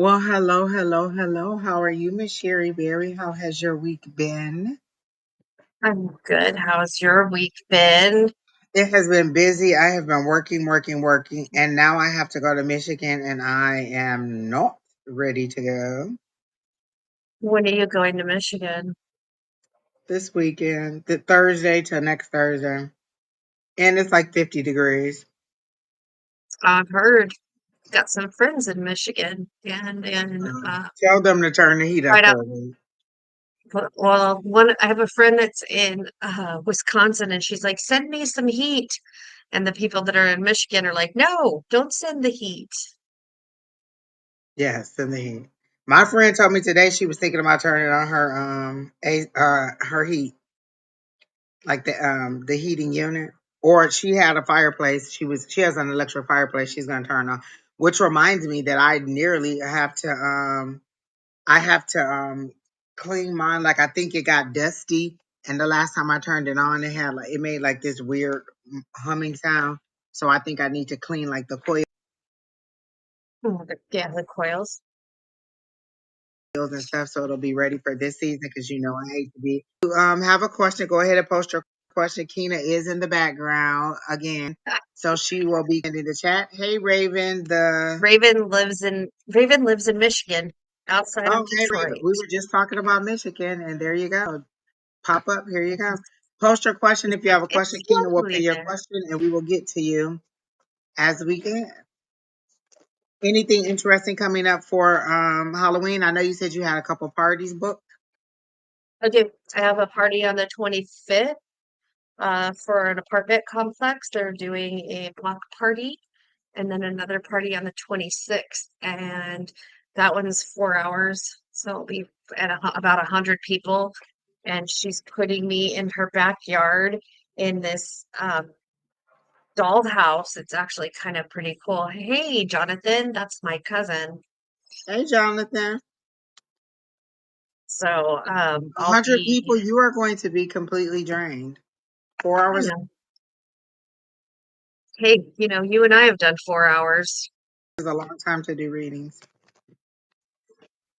Well, hello, hello, hello. How are you, Miss Sheri Beery? How has your week been? I'm good. How's your week been? It has been busy. I have been working, working, working, and now I have to go to Michigan, and I am not ready to go When are you going to Michigan? this weekend, the Thursday to next Thursday, and it's like 50 degrees. I've heard got some friends in Michigan and Tell them to turn the heat up right out. for me. Well, one I have a friend that's in Wisconsin, and she's like, "Send me some heat." And the people that are in Michigan are like, "No, don't send the heat." Yes, in the heat. My friend told me today she was thinking about turning on her her heat, like the heating unit, or she had a fireplace. She has an electric fireplace she's gonna turn on, which reminds me that I nearly have to clean mine. Like I think it got dusty, and the last time I turned it on, it made like this weird humming sound. So I think I need to clean like the coils Yeah, the coils. and stuff, so it'll be ready for this season. Because I hate to be. Have a question? Go ahead and post your question. Keena is in the background again, so she will be in the chat. Hey, Raven. Raven lives in Michigan, outside of Hey, Raven. Detroit. We were just talking about Michigan, and there you go. Pop up. Here you go. Post your question if you have a question. It's Keena will pay lovely your there. question, and we will get to you as we can. Anything interesting coming up for Halloween? I know you said you had a couple parties booked. Okay, I have a party on the 25th for an apartment complex. They're doing a block party and then another party on the 26th. And that one's 4 hours. So it'll be about 100 people. And she's putting me in her backyard in this dollhouse. It's actually kind of pretty cool. Hey, Jonathan, that's my cousin. Hey, Jonathan. So A I'll hundred be, people, you are going to be completely drained. I 4 hours know. Hey, you and I have done 4 hours. is a long time to do readings.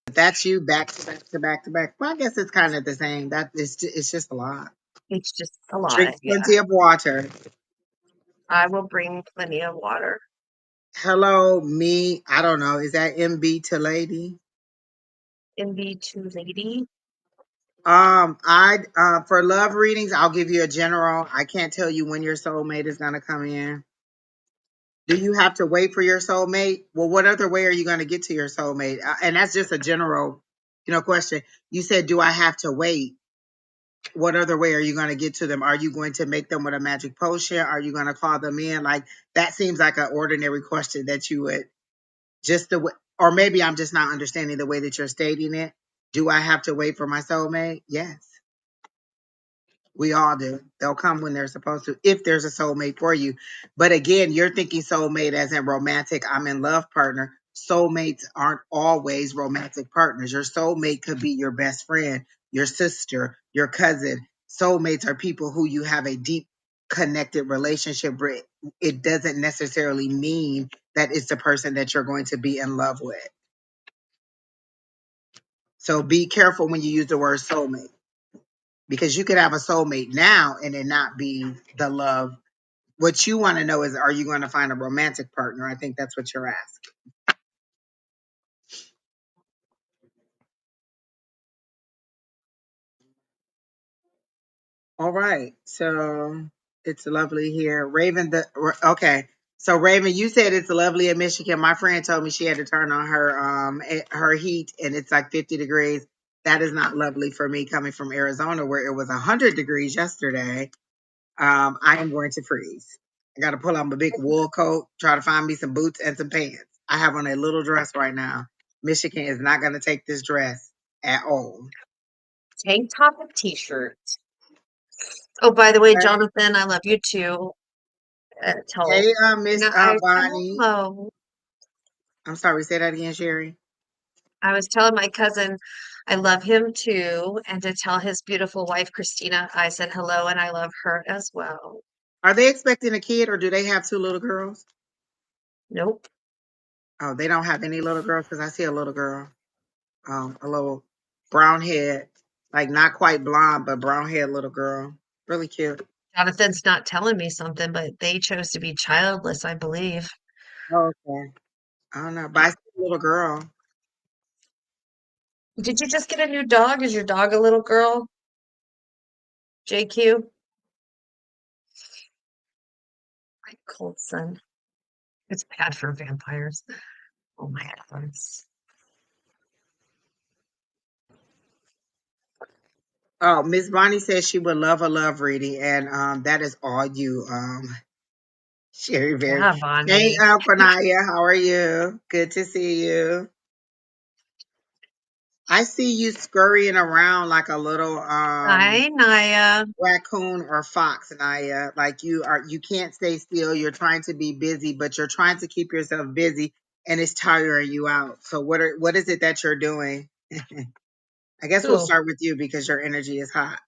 If that's you back to back to back to back. Well, I guess it's kind of the same. It's just a lot. It's just a Drink lot. Yeah. plenty of water. I will bring plenty of water. Hello, me. I don't know. Is that MB to lady? MB2 lady. I for love readings, I'll give you a general. I can't tell you when your soulmate is gonna come in. Do you have to wait for your soulmate? Well, what other way are you gonna get to your soulmate? And that's just a general, question. You said, do I have to wait? What other way are you going to get to them? Are you going to make them with a magic potion? Are you going to call them in? Like that seems like an ordinary question that you would just the way, or maybe I'm just not understanding the way that you're stating it. Do I have to wait for my soulmate? Yes. We all do. They'll come when they're supposed to, if there's a soulmate for you. But again, you're thinking soulmate as in romantic, I'm in love partner. Soulmates aren't always romantic partners. Your soulmate could be your best friend, your sister, your cousin. Soulmates are people who you have a deep connected relationship with. It doesn't necessarily mean that it's the person that you're going to be in love with. So be careful when you use the word soulmate because you could have a soulmate now and it not be the love. What you want to know is, are you going to find a romantic partner? I think that's what you're asking. All right. So it's lovely here. Raven, okay. So Raven, you said it's lovely in Michigan. My friend told me she had to turn on her heat and it's like 50 degrees. That is not lovely for me coming from Arizona where it was 100 degrees yesterday. I am going to freeze. I got to pull on my big wool coat, try to find me some boots and some pants. I have on a little dress right now. Michigan is not going to take this dress at all. Tank top and t-shirt. Oh, by the way, Okay. Jonathan, I love you too. Tell Hey, Miss I said Bonnie. hello. I'm sorry, say that again, Sherry. I was telling my cousin I love him too, and to tell his beautiful wife Christina, I said hello and I love her as well. Are they expecting a kid or do they have two little girls? Nope. Oh, they don't have any little girls because I see a little girl, a little brown head, like not quite blonde, but brown head little girl. Really cute. Jonathan's not telling me something, but they chose to be childless, I believe. Oh, okay. I don't know, but I see a little girl. Did you just get a new dog? Is your dog a little girl? JQ? My cold son. It's bad for vampires. Oh my heavens. Oh, Miss Bonnie says she would love a love reading, and that is all you, Sherry Beery. Yeah, Hey, Bonnie. Panaya, how are you? Good to see you. I see you scurrying around like a little Hi, Naya. raccoon or fox, Naya. Like you can't stay still. You're trying to be busy, but you're trying to keep yourself busy and it's tiring you out. So what is it that you're doing? I guess we'll Who? start with you because your energy is hot.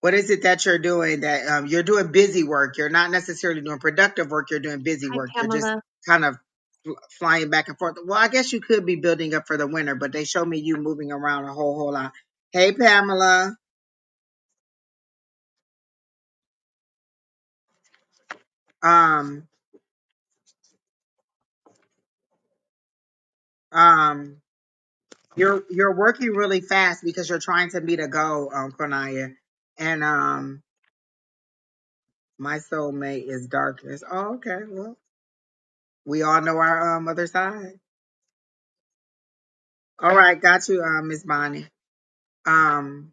What is it that you're doing that you're doing busy work? You're not necessarily doing productive work, you're doing busy Hi, work. You're just Pamela. kind of flying back and forth. Well, I guess you could be building up for the winter, but they show me you moving around a whole lot. Hey, Pamela. Um, um, you're working really fast because you're trying to meet a goal, Konaya. And my soulmate is darkness. Oh, okay. Well, we all know our other side. All right, got you, Miss Bonnie. Um,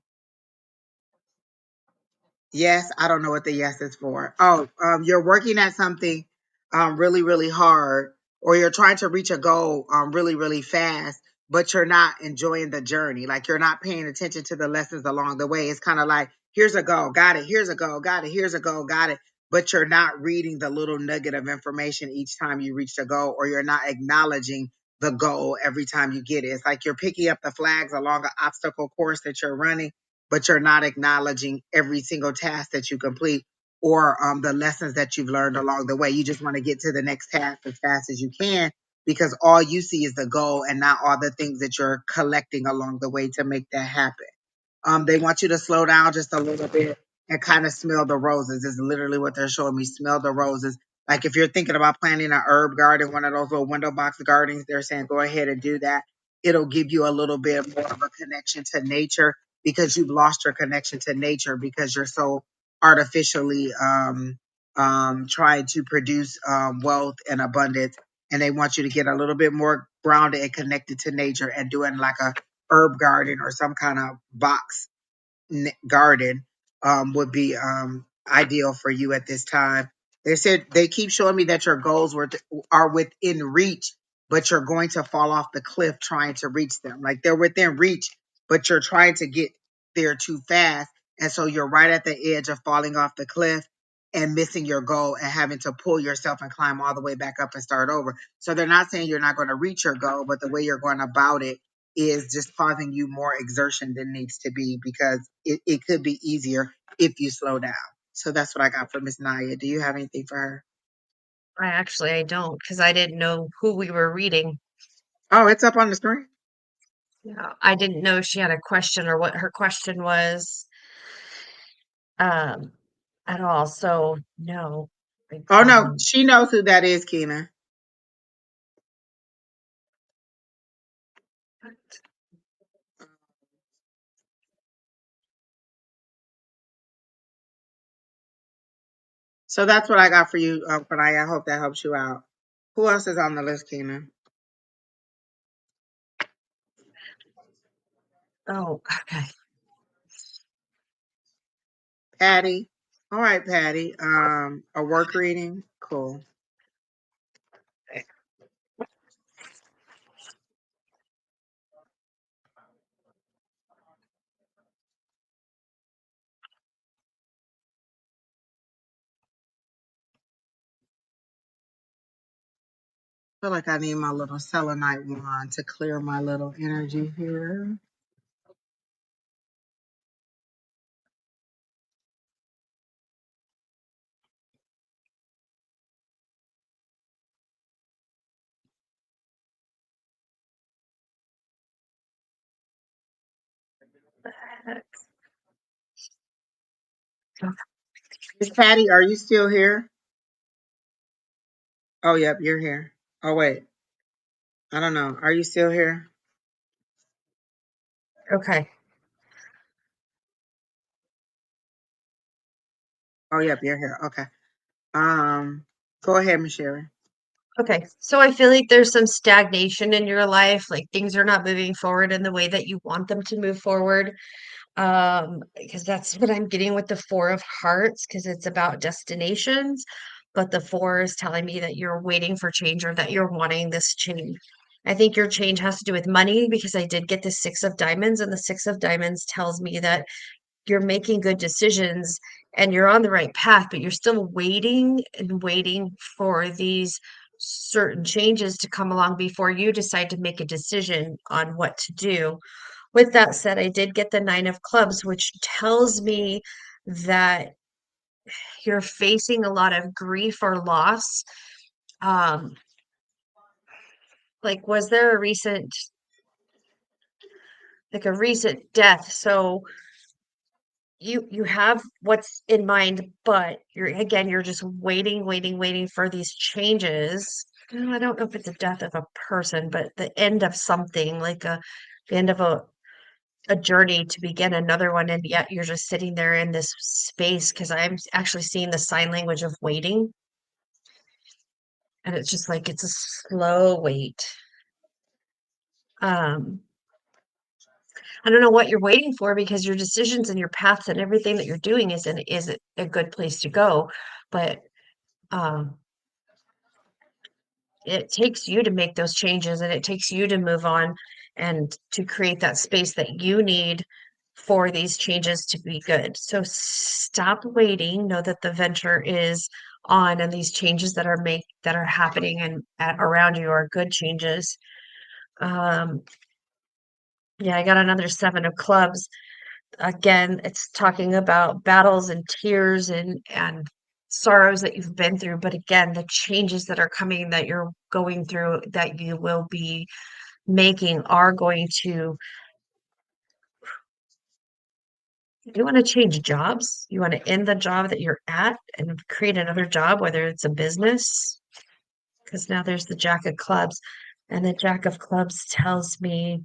Yes, I don't know what the yes is for. Oh, you're working at something really, really hard, or you're trying to reach a goal really, really fast, but you're not enjoying the journey. Like you're not paying attention to the lessons along the way. It's kind of like, here's a goal, got it. Here's a goal, got it. Here's a goal, got it. But you're not reading the little nugget of information each time you reach the goal, or you're not acknowledging the goal every time you get it. It's like you're picking up the flags along an obstacle course that you're running, but you're not acknowledging every single task that you complete or the lessons that you've learned along the way. You just want to get to the next task as fast as you can because all you see is the goal and not all the things that you're collecting along the way to make that happen. They want you to slow down just a little bit and kind of smell the roses. Is literally what they're showing me. Smell the roses. Like if you're thinking about planting an herb garden, one of those little window box gardens, they're saying go ahead and do that. It'll give you a little bit more of a connection to nature because you've lost your connection to nature because you're so artificially trying to produce wealth and abundance. And they want you to get a little bit more grounded and connected to nature and doing like a herb garden or some kind of box garden would be ideal for you at this time. They said they keep showing me that your goals are within reach, but you're going to fall off the cliff trying to reach them. Like they're within reach, but you're trying to get there too fast. And so you're right at the edge of falling off the cliff and missing your goal and having to pull yourself and climb all the way back up and start over. So they're not saying you're not going to reach your goal, but the way you're going about it is just causing you more exertion than needs to be because it could be easier if you slow down. So that's what I got for Miss Naya. Do you have anything for her? I don't because I didn't know who we were reading. Oh, it's up on the screen. Yeah, I didn't know she had a question or what her question was um at all. So no, I Oh no, don't. she knows who that is, Keena. So that's what I got for you, Panaya. I hope that helps you out. Who else is on the list, Keena? Oh, okay. Patty. All right, Patty. A work reading. Cool. I feel like I need my little selenite wand to clear my little energy here. Miss Patty, are you still here? Oh, yep, you're here. Oh, wait. I don't know. Are you still here? Okay. Oh, yep, you're here. Okay. Go ahead, Miss Sherry. Okay. So I feel like there's some stagnation in your life, like things are not moving forward in the way that you want them to move forward. Because that's what I'm getting with the Four of Hearts, because it's about destinations, but the four is telling me that you're waiting for change or that you're wanting this change. I think your change has to do with money because I did get the Six of Diamonds, and the Six of Diamonds tells me that you're making good decisions and you're on the right path, but you're still waiting and waiting for these certain changes to come along before you decide to make a decision on what to do. With that said, I did get the Nine of Clubs, which tells me that you're facing a lot of grief or loss. Um, like, was there a recent death? So you have what's in mind, but you're just waiting for these changes. I don't know if it's a death of a person, but the end of something, like the end of a journey to begin another one, and yet you're just sitting there in this space because I'm actually seeing the sign language of waiting, and it's just like it's a slow wait. Um, I don't know what you're waiting for because your decisions and your paths and everything that you're doing is a good place to go, but um, it takes you to make those changes and it takes you to move on and to create that space that you need for these changes to be good. So stop waiting. Know that the venture is on and these changes that are happening and around you are good changes. Um, yeah, I got another Seven of Clubs. Again, it's talking about battles and tears and sorrows that you've been through, but again, the changes that are coming that you're going through that you will be making are going to you want to change jobs, you want to end the job that you're at and create another job, whether it's a business, because now there's the Jack of Clubs, and the Jack of Clubs tells me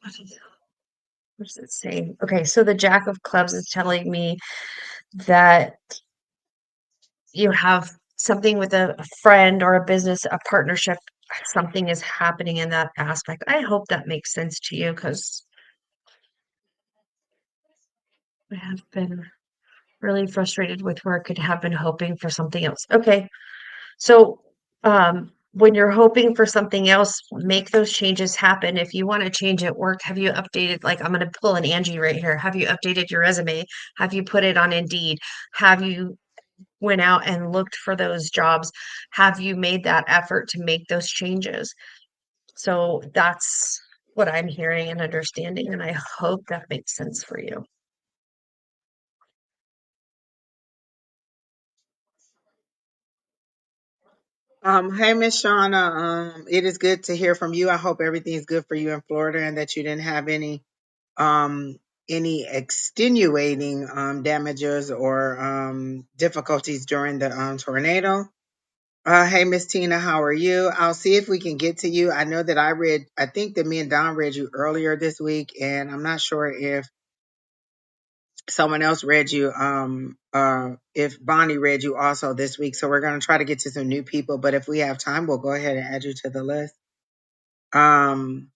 what is, what does it say? Okay, so the Jack of Clubs is telling me that you have something with a friend or a business, a partnership, something is happening in that aspect. I hope that makes sense to you because I have been really frustrated with work and have been hoping for something else. Okay. So when you're hoping for something else, make those changes happen. If you want to change at work, have you updated, like I'm going to pull an Angie right here. Have you updated your resume? Have you put it on Indeed? Have you went out and looked for those jobs? Have you made that effort to make those changes? So that's what I'm hearing and understanding, and I hope that makes sense for you. Hey, Miss Shauna. It is good to hear from you. I hope everything's good for you in Florida and that you didn't have um any extenuating damages or difficulties during the tornado. Hey, Miss Tina, how are you? I'll see if we can get to you. I know that I think that me and Don read you earlier this week, and I'm not sure if someone else read you, if Bonnie read you also this week. So we're going to try to get to some new people, but if we have time, we'll go ahead and add you to the list. Um,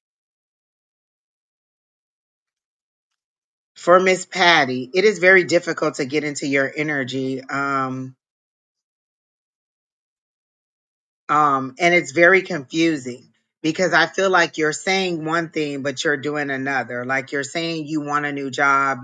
for Miss Patty, it is very difficult to get into your energy. And it's very confusing because I feel like you're saying one thing, but you're doing another. Like you're saying you want a new job,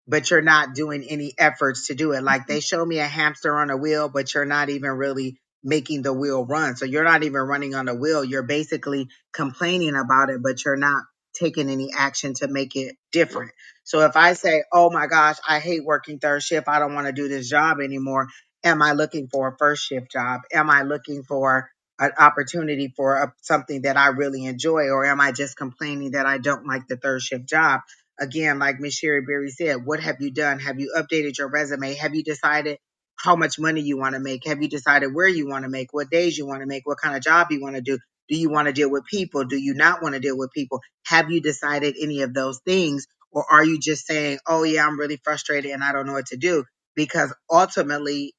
but you're not doing any efforts to do it. Like they show me a hamster on a wheel, but you're not even really making the wheel run. So you're not even running on the wheel. You're basically complaining about it, but you're not taking any action to make it different. So if I say, oh my gosh, I hate working third shift, I don't want to do this job anymore. Am I looking for a first shift job? Am I looking for an opportunity for something that I really enjoy, or am I just complaining that I don't like the third shift job? Again, like Miss Sheri Beery said, what have you done? Have you updated your resume? Have you decided how much money you want to make? Have you decided where you want to make, what days you want to make, what kind of job you want to do? Do you want to deal with people? Do you not want to deal with people? Have you decided any of those things? Or are you just saying, oh, yeah, I'm really frustrated and I don't know what to do? Because ultimately,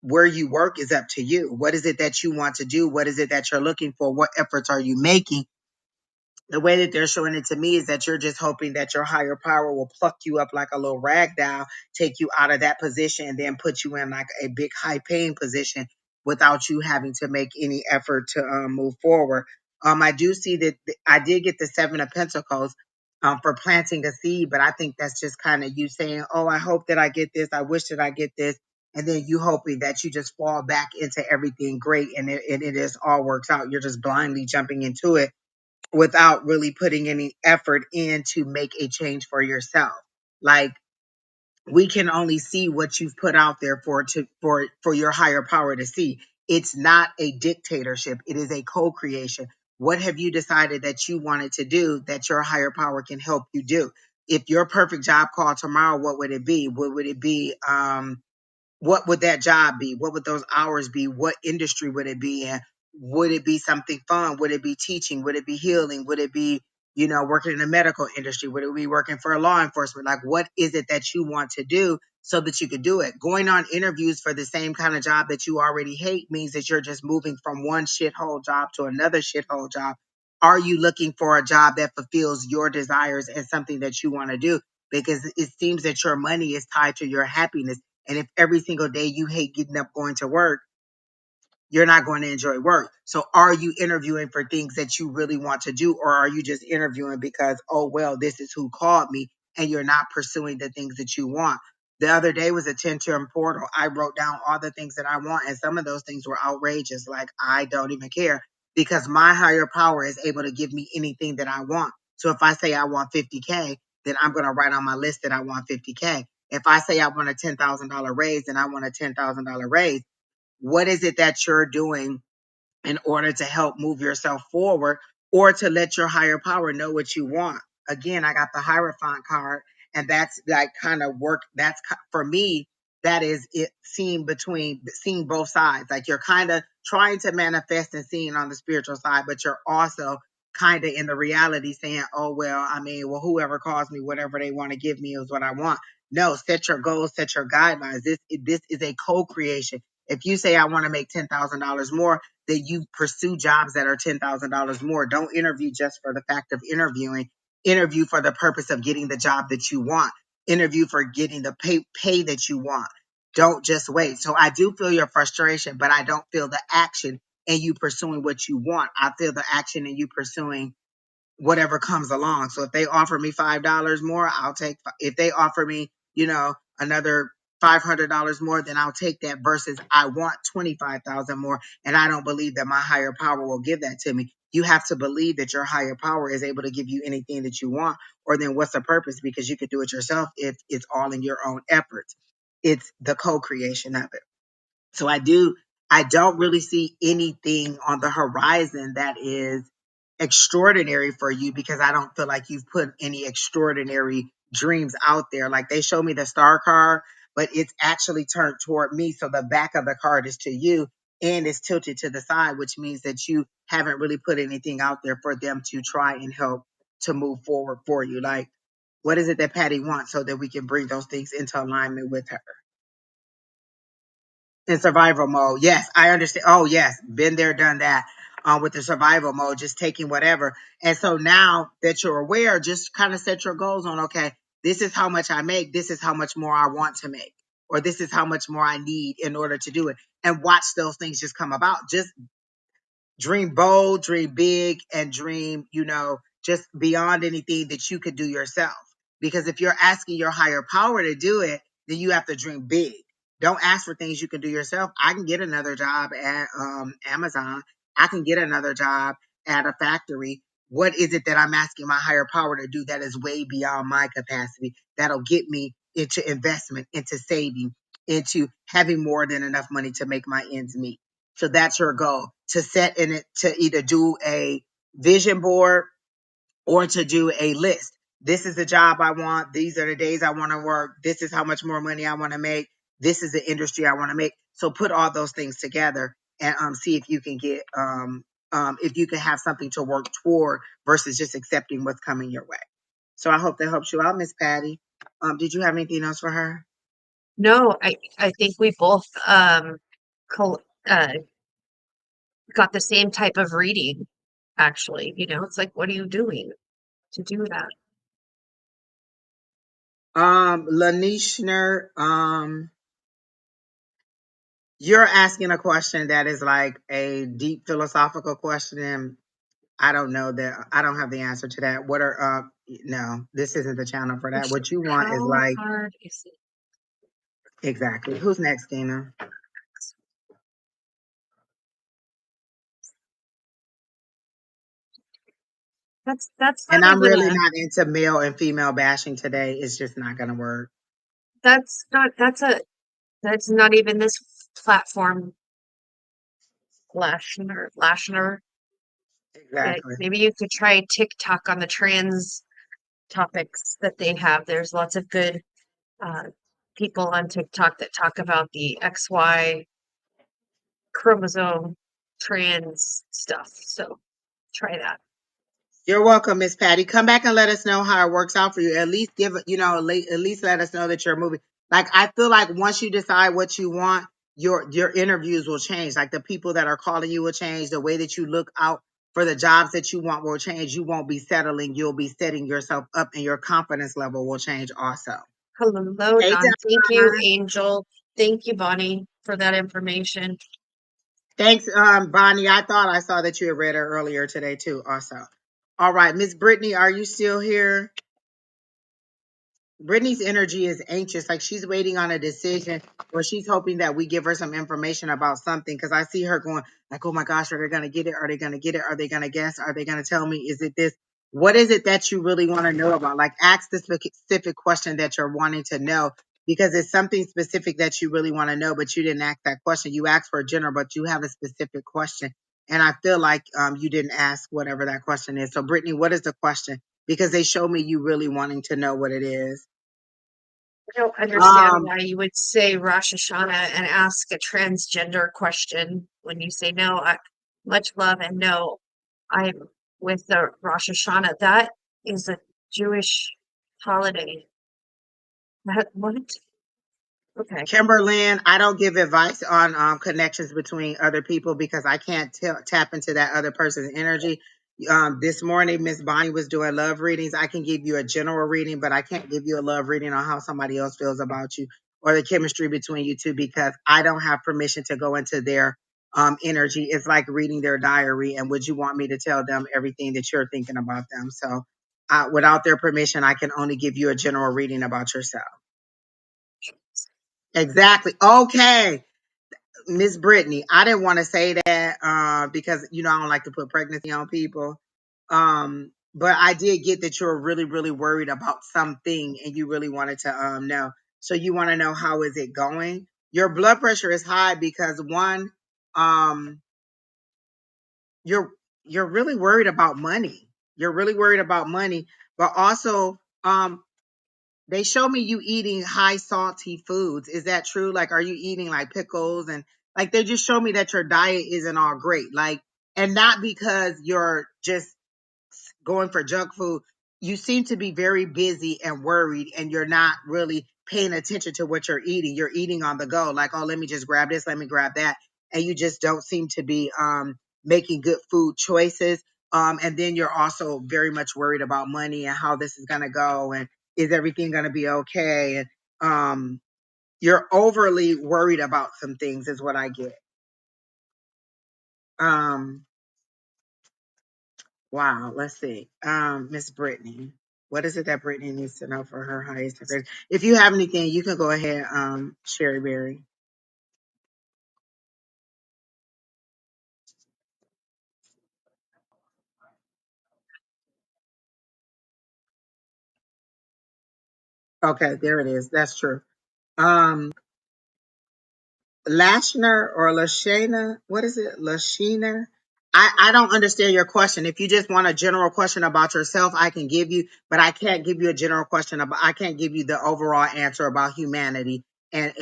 where you work is up to you. What is it that you want to do? What is it that you're looking for? What efforts are you making? The way that they're showing it to me is that you're just hoping that your higher power will pluck you up like a little rag doll, take you out of that position, and then put you in like a big high paying position without you having to make any effort to move forward. I do see that I did get the Seven of Pentacles for planting a seed, but I think that's just kind of you saying, "Oh, I hope that I get this. I wish that I get this." And then you hoping that you just fall back into everything great and it just all works out. You're just blindly jumping into it without really putting any effort in to make a change for yourself. Like, we can only see what you've put out there for your higher power to see. It's not a dictatorship. It is a co-creation. What have you decided that you wanted to do that your higher power can help you do? If your perfect job call tomorrow, what would it be? What would it be? What would that job be? What would those hours be? What industry would it be in? Would it be something fun? Would it be teaching? Would it be healing? Would it be, working in the medical industry? Would it be working for law enforcement? Like, what is it that you want to do so that you could do it? Going on interviews for the same kind of job that you already hate means that you're just moving from one shithole job to another shithole job. Are you looking for a job that fulfills your desires and something that you want to do? Because it seems that your money is tied to your happiness, and if every single day you hate getting up going to work, you're not going to enjoy work. So are you interviewing for things that you really want to do, or are you just interviewing because, oh, well, this is who called me, and you're not pursuing the things that you want? The other day was a 10-term portal. I wrote down all the things that I want, and some of those things were outrageous. Like, I don't even care because my higher power is able to give me anything that I want. So if I say I want 50K, then I'm going to write on my list that I want 50K. If I say I want a $10,000 raise, then I want a $10,000 raise. What is it that you're doing in order to help move yourself forward or to let your higher power know what you want? Again, I got the Hierophant card, and that's like kind of work. For me, that is it, seeing both sides. Like, you're kind of trying to manifest and seeing on the spiritual side, but you're also kind of in the reality saying, oh, well, I mean, well, whoever calls me, whatever they want to give me is what I want. No, set your goals, set your guidelines. This is a co-creation. If you say I want to make $10,000 more, that you pursue jobs that are $10,000 more. Don't interview just for the fact of interviewing. Interview for the purpose of getting the job that you want. Interview for getting the pay that you want. Don't just wait. So I do feel your frustration, but I don't feel the action in you pursuing what you want. I feel the action in you pursuing whatever comes along. So if they offer me $5 more, I'll take. If they offer me, another $500 more, then I'll take that. Versus I want 25,000 more, and I don't believe that my higher power will give that to me. You have to believe that your higher power is able to give you anything that you want, or then what's the purpose? Because you could do it yourself if it's all in your own efforts. It's the co-creation of it. So I don't really see anything on the horizon that is extraordinary for you, because I don't feel like you've put any extraordinary dreams out there. Like, they show me the star card, but it's actually turned toward me. So the back of the card is to you and it's tilted to the side, which means that you haven't really put anything out there for them to try and help to move forward for you. Like, what is it that Patty wants so that we can bring those things into alignment with her? In survival mode. Yes, I understand. Oh, yes, been there, done that. With the survival mode, just taking whatever. And so now that you're aware, just kind of set your goals on, okay, this is how much I make, this is how much more I want to make, or this is how much more I need in order to do it. And watch those things just come about. Just dream bold, dream big, and dream, just beyond anything that you could do yourself. Because if you're asking your higher power to do it, then you have to dream big. Don't ask for things you can do yourself. I can get another job at Amazon. I can get another job at a factory. What is it that I'm asking my higher power to do that is way beyond my capacity? That'll get me into investment, into saving, into having more than enough money to make my ends meet. So that's your goal, to set in it, to either do a vision board or to do a list. This is the job I want. These are the days I want to work. This is how much more money I want to make. This is the industry I want to make. So put all those things together and see if you can get if you can have something to work toward versus just accepting what's coming your way. So I hope that helps you out, Miss Patty. Did you have anything else for her? No, I think we both col got the same type of reading, actually. It's like, what are you doing to do that? Lanishner, you're asking a question that is like a deep philosophical question, and I don't know that. I don't have the answer to that. What are no, this isn't the channel for that. What you want is How like hard is it? exactly. Who's next, Dina? That's And not I'm even really a not into male and female bashing today. It's just not gonna work. that's not even this platform. Lashner. Yeah, Exactly. maybe you could try TikTok on the trans topics that they have. There's lots of good uh, people on TikTok that talk about the XY chromosome trans stuff. So try that. You're welcome, Miss Patty. Come back and let us know how it works out for you. At least give it, at least let us know that you're moving. Like I feel like once you decide what you want, your interviews will change. Like the people that are calling you will change. The way that you look out for the jobs that you want will change. You won't be settling. You'll be setting yourself up, and your confidence level will change also. Hello, Hey, Don. Thank you, Don. Angel. Thank you, Bonnie, for that information. Thanks, Bonnie. I thought I saw that you had read it earlier today too. Also, all right, Miss Brittany, are you still here? Brittany's energy is anxious, like she's waiting on a decision, or she's hoping that we give her some information about something. Because I see her going, like, "Oh my gosh, are they going to get it? Are they going to get it? Are they going to guess? Are they going to tell me? Is it this? What is it that you really want to know about? Like, ask the specific question that you're wanting to know, because it's something specific that you really want to know, but you didn't ask that question. You asked for a general, but you have a specific question, and I feel like you didn't ask whatever that question is. So, Brittany, what is the question? Because they show me you really wanting to know what it is. I don't understand Um, why you would say Rosh Hashanah and ask a transgender question when you say no. Much love and no. I'm with the Rosh Hashanah. That is a Jewish holiday. What? Okay. Kimberlyn, I don't give advice on connections between other people because I can't tap into that other person's energy. This morning, Miss Bonnie was doing love readings. I can give you a general reading, but I can't give you a love reading on how somebody else feels about you or the chemistry between you two because I don't have permission to go into their energy. It's like reading their diary. And would you want me to tell them everything that you're thinking about them? So, without their permission, I can only give you a general reading about yourself. Exactly. Okay. Miss Brittany, I didn't want to say that because I don't like to put pregnancy on people. But I did get that you're really, really worried about something and you really wanted to know. So you want to know how is it going? Your blood pressure is high because one, um, you're you're really worried about money. You're really worried about money, but also they show me you eating high salty foods. Is that true? Like, are you eating like pickles and like they just show me that your diet isn't all great. Like, and not because you're just going for junk food. You seem to be very busy and worried, and you're not really paying attention to what you're eating. You're eating on the go, like, oh, let me just grab this, let me grab that. And you just don't seem to be making good food choices. And then you're also very much worried about money and how this is going to go. And is everything going to be okay? And you're overly worried about some things, is what I get. Um, Wow, let's see. Miss Brittany. What is it that Brittany needs to know for her highest degree? If you have anything, you can go ahead, Sherry Berry. Okay, there it is. That's true. Um, Lashner or Lashana. What is it? Lashiner? I don't understand your question. If you just want a general question about yourself, I can give you, but I can't give you a general question about, I can't give you the overall answer about humanity and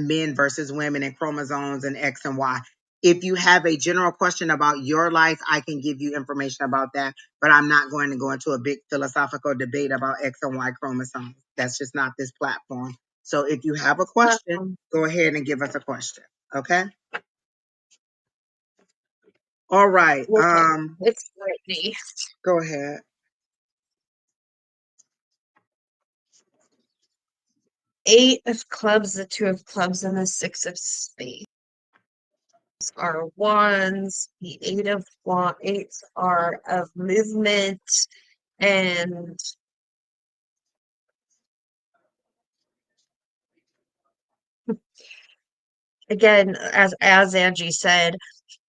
men versus women and chromosomes and X and Y. If you have a general question about your life, I can give you information about that, but I'm not going to go into a big philosophical debate about X and Y chromosomes. That's just not this platform. So if you have a question, Um, go ahead and give us a question. Okay. All right. okay, it's Brittany. Go ahead. 8 of clubs, the 2 of clubs, and the 6 of spades are wands. The eights are of movement, and again, as Angie said,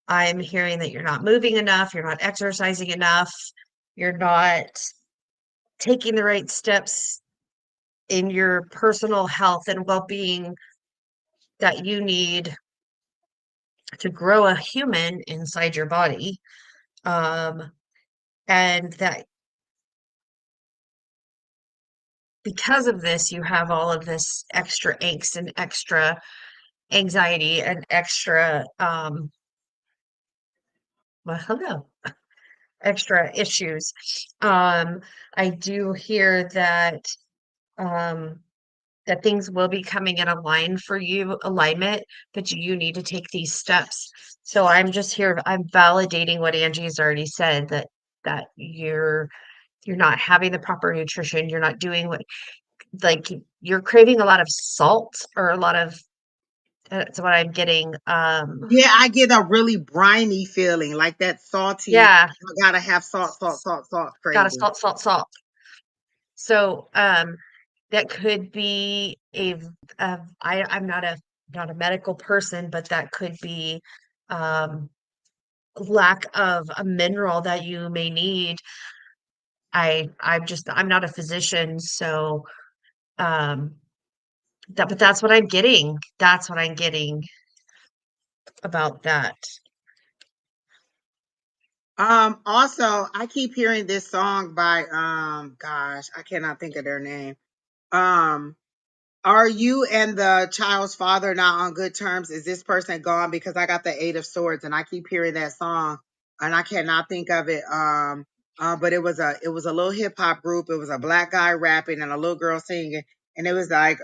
I'm hearing that you're not moving enough, you're not exercising enough, you're not taking the right steps in your personal health and well-being that you need to grow a human inside your body. Um, and that because of this, you have all of this extra angst and extra anxiety and extra, well, hello, extra issues. I do hear um, that things will be coming in alignment, but you need to take these steps. So I'm just here, I'm validating what Angie's already said, that you're not having the proper nutrition, you're not doing what, like, you're craving a lot of salt or a lot of, that's what I'm getting. Yeah, I get a really briny feeling, like that salty. Yeah, I gotta have salt, salt, salt, salt gotta craving. salt, salt, salt. So, that could be I'm not a medical person, but that could be um, lack of a mineral that you may need. I'm not a physician, so um, but that's what I'm getting. That's what I'm getting about that. Also, I keep hearing this song by gosh, I cannot think of their name. Um, Are you and the child's father not on good terms? Is this person gone? Because I got the Eight of Swords and I keep hearing that song and I cannot think of it. But it was a little hip hop group. It was a black guy rapping and a little girl singing, and it was like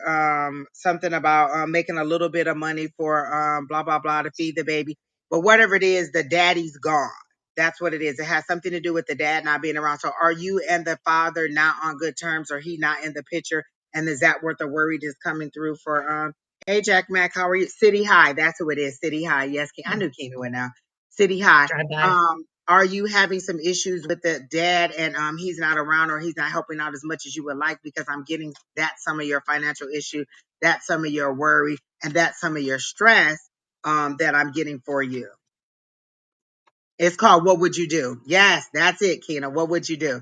something about making a little bit of money for blah blah blah to feed the baby. But whatever it is, the daddy's gone. That's what it is. It has something to do with the dad not being around. So are you and the father not on good terms, or he not in the picture? And is that worth the worry just coming through for hey Jack Mac, how are you? City High, that's who it is. City High. Yes, I knew King went now. City High. Drive by. Are you having some issues with the dad and he's not around or he's not helping out as much as you would like? Because I'm getting that some of your financial issue, that's some of your worry, and that's some of your stress that I'm getting for you. It's called What Would You Do? Yes, that's it, Kina. What would you do?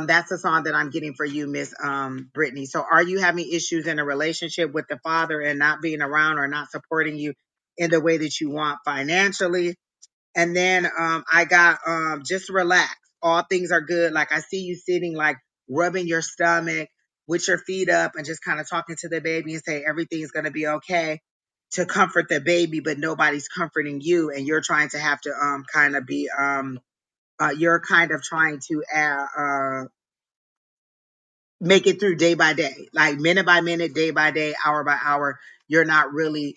That's the song that I'm getting for you, Miss Brittany. So are you having issues in a relationship with the father and not being around or not supporting you in the way that you want financially? And then I got just relax. All things are good. Like I see you sitting like rubbing your stomach with your feet up and just kind of talking to the baby and say everything's gonna be okay to comfort the baby, but nobody's comforting you, and you're trying to have to kind of be you're kind of trying to make it through day by day, like minute by minute, day by day, hour by hour. You're not really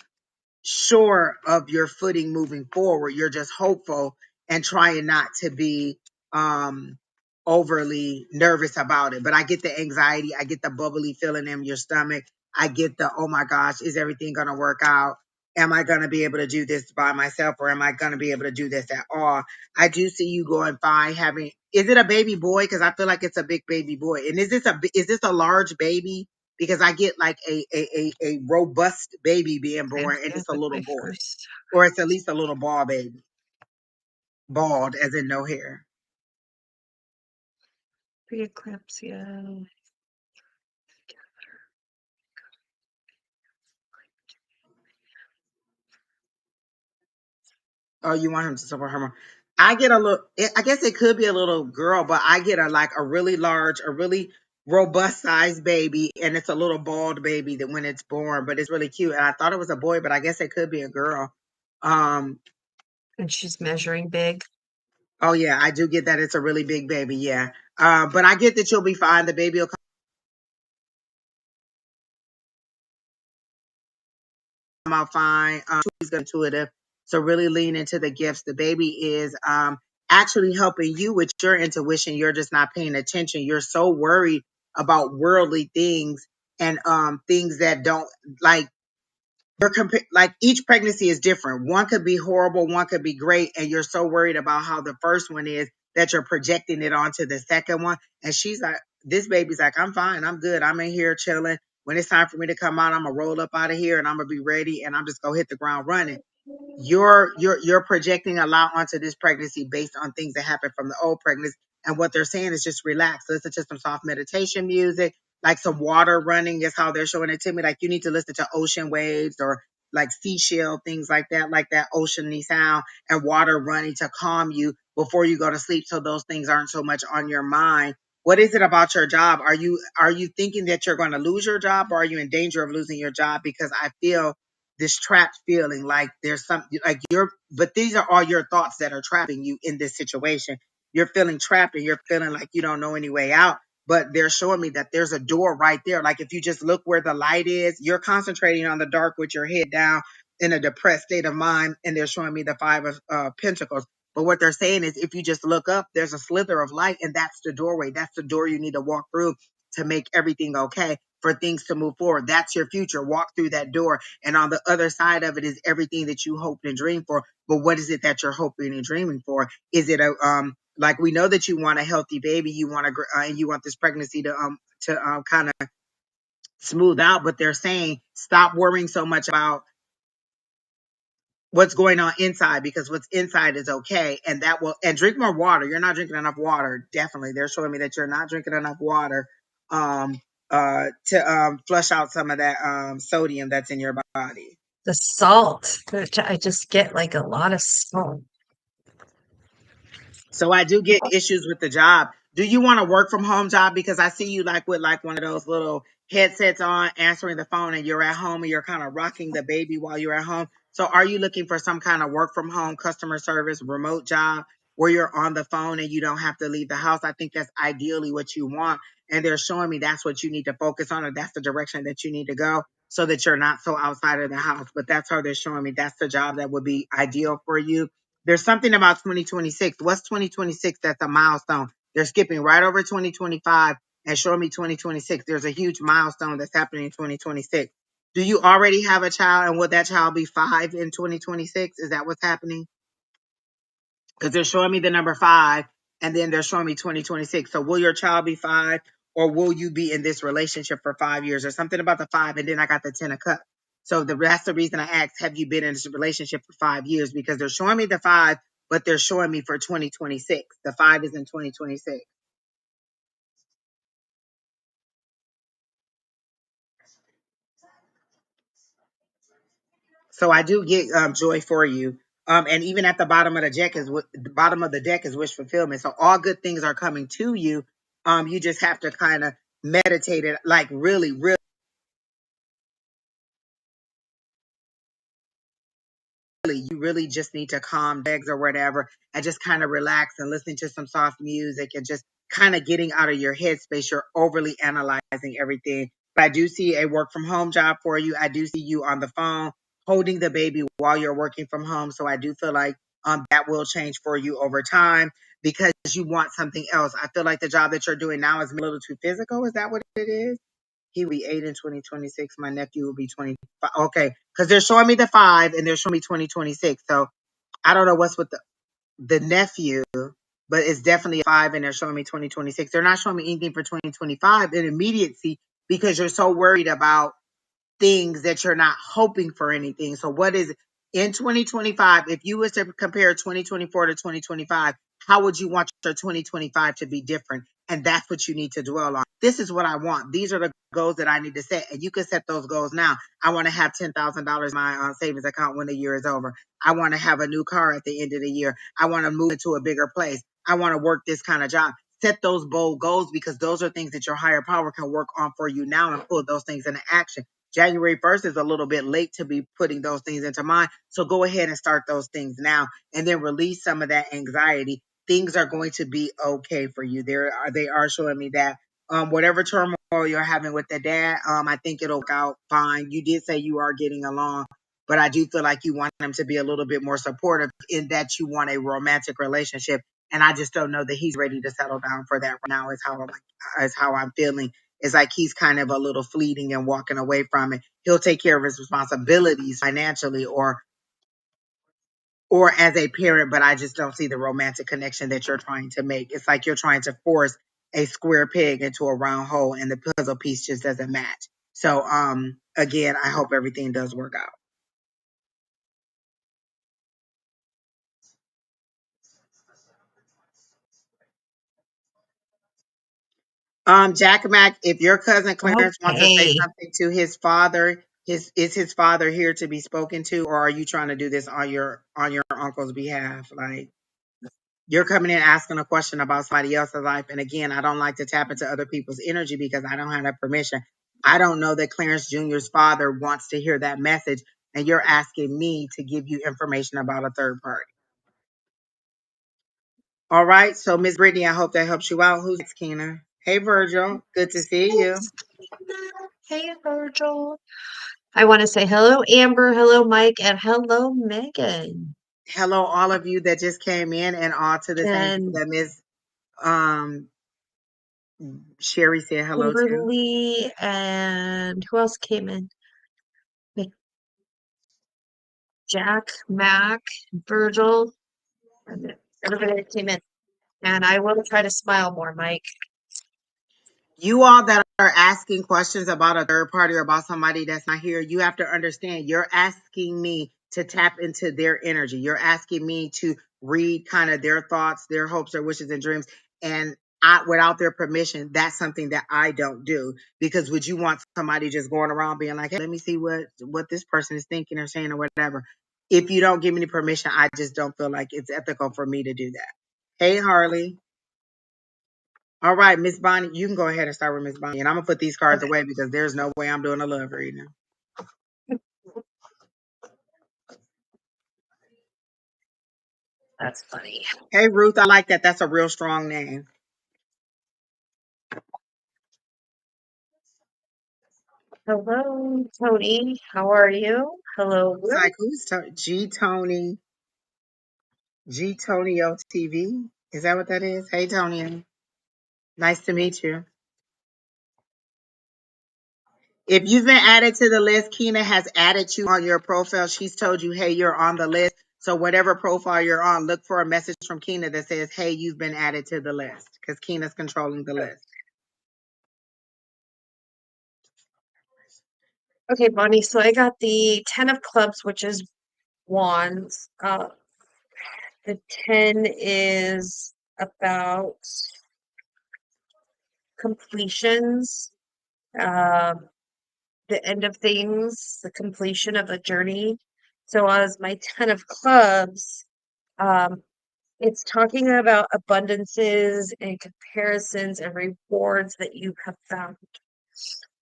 sure of your footing moving forward. You're just hopeful and trying not to be um overly nervous about it. But I get the anxiety, I get the bubbly feeling in your stomach. I get the oh my gosh, is everything gonna work out? Am I gonna be able to do this by myself or am I gonna be able to do this at all? I do see you going fine having is it a baby boy? Because I feel like it's a big baby boy. And is this a large baby? Because I get like a robust baby being I'm born, and good it's a with little my boy, first or it's at least a little ball baby, bald as in no hair. preeclampsia. Oh, you want him to support her more. I get a little. I guess it could be a little girl, but I get a like a really large, a really robust sized baby, and it's a little bald baby that when it's born, but it's really cute. And I thought it was a boy, but I guess it could be a girl. Um. And she's measuring big. Oh yeah, I do get that it's a really big baby. Yeah. But I get that you'll be fine. The baby will come out fine. She's intuitive. So really lean into the gifts. The baby is actually helping you with your intuition. You're just not paying attention. You're so worried about worldly things and things that don't like like each pregnancy is different. One could be horrible, one could be great, and you're so worried about how the first one is that you're projecting it onto the second one. And she's like, this baby's like, I'm fine, I'm good, I'm in here chilling. When it's time for me to come out, I'm gonna roll up out of here and I'm gonna be ready and I'm just gonna hit the ground running. You're projecting a lot onto this pregnancy based on things that happened from the old pregnancy. And what they're saying is just relax. Listen to some soft meditation music, like some water running is how they're showing it to me. Like you need to listen to ocean waves or like seashell, things like that oceany sound and water running to calm you before you go to sleep so those things aren't so much on your mind. What is it about your job? Are you thinking that you're going to lose your job or are you in danger of losing your job? Because I feel this trapped feeling like there's something like but these are all your thoughts that are trapping you in this situation. You're feeling trapped and you're feeling like you don't know any way out, but they're showing me that there's a door right there. Like if you just look where the light is, you're concentrating on the dark with your head down in a depressed state of mind, and they're showing me the five of pentacles. But what they're saying is if you just look up, there's a slither of light, and that's the doorway. That's the door you need to walk through to make everything okay, for things to move forward. That's your future. Walk through that door. And on the other side of it is everything that you hoped and dreamed for. But what is it that you're hoping and dreaming for? Is it a like we know that you want a healthy baby, you want you want this pregnancy to kind of smooth out, but they're saying stop worrying so much about what's going on inside because what's inside is okay, and that will and drink more water. You're not drinking enough water. Definitely, they're showing me that you're not drinking enough water um to flush out some of that sodium that's in your body. The salt, which I just get like a lot of salt. So I do get issues with the job. Do you want to work from home job? Because I see you like with like one of those little headsets on, answering the phone, and you're at home and you're kind of rocking the baby while you're at home. So are you looking for some kind of work from home, customer service, remote job where you're on the phone and you don't have to leave the house? I think that's ideally what you want. And they're showing me that's what you need to focus on, or that's the direction that you need to go so that you're not so outside of the house. But that's how they're showing me that's the job that would be ideal for you. There's something about 2026. What's 2026 that's a milestone? They're skipping right over 2025 and showing me 2026. There's a huge milestone that's happening in 2026. Do you already have a child and will that child be 5 in 2026? Is that what's happening? Because they're showing me the number 5 and then they're showing me 2026. So will your child be 5 or will you be in this relationship for 5 years or something about the 5? And then I got the 10 of cups. So that's the reason I asked, have you been in this relationship for 5 years? Because they're showing me the 5, but they're showing me for 2026. The 5 is in 2026. So I do get joy for you. And even at the bottom of the deck is the bottom of the deck is wish fulfillment. So all good things are coming to you. You just have to kind of meditate it, like really, really. You really just need to calm legs or whatever and just kind of relax and listen to some soft music and just kind of getting out of your headspace. You're overly analyzing everything. But I do see a work from home job for you. I do see you on the phone holding the baby while you're working from home. So I do feel like that will change for you over time because you want something else. I feel like the job that you're doing now is a little too physical. Is that what it is? He will be 8 in 2026. My nephew will be 25. Okay, because they're showing me the 5 and they're showing me 2026. So I don't know what's with the nephew, but it's definitely a 5 and they're showing me 2026. They're not showing me anything for 2025 in immediacy because you're so worried about things that you're not hoping for anything. So what is in 2025, if you was to compare 2024 to 2025, How would you want your 2025 to be different? And that's what you need to dwell on. This is what I want. These are the goals that I need to set. And you can set those goals now. I want to have $10,000 in my savings account when the year is over. I want to have a new car at the end of the year. I want to move into a bigger place. I want to work this kind of job. Set those bold goals because those are things that your higher power can work on for you now and put those things into action. January 1st is a little bit late to be putting those things into mind. So go ahead and start those things now and then release some of that anxiety. Things are going to be okay for you. They are showing me that whatever turmoil you're having with the dad, I think it'll work out fine. You did say you are getting along, but I do feel like you want him to be a little bit more supportive in that you want a romantic relationship. And I just don't know that he's ready to settle down for that right now. Is how I'm feeling. It's like he's kind of a little fleeting and walking away from it. He'll take care of his responsibilities financially or as a parent, but I just don't see the romantic connection that you're trying to make. It's like you're trying to force a square peg into a round hole and the puzzle piece just doesn't match. So again, I hope everything does work out. Jack Mac, if your cousin Clarence wants to say Okay. something to his father, is his father here to be spoken to, or are you trying to do this on your uncle's behalf? Like you're coming in asking a question about somebody else's life. And again, I don't like to tap into other people's energy because I don't have that permission. I don't know that Clarence Jr.'s father wants to hear that message. And you're asking me to give you information about a third party. All right. So, Miss Brittany, I hope that helps you out. Who's next, Keena? Hey, Virgil. Good to see you. Thanks, Tina. Hey, Virgil. I want to say hello, Amber. Hello, Mike. And hello, Megan. Hello, all of you that just came in, and all to the same people And that Miss um, Sherry said hello to. Kimberly. And who else came in? Like Jack, Mac, Virgil. And everybody that came in. And I will try to smile more, Mike. You all that are asking questions about a third party or about somebody that's not here, you have to understand you're asking me to tap into their energy. You're asking me to read kind of their thoughts, their hopes, their wishes, and dreams. And without their permission, that's something that I don't do. Because would you want somebody just going around being like, hey, let me see what this person is thinking or saying or whatever? If you don't give me permission, I just don't feel like it's ethical for me to do that. Hey, Harley. All right, Miss Bonnie, you can go ahead and start with Miss Bonnie. And I'm gonna put these cards Okay, away because there's no way I'm doing a love reading. that's funny. Hey Ruth, I like that. That's a real strong name. Hello, Tony. How are you? Hello, It's like Ruth. who's G Tony OTV? Is that what that is? Hey Tony, nice to meet you. If you've been added to the list, Keena has added you on your profile. She's told you, hey, you're on the list. So whatever profile you're on, look for a message from Keena that says, hey, you've been added to the list because Keena's controlling the list. Okay, Bonnie. So I got the 10 of clubs, which is wands. The 10 is about completions, um, the end of things, the completion of a journey. So as my 10 of clubs, um, it's talking about abundances and comparisons and rewards that you have found.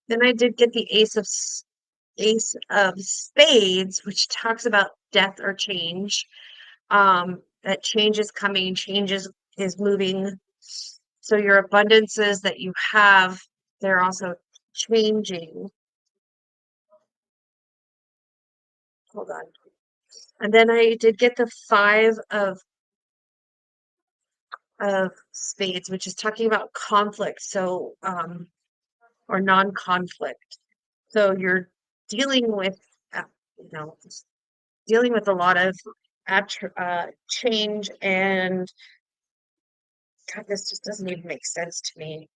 Then I did get the Ace of Spades, which talks about death or change. That change is coming, is moving. So your abundances that you have, they're also changing. Hold on. And then I did get the five of spades, which is talking about conflict. So or non-conflict. So you're dealing with uh, you know dealing with a lot of change and God, this just doesn't even make sense to me.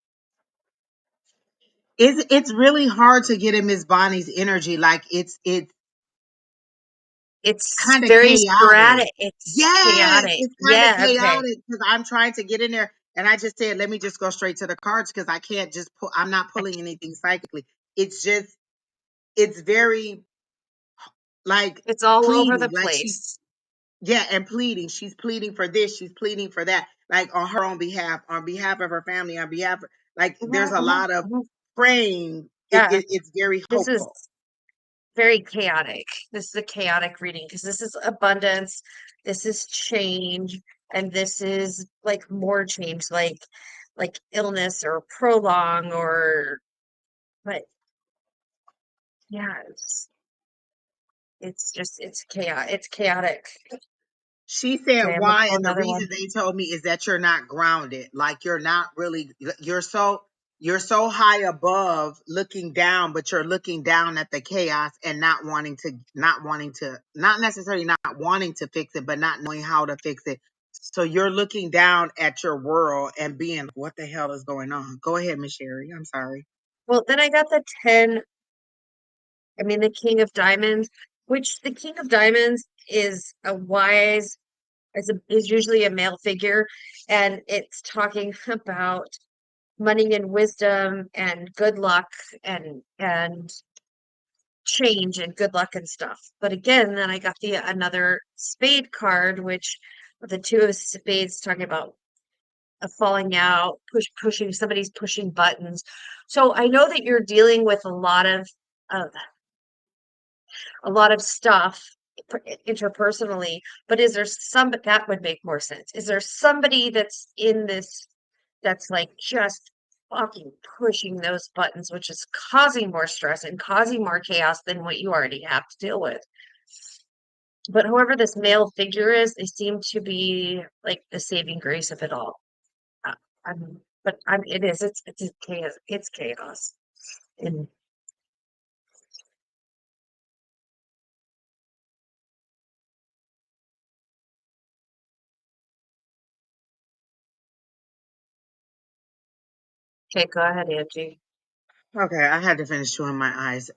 It's really hard to get in Miss Bonnie's energy. Like It's kind of very chaotic. sporadic. It's Yes, chaotic. it's kind of Yeah, okay. chaotic because I'm trying to get in there, and I just said, let me just go straight to the cards because I can't just pull. I'm not pulling anything psychically. It's just, it's very like It's all over pleading, the like she's, place. yeah, and pleading. She's pleading for this. She's pleading for that, like on her own behalf, on behalf of her family, on behalf of, like there's Mhm, a mhm, lot of mhm. praying. Yeah, It's very this is hopeful. very chaotic. This is a chaotic reading because this is abundance, this is change, and this is like more change, like illness or prolong or but yeah, it's just it's chaotic. She said Okay, I'm gonna why, pull and the another reason one. they told me is that you're not grounded. Like you're not really, you're so high above looking down, but you're looking down at the chaos and not necessarily not wanting to fix it, but not knowing how to fix it. So you're looking down at your world and being, what the hell is going on? Go ahead, Miss Sherry. I'm sorry. Well, then I got the 10, I mean the King of Diamonds, which the King of Diamonds is a wise is usually a male figure, and it's talking about money and wisdom and good luck and change and good luck and stuff. But again, then I got the another spade card, which the two of spades talking about a falling out, pushing somebody's pushing buttons. So I know that you're dealing with of a lot of stuff interpersonally, but is there some that would make more sense? Is there somebody that's in this that's like just fucking pushing those buttons, which is causing more stress and causing more chaos than what you already have to deal with? But whoever this male figure is, they seem to be like the saving grace of it all. Uh, it is, it's chaos, it's chaos. And okay, go ahead, Angie. Okay, I had to finish chewing my eyes.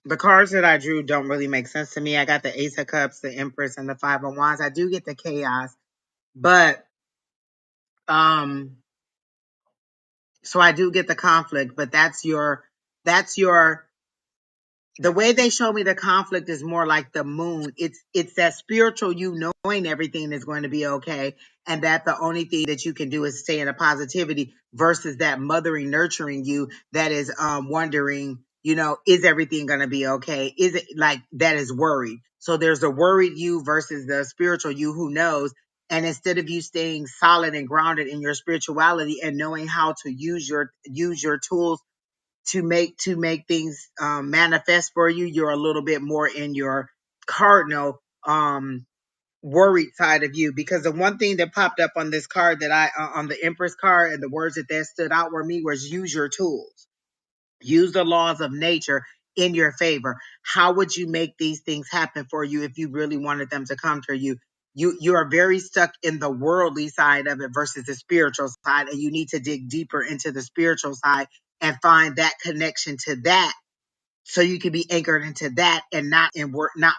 The cards that I drew don't really make sense to me. I got the Ace of Cups, the Empress, and the Five of Wands. I do get the chaos, but um, so I do get the conflict. But that's your the way they show me the conflict is more like the moon. It's that spiritual you knowing everything is going to be okay, and that the only thing that you can do is stay in a positivity versus that mothering, nurturing you that is wondering, is everything going to be okay? Is it like that is worried? So there's the worried you versus the spiritual you who knows. And instead of you staying solid and grounded in your spirituality and knowing how to use your tools to make things manifest for you, you're a little bit more in your cardinal worried side of you. Because the one thing that popped up on this card that I on the Empress card, and the words that stood out were me was use your tools, use the laws of nature in your favor. How would you make these things happen for you if you really wanted them to come to you? You are very stuck in the worldly side of it versus the spiritual side, and you need to dig deeper into the spiritual side and find that connection to that, so you can be anchored into that and not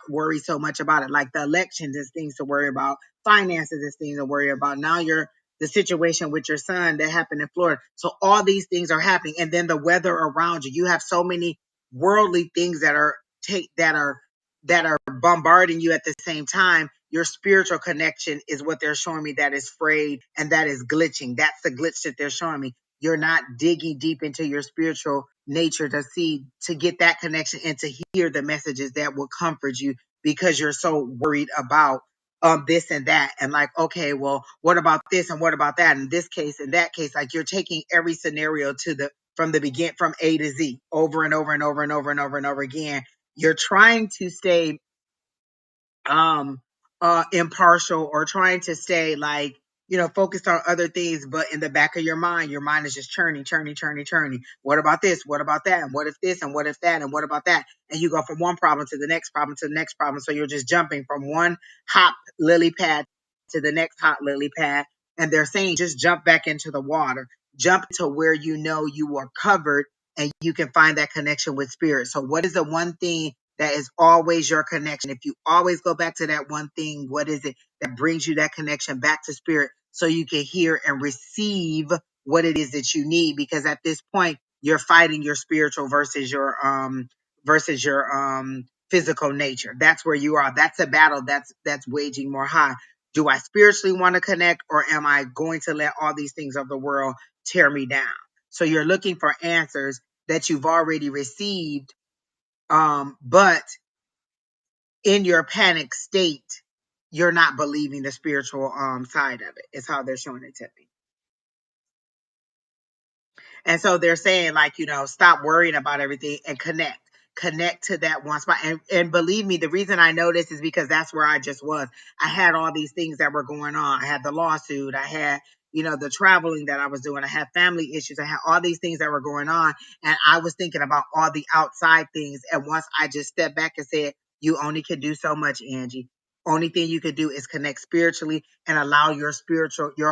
worry so much about it. Like the elections is things to worry about, finances is things to worry about. Now you're the situation with your son that happened in Florida. So all these things are happening, and then the weather around you. You have so many worldly things take that are bombarding you at the same time. Your spiritual connection is what they're showing me that is frayed and that is glitching. That's the glitch that they're showing me. You're not digging deep into your spiritual nature to get that connection and to hear the messages that will comfort you, because you're so worried about this and that, and like, okay, well, what about this and what about that, in this case, in that case, like you're taking every scenario to the from the begin from A to Z over and over and over and over and over and over again. You're trying to stay um impartial, or trying to stay like, focused on other things, but in the back of your mind is just churning. What about this, what about that, and what if this, and what if that, and what about that, and you go from one problem to the next problem to the next problem. So you're just jumping from one hot lily pad to the next hot lily pad, and they're saying just jump back into the water, jump to where you know you are covered, and you can find that connection with spirit. So what is the one thing That is always your connection. If you always go back to that one thing, what is it that brings you that connection back to spirit so you can hear and receive what it is that you need? Because at this point, you're fighting your spiritual versus your physical nature. That's where you are. That's a battle that's waging more high. Do I spiritually want to connect, or am I going to let all these things of the world tear me down? So you're looking for answers that you've already received, but in your panic state, you're not believing the spiritual side of it. Is how they're showing it to me. And so they're saying, like, stop worrying about everything and connect. Connect to that one spot. And believe me, the reason I know this is because that's where I just was. I had all these things that were going on. I had the lawsuit. I had, the traveling that I was doing. I had family issues. I had all these things that were going on. And I was thinking about all the outside things. And once I just stepped back and said, you only can do so much, Angie. Only thing you could do is connect spiritually and allow your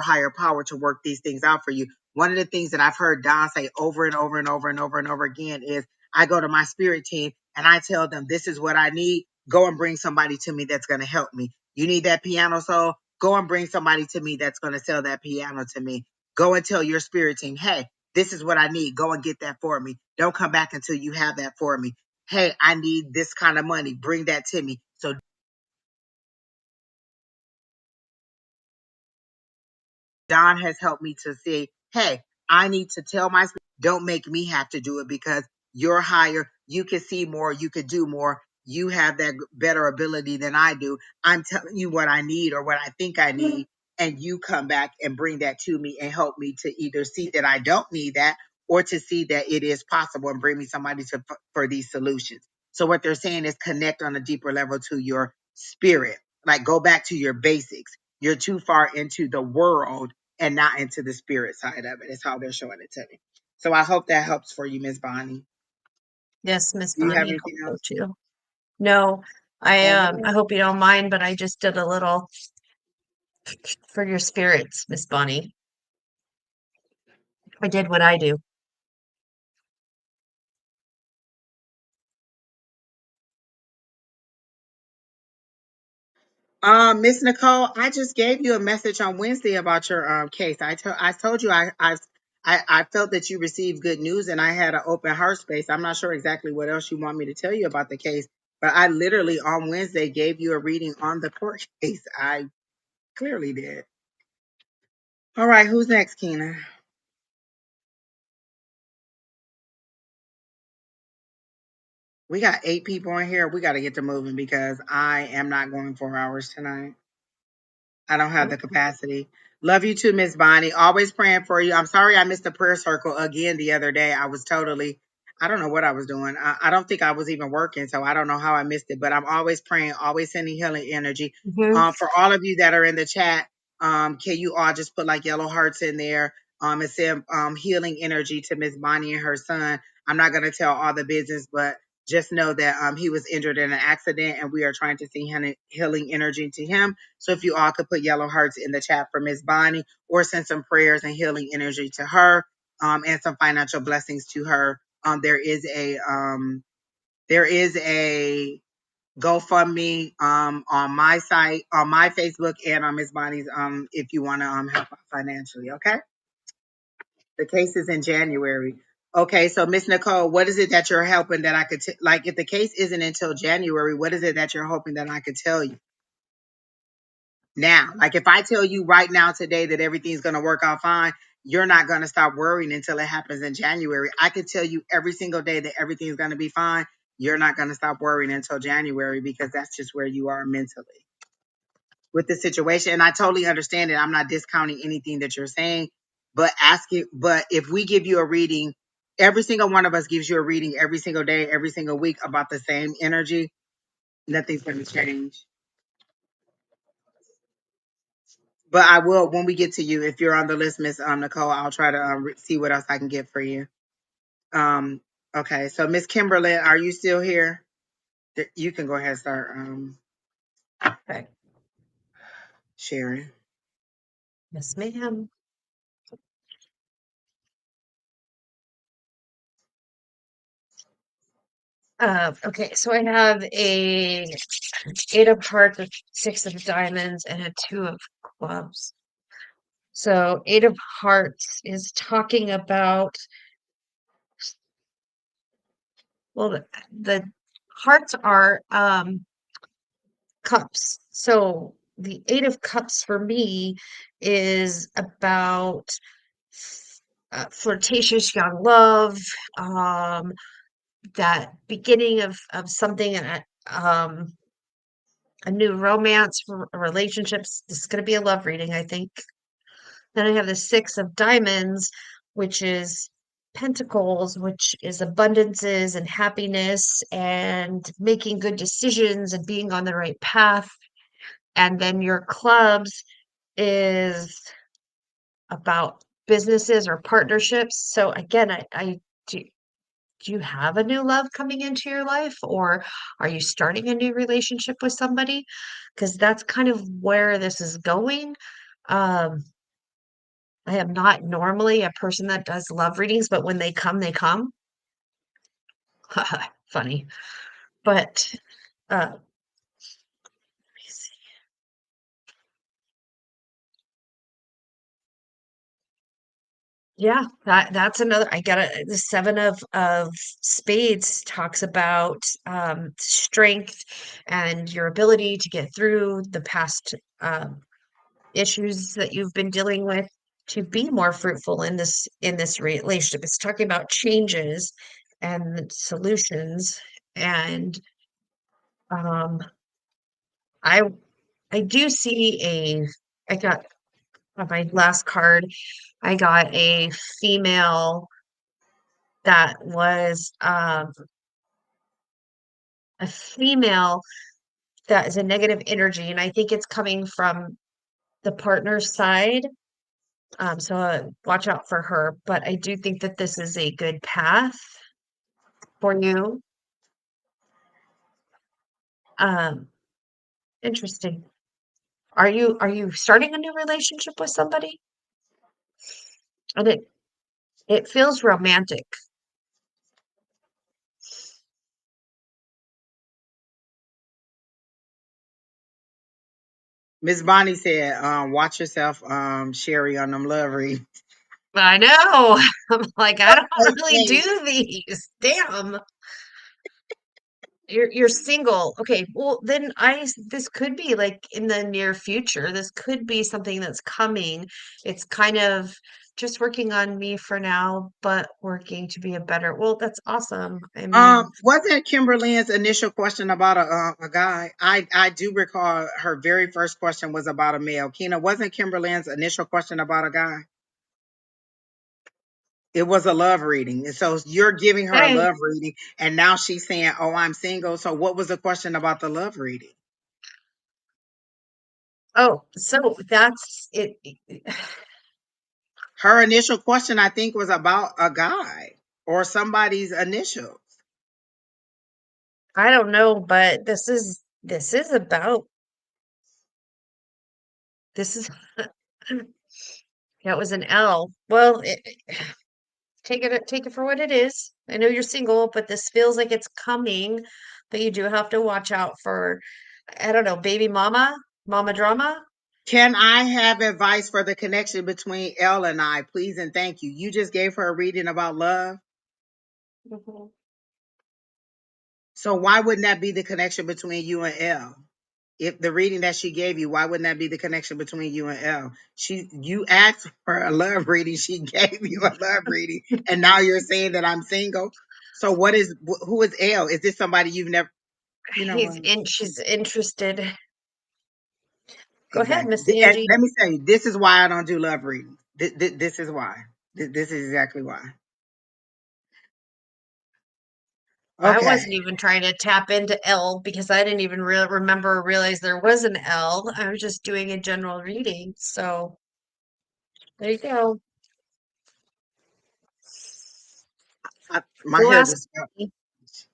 higher power to work these things out for you. One of the things that I've heard Don say over and over and over and over and over again is, I go to my spirit team and I tell them, this is what I need. Go and bring somebody to me that's going to help me. You need that piano solo? Go and bring somebody to me that's going to sell that piano to me. Go and tell your spirit team, hey, this is what I need. Go and get that for me. Don't come back until you have that for me. Hey, I need this kind of money. Bring that to me. So Don has helped me to say, hey, I need to tell my spirit, don't make me have to do it because you're higher. You can see more. You could do more. You have that better ability than I do. I'm telling you what I need or what I think I need. And you come back and bring that to me and help me to either see that I don't need that or to see that it is possible and bring me somebody for these solutions. So what they're saying is connect on a deeper level to your spirit. Like go back to your basics. You're too far into the world and not into the spirit side of it. Is how they're showing it to me. So I hope that helps for you, Miss Bonnie. Yes, Miss Do you have Bonnie, anything hope so else? too. No, I All I right. hope you don't mind, but I just did a little for your spirits, Miss Bonnie. I did what I do. Miss Nicole, I just gave you a message on Wednesday about your case. I told you I felt that you received good news and I had an open heart space. I'm not sure exactly what else you want me to tell you about the case, but I literally on Wednesday gave you a reading on the court case. I clearly did. All right, who's next, Keena? We got 8 people in here. We got to get to moving because I am not going 4 hours tonight. I don't have the capacity. Love you too, Miss Bonnie. Always praying for you. I'm sorry I missed the prayer circle again the other day. I don't know what I was doing. I don't think I was even working, so I don't know how I missed it. But I'm always praying, always sending healing energy. Mhm. For all of you that are in the chat, can you all just put like yellow hearts in there? And send healing energy to Miss Bonnie and her son. I'm not gonna tell all the business, but just know that he was injured in an accident, and we are trying to send healing energy to him. So if you all could put yellow hearts in the chat for Miss Bonnie or send some prayers and healing energy to her, and some financial blessings to her. There is a GoFundMe on my site, on my Facebook, and on Miss Bonnie's if you want to help out financially. Okay. The case is in January. Okay, so Miss Nicole, what is it that you're helping that I could like? If the case isn't until January, what is it that you're hoping that I could tell you now? Like if I tell you right now today that everything's going to work out fine, you're not going to stop worrying until it happens in January. I could tell you every single day that everything's going to be fine. You're not going to stop worrying until January because that's just where you are mentally with the situation. And I totally understand it. I'm not discounting anything that you're saying, but but if we give you a reading, every single one of us gives you a reading every single day, every single week about the same energy, nothing's going to change. But I will, when we get to you, if you're on the list, Miss Nicole, I'll try to see what else I can get for you. Um, okay, so Miss Kimberly, are you still here? You can go ahead and start Okay. sharing. Yes, ma'am. Okay, so I have a eight of hearts, a six of diamonds, and a two of clubs. So eight of hearts is talking about, well, the hearts are cups. So the eight of cups for me is about flirtatious young love, um, that beginning of something, a new romance, relationships. This is going to be a love reading, I think. Then I have the six of diamonds, which is pentacles, which is abundances and happiness and making good decisions and being on the right path. And then your clubs is about businesses or partnerships. So again, I do you have a new love coming into your life, or are you starting a new relationship with somebody? Because that's kind of where this is going. Um, I am not normally a person that does love readings, but when they come, they come. Funny. But let me see. Yeah, that's another. I got the seven of spades talks about strength and your ability to get through the past issues that you've been dealing with to be more fruitful in this relationship. It's talking about changes and solutions. And um I I do see I got on my last card, I got a female that was a female that is a negative energy, and I think it's coming from the partner's side. So watch out for her. But I do think that this is a good path for you. Um, Interesting. Are you starting a new relationship with somebody? And it feels romantic. Miss Bonnie said, watch yourself, Sherry, on them love reads. I know. I'm like, I don't Hey, really hey, do these. Damn. You're single. Okay, well then this could be like in the near future. This could be something that's coming. It's kind of just working on me for now, but working to be a better. Well, that's awesome. I mean, wasn't Kimberly's initial question about a guy? I do recall her very first question was about a male. Kina, wasn't Kimberly's initial question about a guy? It was a love reading. And so you're giving her a hey, love reading, and now she's saying, "Oh, I'm single." So what was the question about the love reading? oh, so that's it. Her initial question, I think, was about a guy or somebody's initials. I don't know, but this is about this is that was an L. Well, take it for what it is. I know you're single, but this feels like it's coming, but you do have to watch out for, I don't know, baby mama drama. Can I have advice for the connection between Elle and I, please and thank you? You just gave her a reading about love. Mhm. So why wouldn't that be the connection between you and Elle? If the reading that she gave you, why wouldn't that be the connection between you and Elle? You asked for a love reading, she gave you a love reading, and now you're saying that I'm single. So who is Elle? Is this somebody you've never, you know what? She's interested. Go ahead, Exactly. Miss And Angie. let me tell you, this is why I don't do love readings. This is why. This is exactly why. I Okay. wasn't even trying to tap into L because I didn't even remember or realize there was an L. I was just doing a general reading. So there you go. My Go hair ask just, me.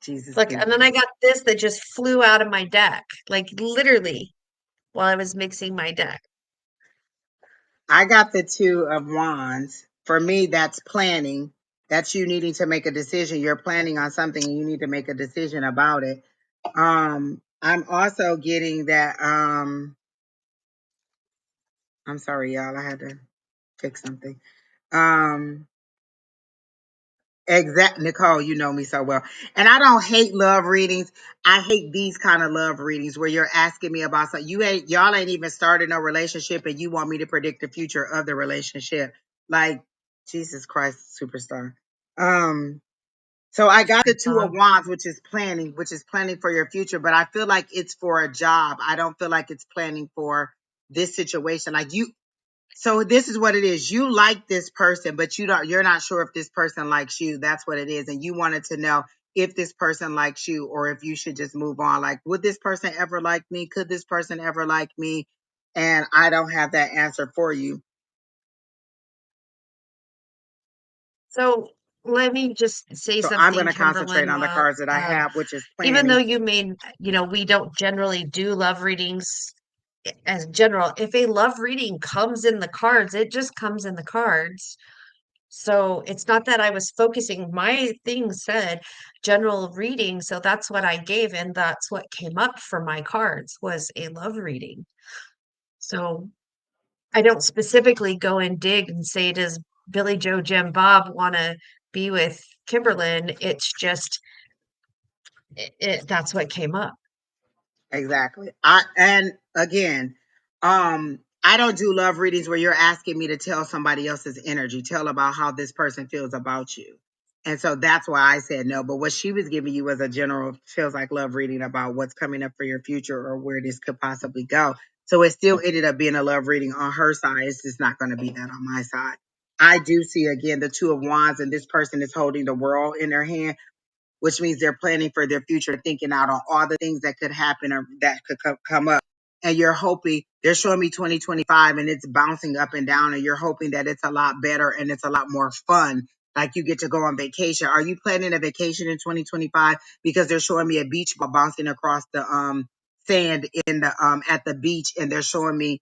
Jesus, Look, and then I got this that just flew out of my deck, like literally while I was mixing my deck. I got the two of wands. For me, that's planning. That's you needing to make a decision. You're planning on something and you need to make a decision about it. I'm also getting that I'm sorry, y'all, I had to fix something. Um Exact, Nicole, you know me so well. And I don't hate love readings. I hate these kind of love readings where you're asking me about something. Y'all ain't even started no relationship and you want me to predict the future of the relationship. Like, Jesus Christ, superstar. Um, so I got the two of Um, wands, which is planning for your future, but I feel like it's for a job. I don't feel like it's planning for this situation. Like you, so this is what it is. You like this person, but you're not sure if this person likes you. That's what it is. And you wanted to know if this person likes you or if you should just move on. Like, would this person ever like me? Could this person ever like me? And I don't have that answer for you. so let me just say So I'm going something, to concentrate Kimberlyn, on the while cards that I have, which is even though planning. you may, we don't generally do love readings as general, if a love reading comes in the cards, it just comes in the cards. So it's not that I was focusing, my thing said general reading, so that's what I gave, and that's what came up for my cards was a love reading. So I don't specifically go and dig and say, does Billy Joe Jim Bob want to be with Kimberlyn? It's just that's what came up. Exactly. And again, I don't do love readings where you're asking me to tell somebody else's energy, tell about how this person feels about you. And so that's why I said no. But what she was giving you was a general feels like love reading about what's coming up for your future or where this could possibly go. So it still ended up being a love reading on her side. It's just not going to be that on my side. I do see again the two of wands, and this person is holding the world in their hand, which means they're planning for their future, thinking out on all the things that could happen or that could come up. And you're hoping, they're showing me 2025 and it's bouncing up and down, and you're hoping that it's a lot better and it's a lot more fun. Like you get to go on vacation. Are you planning a vacation in 2025? Because they're showing me a beach ball bouncing across the sand in the at the beach, and they're showing me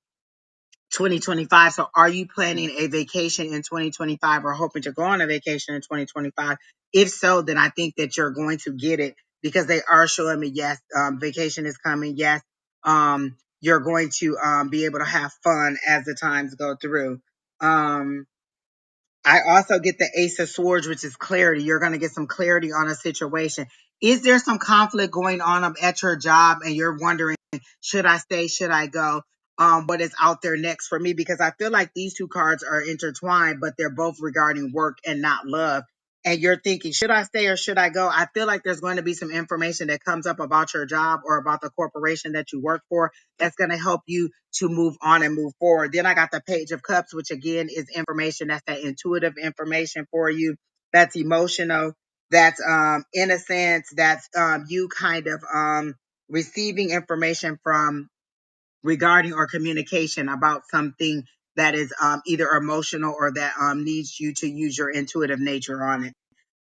2025. So are you planning a vacation in 2025 or hoping to go on a vacation in 2025? If so, then I think that you're going to get it because they are showing me, yes, vacation is coming. Yes, you're going to be able to have fun as the times go through. Um, I also get the Ace of Swords, which is clarity. You're going to get some clarity on a situation. Is there some conflict going on at your job and you're wondering, should I stay? Should I go? What is out there next for me? Because I feel like these two cards are intertwined, but they're both regarding work and not love. And you're thinking, should I stay or should I go? I feel like there's going to be some information that comes up about your job or about the corporation that you work for that's going to help you to move on and move forward. Then I got the Page of Cups, which again is information that's that intuitive information for you. That's emotional. That's innocence. That's you kind of receiving information from regarding or communication about something that is either emotional or that needs you to use your intuitive nature on it.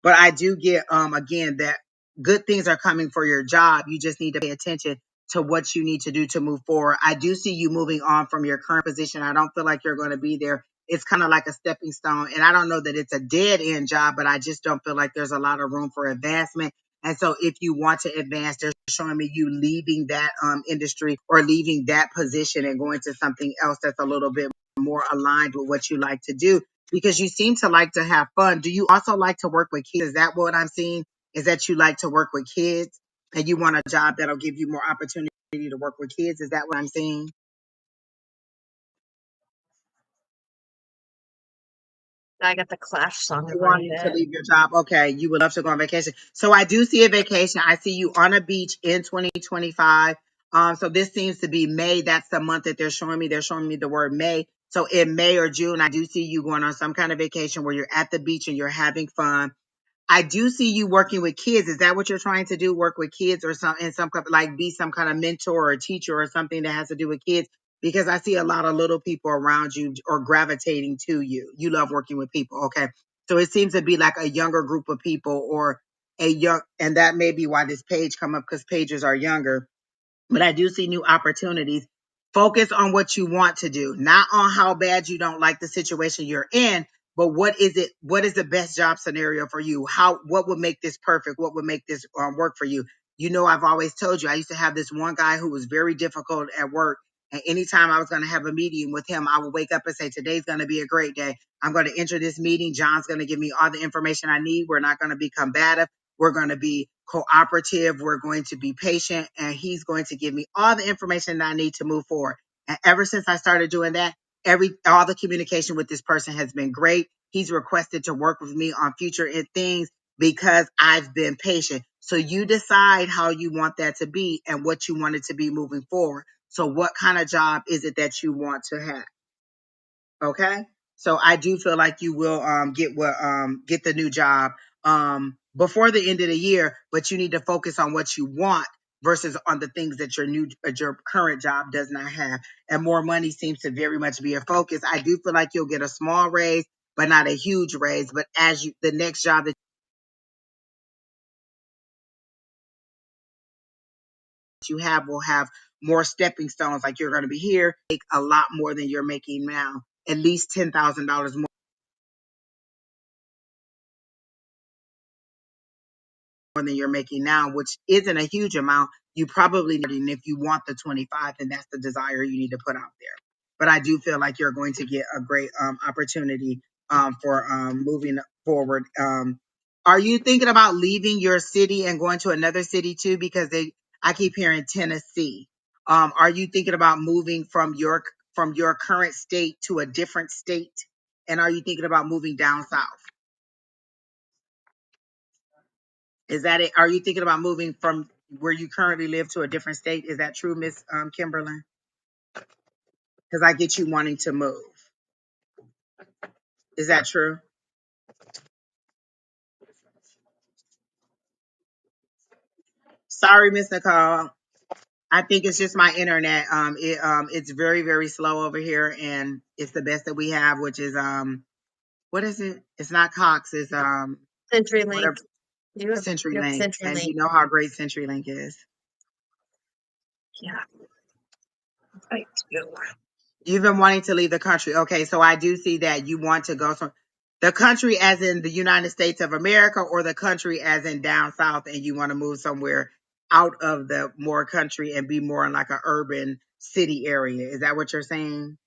But I do get again that good things are coming for your job. You just need to pay attention to what you need to do to move forward. I do see you moving on from your current position. I don't feel like you're going to be there. It's kind of like a stepping stone. And I don't know that it's a dead end job, but I just don't feel like there's a lot of room for advancement. And so if you want to advance, they're showing me you leaving that industry or leaving that position and going to something else that's a little bit more aligned with what you like to do, because you seem to like to have fun. Do you also like to work with kids? Is that what I'm seeing? Is that you like to work with kids and you want a job that'll give you more opportunity to work with kids? Is that what I'm seeing? I got the Clash song in You my wanting to head. leave your job. Okay. You would love to go on vacation. So I do see a vacation. I see you on a beach in 2025. So this seems to be May. That's the month that they're showing me. They're showing me the word May. So in May or June, I do see you going on some kind of vacation where you're at the beach and you're having fun. I do see you working with kids. Is that what you're trying to do? Work with kids or some in some like be some kind of mentor or teacher or something that has to do with kids? Because I see a lot of little people around you or gravitating to you. You love working with people. Okay. So it seems to be like a younger group of people or a young, and that may be why this page come up because pages are younger, but I do see new opportunities. Focus on what you want to do, not on how bad you don't like the situation you're in, but what is the best job scenario for you? What would make this perfect? What would make this work for you? I've always told you, I used to have this one guy who was very difficult at work. And anytime I was going to have a meeting with him, I would wake up and say, today's going to be a great day. I'm going to enter this meeting. John's going to give me all the information I need. We're not going to be combative. We're going to be cooperative. We're going to be patient. And he's going to give me all the information that I need to move forward. And ever since I started doing that, all the communication with this person has been great. He's requested to work with me on future things because I've been patient. So you decide how you want that to be and what you want it to be moving forward. So what kind of job is it that you want to have? Okay. So I do feel like you will get the new job before the end of the year, but you need to focus on what you want versus on the things that your current job does not have. And more money seems to very much be a focus. I do feel like you'll get a small raise, but not a huge raise. But the next job that you have will have more stepping stones. Like you're going to be here, make a lot more than you're making now, at least $10,000 more than you're making now, which isn't a huge amount. You probably need, and if you want the 25, then that's the desire you need to put out there. But I do feel like you're going to get a great opportunity for moving forward. Are you thinking about leaving your city and going to another city too? Because I keep hearing Tennessee. Are you thinking about moving from your current state to a different state? And are you thinking about moving down south? Is that it? Are you thinking about moving from where you currently live to a different state? Is that true, Miss Kimberly? Because I get you wanting to move. Is that true? Sorry, Miss Nicole. I think it's just my internet. It's very, very slow over here, and it's the best that we have, which is what is it? It's not Cox. It's CenturyLink. whatever, You have CenturyLink, and CenturyLink. you know how great CenturyLink is. Yeah, I do. You've been wanting to leave the country. Okay, so I do see that you want to go from the country as in the United States of America or the country as in down south and you want to move somewhere out of the more country and be more in like an urban city area. Is that what you're saying?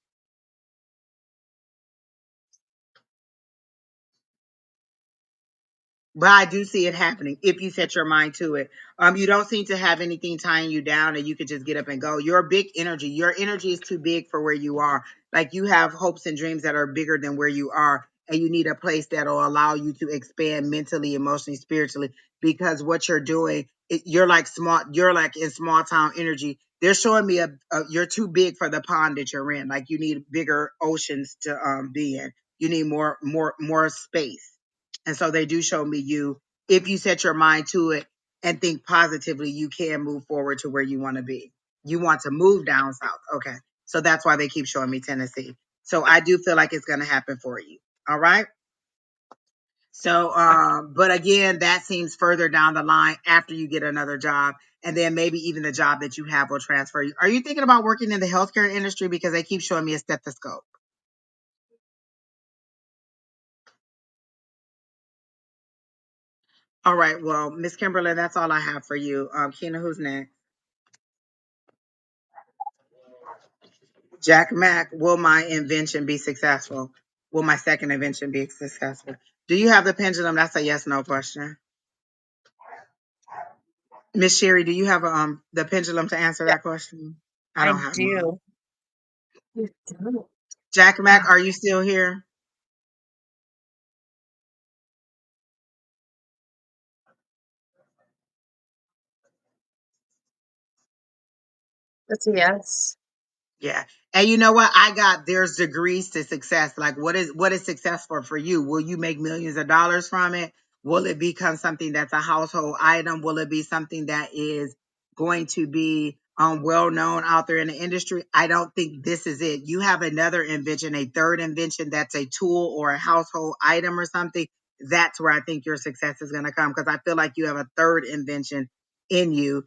But I do see it happening if you set your mind to it. You don't seem to have anything tying you down and you could just get up and go. You're a big energy. Your energy is too big for where you are. Like you have hopes and dreams that are bigger than where you are. And you need a place that'll allow you to expand mentally, emotionally, spiritually. Because what you're doing, you're like in small town energy. They're showing me you're too big for the pond that you're in. Like you need bigger oceans to be in. You need more space. And so they do show me if you set your mind to it and think positively, you can move forward to where you want to be. You want to move down south. Okay. So that's why they keep showing me Tennessee. So I do feel like it's going to happen for you. All right. So, but again, that seems further down the line after you get another job. And then maybe even the job that you have will transfer you. Are you thinking about working in the healthcare industry? Because they keep showing me a stethoscope. All right. Well, Miss Kimberly, that's all I have for you. Keena, who's next? Jack Mack, will my invention be successful? Will my second invention be successful? Do you have the pendulum? That's a yes no question. Miss Sherry, do you have the pendulum to answer Yeah, that question? I I don't have mine. do. You do. Jack Mack, Ah, are you still here? that's a yes. Yeah. And you know what? There's degrees to success. Like what is successful for you? Will you make millions of dollars from it? Will it become something that's a household item? Will it be something that is going to be well known out there in the industry? I don't think this is it. You have another invention, a third invention that's a tool or a household item or something. That's where I think your success is going to come because I feel like you have a third invention in you.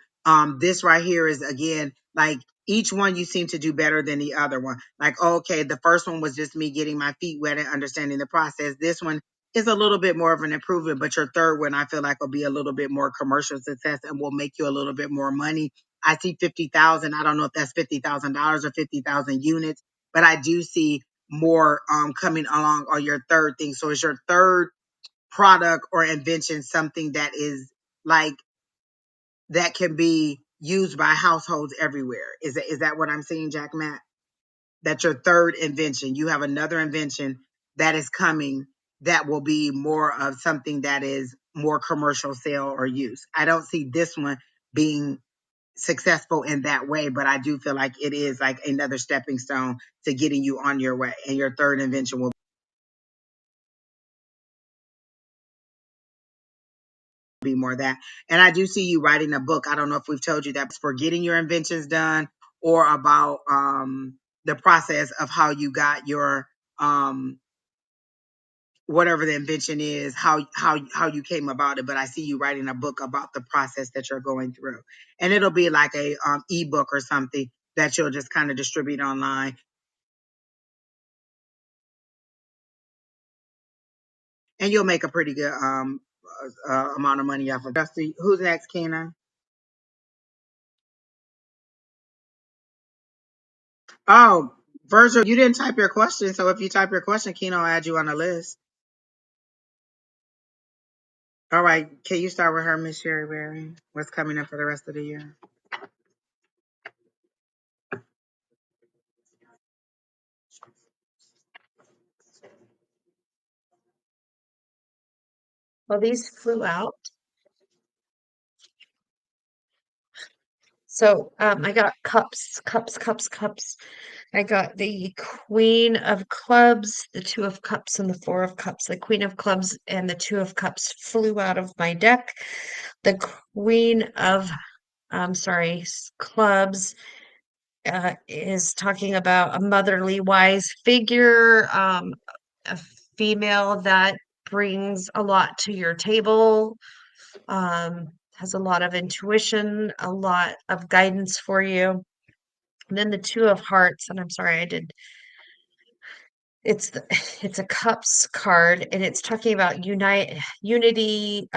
This right here is again like each one you seem to do better than the other one. Like, okay, the first one was just me getting my feet wet and understanding the process. This one is a little bit more of an improvement, but your third one I feel like will be a little bit more commercial success and will make you a little bit more money. I see 50,000. I don't know if that's $50,000 or 50,000 units, but I do see more coming along on your third thing. So is your third product or invention something that is like that can be used by households everywhere? Is that what I'm saying, Jack Matt? That's your third invention. You have another invention that is coming that will be more of something that is more commercial sale or use. I don't see this one being successful in that way, but I do feel like it is like another stepping stone to getting you on your way. And your third invention will be more of that. And I do see you writing a book. I don't know if we've told you that, but for getting your inventions done or about the process of how you got your um whatever the invention is, how you came about it. But I see you writing a book about the process that you're going through, and it'll be like a ebook or something that you'll just kind of distribute online, and you'll make a pretty good amount of money off of it. Who's next, Keena? Oh, Virgil, you didn't type your question, so if you type your question, Keena will add you on the list. All right, can you start with her, Miss Sheri Beery? What's coming up for the rest of the year? Well, these flew out. So I got cups, cups, cups, cups. I got the Queen of Clubs, the Two of Cups, and the Four of Cups. The Queen of Clubs and the Two of Cups flew out of my deck. The Queen of, Clubs is talking about a motherly, wise figure, a female that brings a lot to your table, has a lot of intuition, a lot of guidance for you. And then the Two of Hearts, and I'm sorry, I did. It's the, it's a cups card, and it's talking about unity,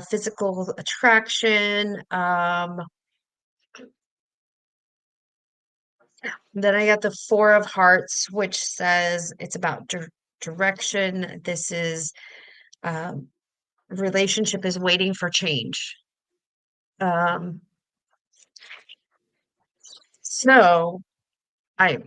physical attraction. Then I got the Four of Hearts, which says it's about direction. This is um, relationship is waiting for change. Um, so I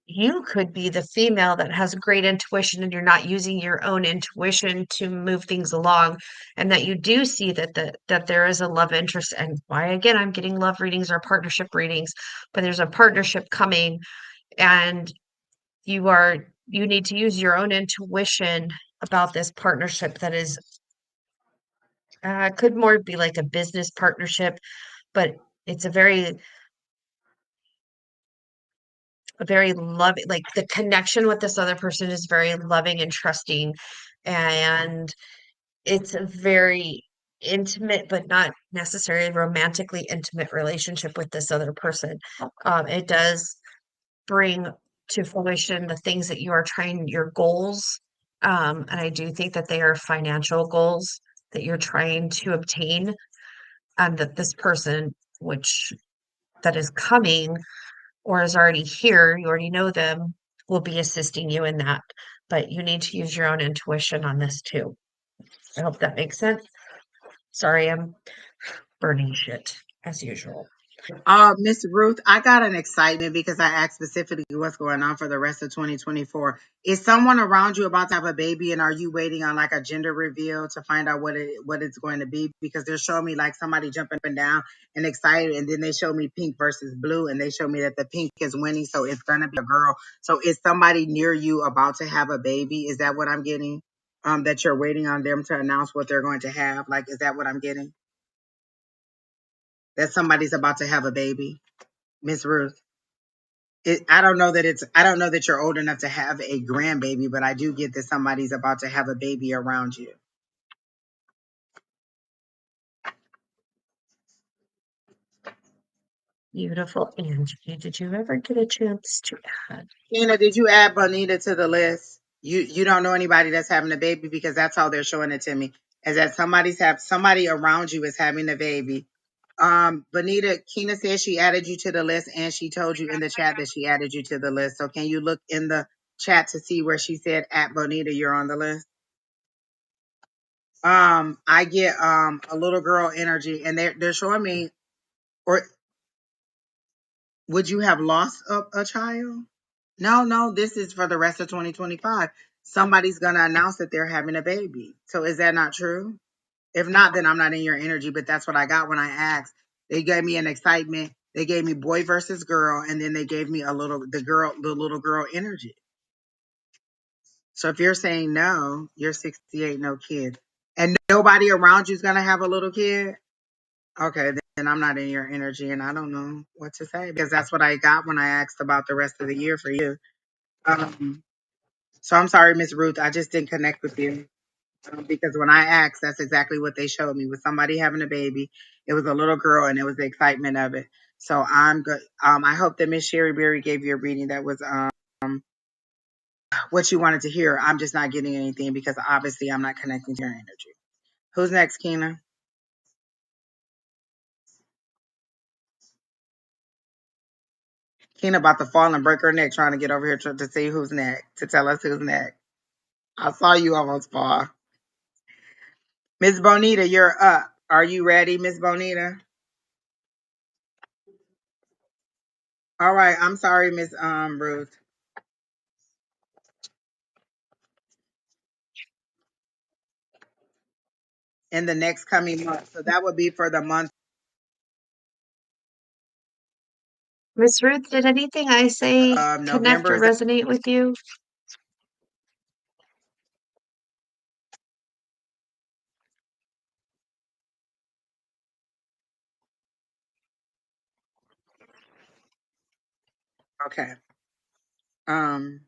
you could be the female that has great intuition and you're not using your own intuition to move things along, and that you do see that there is a love interest. And why again I'm getting love readings or partnership readings, but there's a partnership coming, and you need to use your own intuition about this partnership that is could more be like a business partnership, but it's a very loving, like the connection with this other person is very loving and trusting, and it's a very intimate but not necessarily romantically intimate relationship with this other person. It does bring to fruition the things that you are trying, your goals, and I do think that they are financial goals that you're trying to obtain, and that this person, which that is coming or is already here, you already know them, will be assisting you in that. But you need to use your own intuition on this too. I hope that makes sense. Sorry, I'm burning shit as usual. Miss Ruth, I got an excitement because I asked specifically what's going on for the rest of 2024. Is someone around you about to have a baby, and are you waiting on like a gender reveal to find out what it's going to be? Because they're showing me like somebody jumping up and down and excited, and then they show me pink versus blue, and they show me that the pink is winning, so it's gonna be a girl. So is somebody near you about to have a baby? Is that what I'm getting? That you're waiting on them to announce what they're going to have? Like, is that what I'm getting? That somebody's about to have a baby, Miss Ruth? I don't know that you're old enough to have a grandbaby, but I do get that somebody's about to have a baby around you. Beautiful Angie. Did you ever get a chance to add? Tina, did you add Bonita to the list? You don't know anybody that's having a baby because that's how they're showing it to me. Is that somebody around you is having a baby. Bonita, Kina says she added you to the list and she told you in the chat that she added you to the list. So can you look in the chat to see where she said at Bonita you're on the list? I get a little girl energy and they're showing me, or would you have lost a child? No, no, this is for the rest of 2025. Somebody's going to announce that they're having a baby. So is that not true? If not, then I'm not in your energy, but that's what I got when I asked. They gave me an excitement. They gave me boy versus girl, and then they gave me the little girl energy. So if you're saying no, you're 68, no kid. And nobody around you is going to have a little kid. Okay, then I'm not in your energy and I don't know what to say because that's what I got when I asked about the rest of the year for you. Um, So I'm sorry, Miss Ruth. I just didn't connect with you because when I asked, that's exactly what they showed me. With somebody having a baby, it was a little girl, and it was the excitement of it. So I'm good. I hope that Miss Sheri Beery gave you a reading that was what you wanted to hear. I'm just not getting anything because obviously I'm not connecting to your energy. Who's next, Keena? Keena about to fall and break her neck trying to get over here to see who's next, to tell us who's next. I saw you almost fall. Miss Bonita, you're up. Are you ready, Miss Bonita? All right. I'm sorry, Miss Ruth. In the next coming month. So that would be for the month Miss Ruth, did anything I say of connect November. or Is that resonate with you? okay? Um.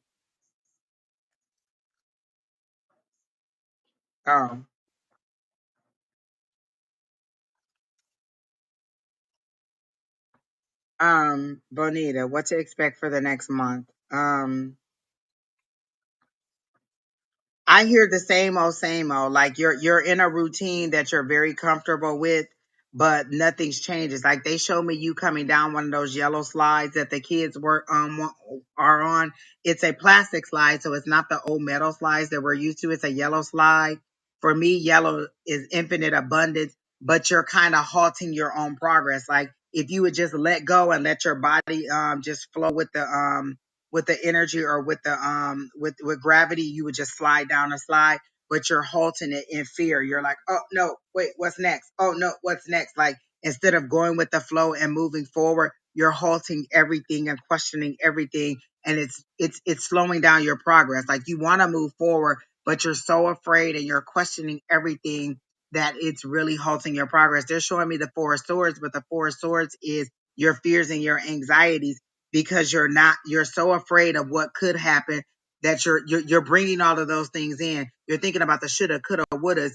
Oh. Bonita, what to expect for the next month? I hear the same old. Like you're in a routine that you're very comfortable with, but nothing's changed. It's like they show me you coming down one of those yellow slides that the kids are on. It's a plastic slide, so it's not the old metal slides that we're used to. It's a yellow slide. For me, yellow is infinite abundance, but you're kind of halting your own progress. Like if you would just let go and let your body just flow with the energy or with the with gravity, you would just slide down a slide, but you're halting it in fear. You're like, oh no, wait, what's next? Oh no, what's next? Like instead of going with the flow and moving forward, you're halting everything and questioning everything, and it's slowing down your progress. Like you want to move forward, but you're so afraid and you're questioning everything that it's really halting your progress. They're showing me the Four of Swords, but the Four of Swords is your fears and your anxieties because you're so afraid of what could happen that you're bringing all of those things in. You're thinking about the shoulda, coulda, wouldas,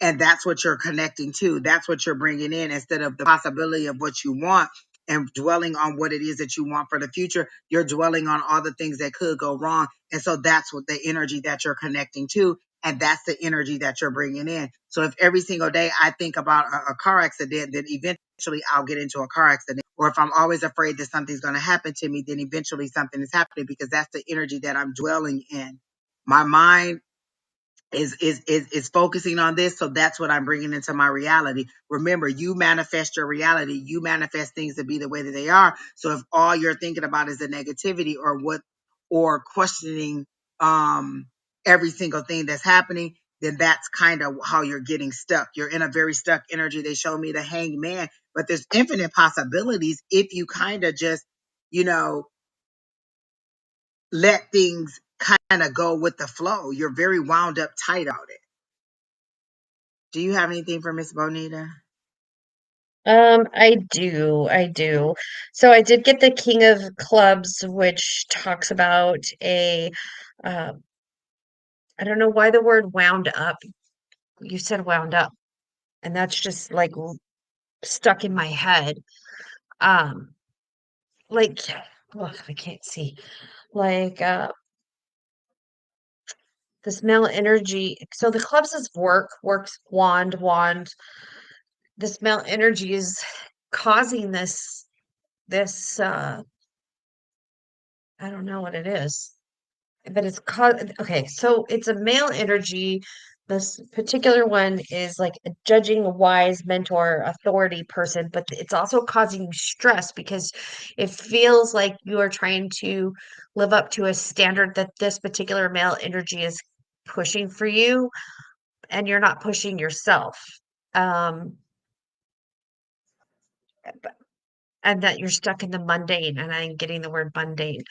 and that's what you're connecting to. That's what you're bringing in instead of the possibility of what you want and dwelling on what it is that you want for the future. You're dwelling on all the things that could go wrong. And so that's what the energy that you're connecting to. And that's the energy that you're bringing in. So if every single day I think about a car accident, then eventually I'll get into a car accident. Or if I'm always afraid that something's going to happen to me, then eventually something is happening because that's the energy that I'm dwelling in. My mind is focusing on this, so that's what I'm bringing into my reality. Remember, you manifest your reality. You manifest things to be the way that they are. So if all you're thinking about is the negativity or questioning um every single thing that's happening, then that's kind of how you're getting stuck. You're in a very stuck energy. They show me the hanged man, but there's infinite possibilities if you kind of just you know let things kind of go with the flow. You're very wound up tight on it. Do you have anything for Miss Bonita? I do. So I did get the King of Clubs, which talks about uh, I don't know why the word wound up. You said wound up, and that's just like stuck in my head. like, well, I can't see. Like, this male energy. So the clubs is works, wand. This male energy is causing this I don't know what it is, but it's called okay, so it's a male energy. This particular one is like a judging, a wise mentor, authority person, but it's also causing you stress because it feels like you are trying to live up to a standard that this particular male energy is pushing for you, and you're not pushing yourself. Um, and that you're stuck in the mundane, and I'm getting the word mundane.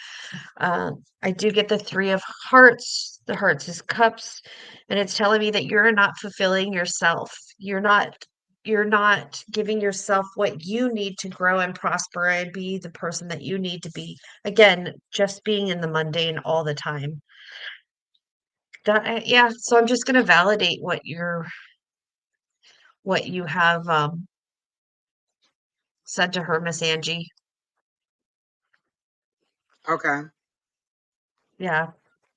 I do get the three of hearts. The hearts is cups, and it's telling me that you're not fulfilling yourself. You're not giving yourself what you need to grow and prosper and be the person that you need to be. Again, just being in the mundane all the time. Yeah, so I'm just gonna validate what you have said to her, Miss Angie. Okay. Yeah.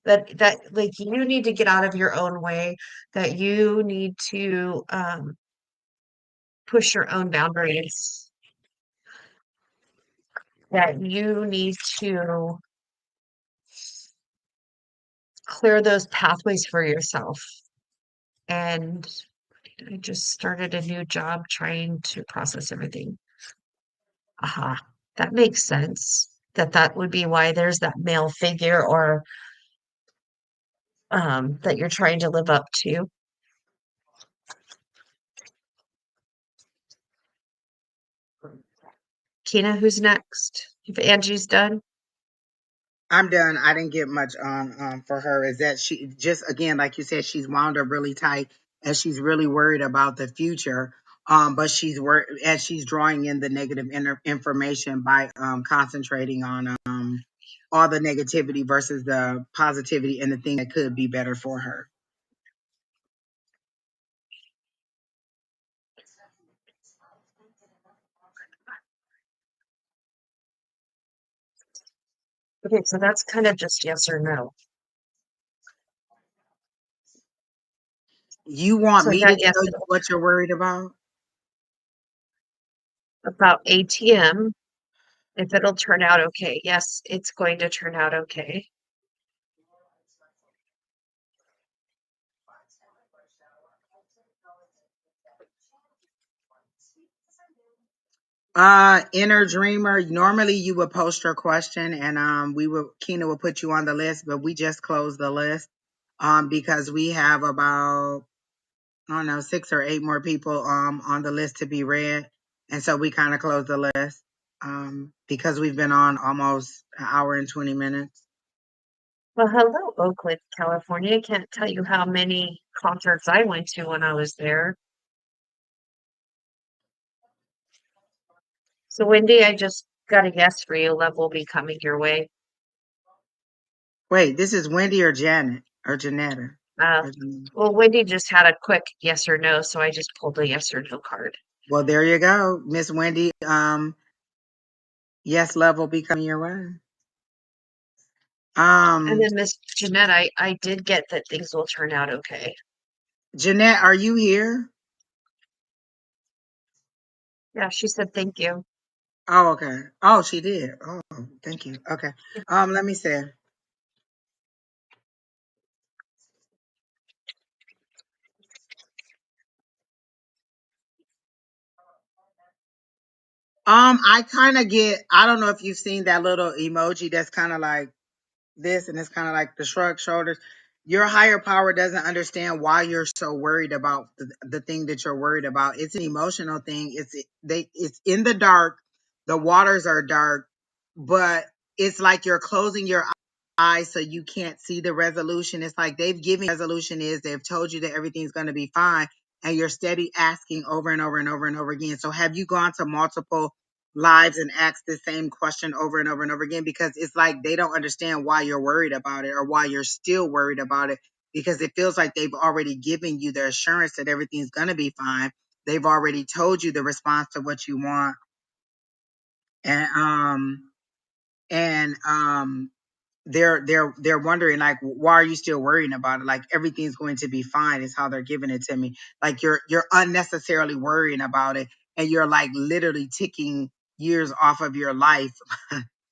That like you need to get out of your own way, that you need to push your own boundaries, that you need to clear those pathways for yourself. And I just started a new job trying to process everything. Aha, that makes sense. That would be why there's that male figure or that you're trying to live up to. Kina, who's next? If Angie's done. I'm done. I didn't get much on for her. Is that she just again, like you said, she's wound up really tight and she's really worried about the future. But she's worried as she's drawing in the negative information by concentrating on all the negativity versus the positivity and the thing that could be better for her. Okay, so that's kind of just yes or no. You want So I me to got yes tell you what you're worried about? about ATM, if it'll turn out okay. Yes, it's going to turn out okay. Inner dreamer. Normally you would post your question and Kina would put you on the list, but we just closed the list because we have about I don't know 6 or 8 more people on the list to be read, and so we kind of closed the list because we've been on almost an hour and 20 minutes. Well, hello, Oakland, California. I can't tell you how many concerts I went to when I was there. So, Wendy, I just got a yes for you. Love will be coming your way. Wait, this is Wendy or Janet or Janetta? Uh, Or Janetta? well, Wendy just had a quick yes or no, so I just pulled a yes or no card. Well, there you go, Miss Wendy. Yes, love will be coming your way. And Um, then Miss Jeanette, I did get that things will turn out okay. Jeanette, are you here? Yeah, she said thank you. Oh, okay. Oh, she did. Oh, thank you. Okay. Let me see. I kind of get. I don't know if you've seen that little emoji that's kind of like this, and it's kind of like the shrug shoulders. Your higher power doesn't understand why you're so worried about the thing that you're worried about. It's an emotional thing. It's in the dark. The waters are dark, but it's like you're closing your eyes so you can't see the resolution. It's like they've given you resolution is they've told you that everything's going to be fine, and you're steady asking over and over and over and over again. So have you gone to multiple lives and asked the same question over and over and over again? Because it's like they don't understand why you're worried about it or why you're still worried about it, because it feels like they've already given you the assurance that everything's going to be fine. They've already told you the response to what you want. And and they're wondering like, why are you still worrying about it? Like everything's going to be fine is how they're giving it to me. Like you're unnecessarily worrying about it, and you're like literally ticking years off of your life.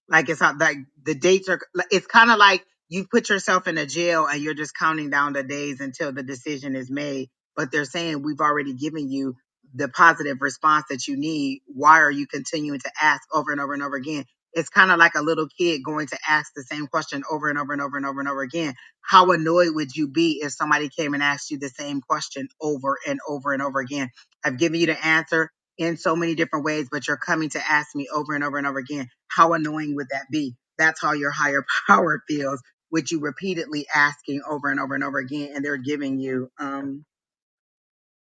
Like it's how like the dates are. It's kind of like you put yourself in a jail and you're just counting down the days until the decision is made. But they're saying we've already given you the positive response that you need. Why are you continuing to ask over and over and over again? It's kind of like a little kid going to ask the same question over and over and over and over and over again. How annoyed would you be if somebody came and asked you the same question over and over and over again? I've given you the answer in so many different ways, but you're coming to ask me over and over and over again. How annoying would that be? That's how your higher power feels, with you repeatedly asking over and over and over again, and they're giving you.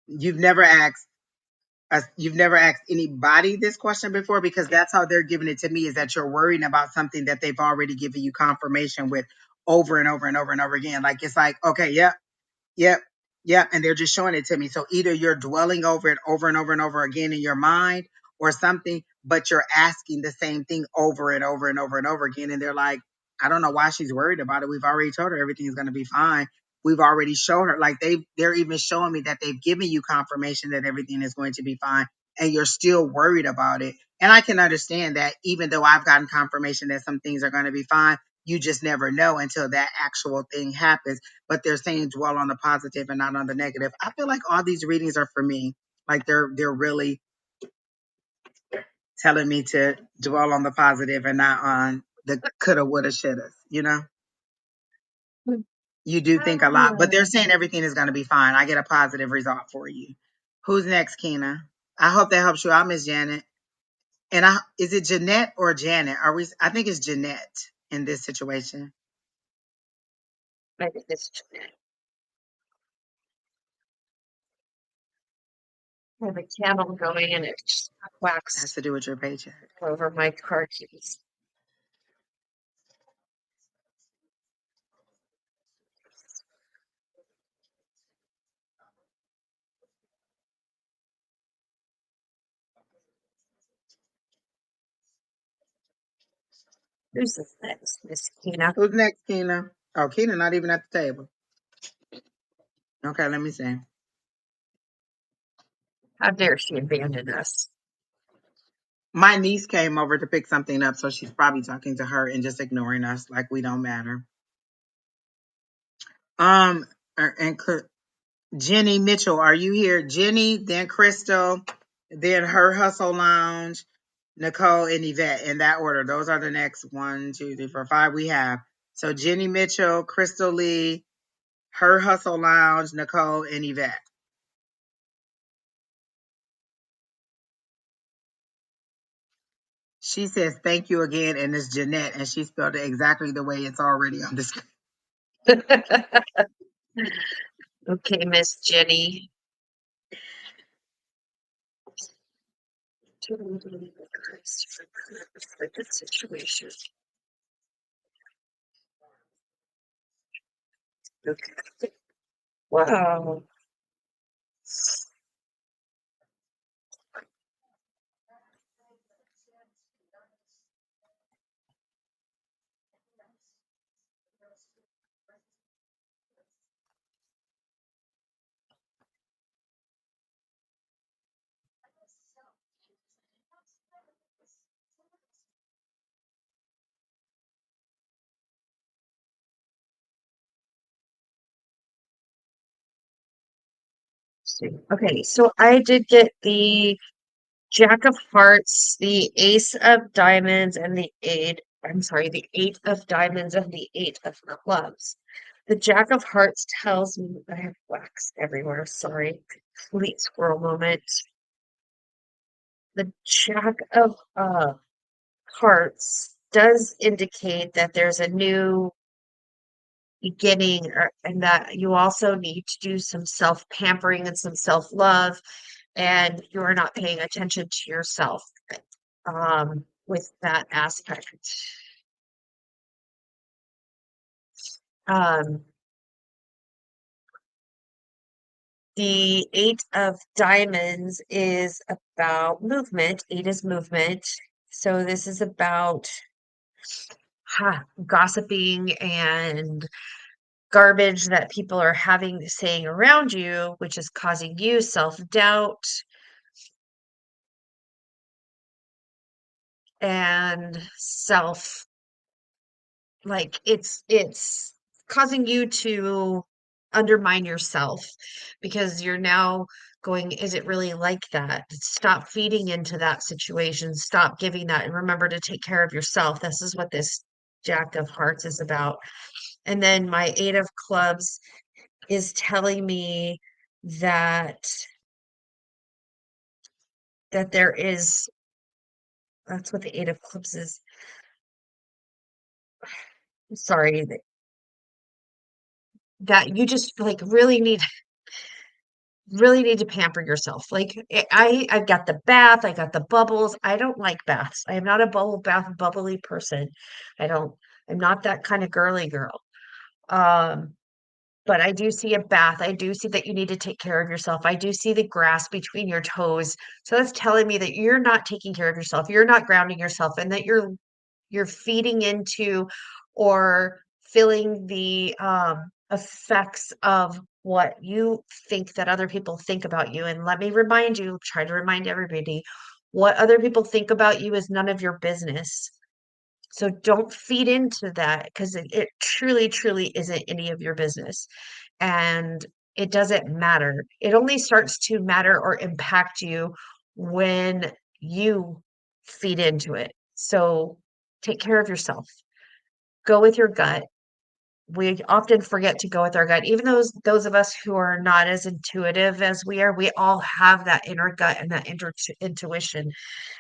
You've never asked you've never asked anybody this question before, because that's how they're giving it to me, is that you're worrying about something that they've already given you confirmation with over and over and over and over again. Like it's like, okay, yep, yep, yep. And they're just showing it to me. So either you're dwelling over it over and over and over again in your mind or something, but you're asking the same thing over and over and over and over again. And they're like, I don't know why she's worried about it. We've already told her everything's going to be fine. We've already shown her, like they're even showing me that they've given you confirmation that everything is going to be fine, and you're still worried about it. And I can understand that, even though I've gotten confirmation that some things are going to be fine, you just never know until that actual thing happens. But they're saying dwell on the positive and not on the negative. I feel like all these readings are for me. Like they're really telling me to dwell on the positive and not on the coulda, woulda, shoulda. You know, you do think a lot, but they're saying everything is going to be fine. I get a positive result for you. Who's next, Keena? I hope that helps you out, Miss Janet. And is it Jeanette or Janet? Are we? I think it's Jeanette in this situation. I think it's I have a candle going and it just Has waxed to do with your paycheck. over my car keys. Who's this next, Miss Kina? Who's next, Keena? Oh, Keena not even at the table. Okay, let me see. How dare she abandon us? My niece came over to pick something up, so she's probably talking to her and just ignoring us like we don't matter. Um, and Jenny Mitchell, are you here? Jenny, then Crystal, then Her Hustle Lounge, Nicole, and Yvette, in that order. Those are the next 1, 2, 3, 4, 5 we have. So Jenny Mitchell, Crystal Lee, Her Hustle Lounge, Nicole, and Yvette. She says thank you again, and it's Jeanette, and she spelled it exactly the way it's already on the screen. Okay, Miss Jenny. Totally for this situation. Okay. Wow. Okay, so I did get the Jack of Hearts, the Ace of Diamonds, and the Eight of Diamonds and the Eight of Clubs. The Jack of Hearts tells me I have wax everywhere. Sorry. Complete squirrel moment. The Jack of Hearts does indicate that there's a new beginning, and that you also need to do some self-pampering and some self-love, and you're not paying attention to yourself with that aspect. Um, the Eight of Diamonds is about movement. Eight is movement. So this is about gossiping and garbage that people are having saying around you, which is causing you self-doubt and self like it's causing you to undermine yourself because you're now going, is it really like that? Stop feeding into that situation. Stop giving that and remember to take care of yourself. This is what this Jack of Hearts is about. And then my Eight of Clubs is telling me that there is, that's what the Eight of Clubs is. Sorry, that you just like really need to pamper yourself. Like I've got the bath, I got the bubbles. I don't like baths. I am not a bubble bath bubbly person. I don't, I'm not that kind of girly girl. Um, but I do see a bath. I do see that you need to take care of yourself. I do see the grass between your toes. So that's telling me that you're not taking care of yourself. You're not grounding yourself and that you're feeding into or feeling the effects of what you think that other people think about you. And let me remind you, try to remind everybody, what other people think about you is none of your business. So don't feed into that because it truly, truly isn't any of your business. And it doesn't matter. It only starts to matter or impact you when you feed into it. So take care of yourself. Go with your gut. We often forget to go with our gut. Even those of us who are not as intuitive as we are, we all have that inner gut and that intuition.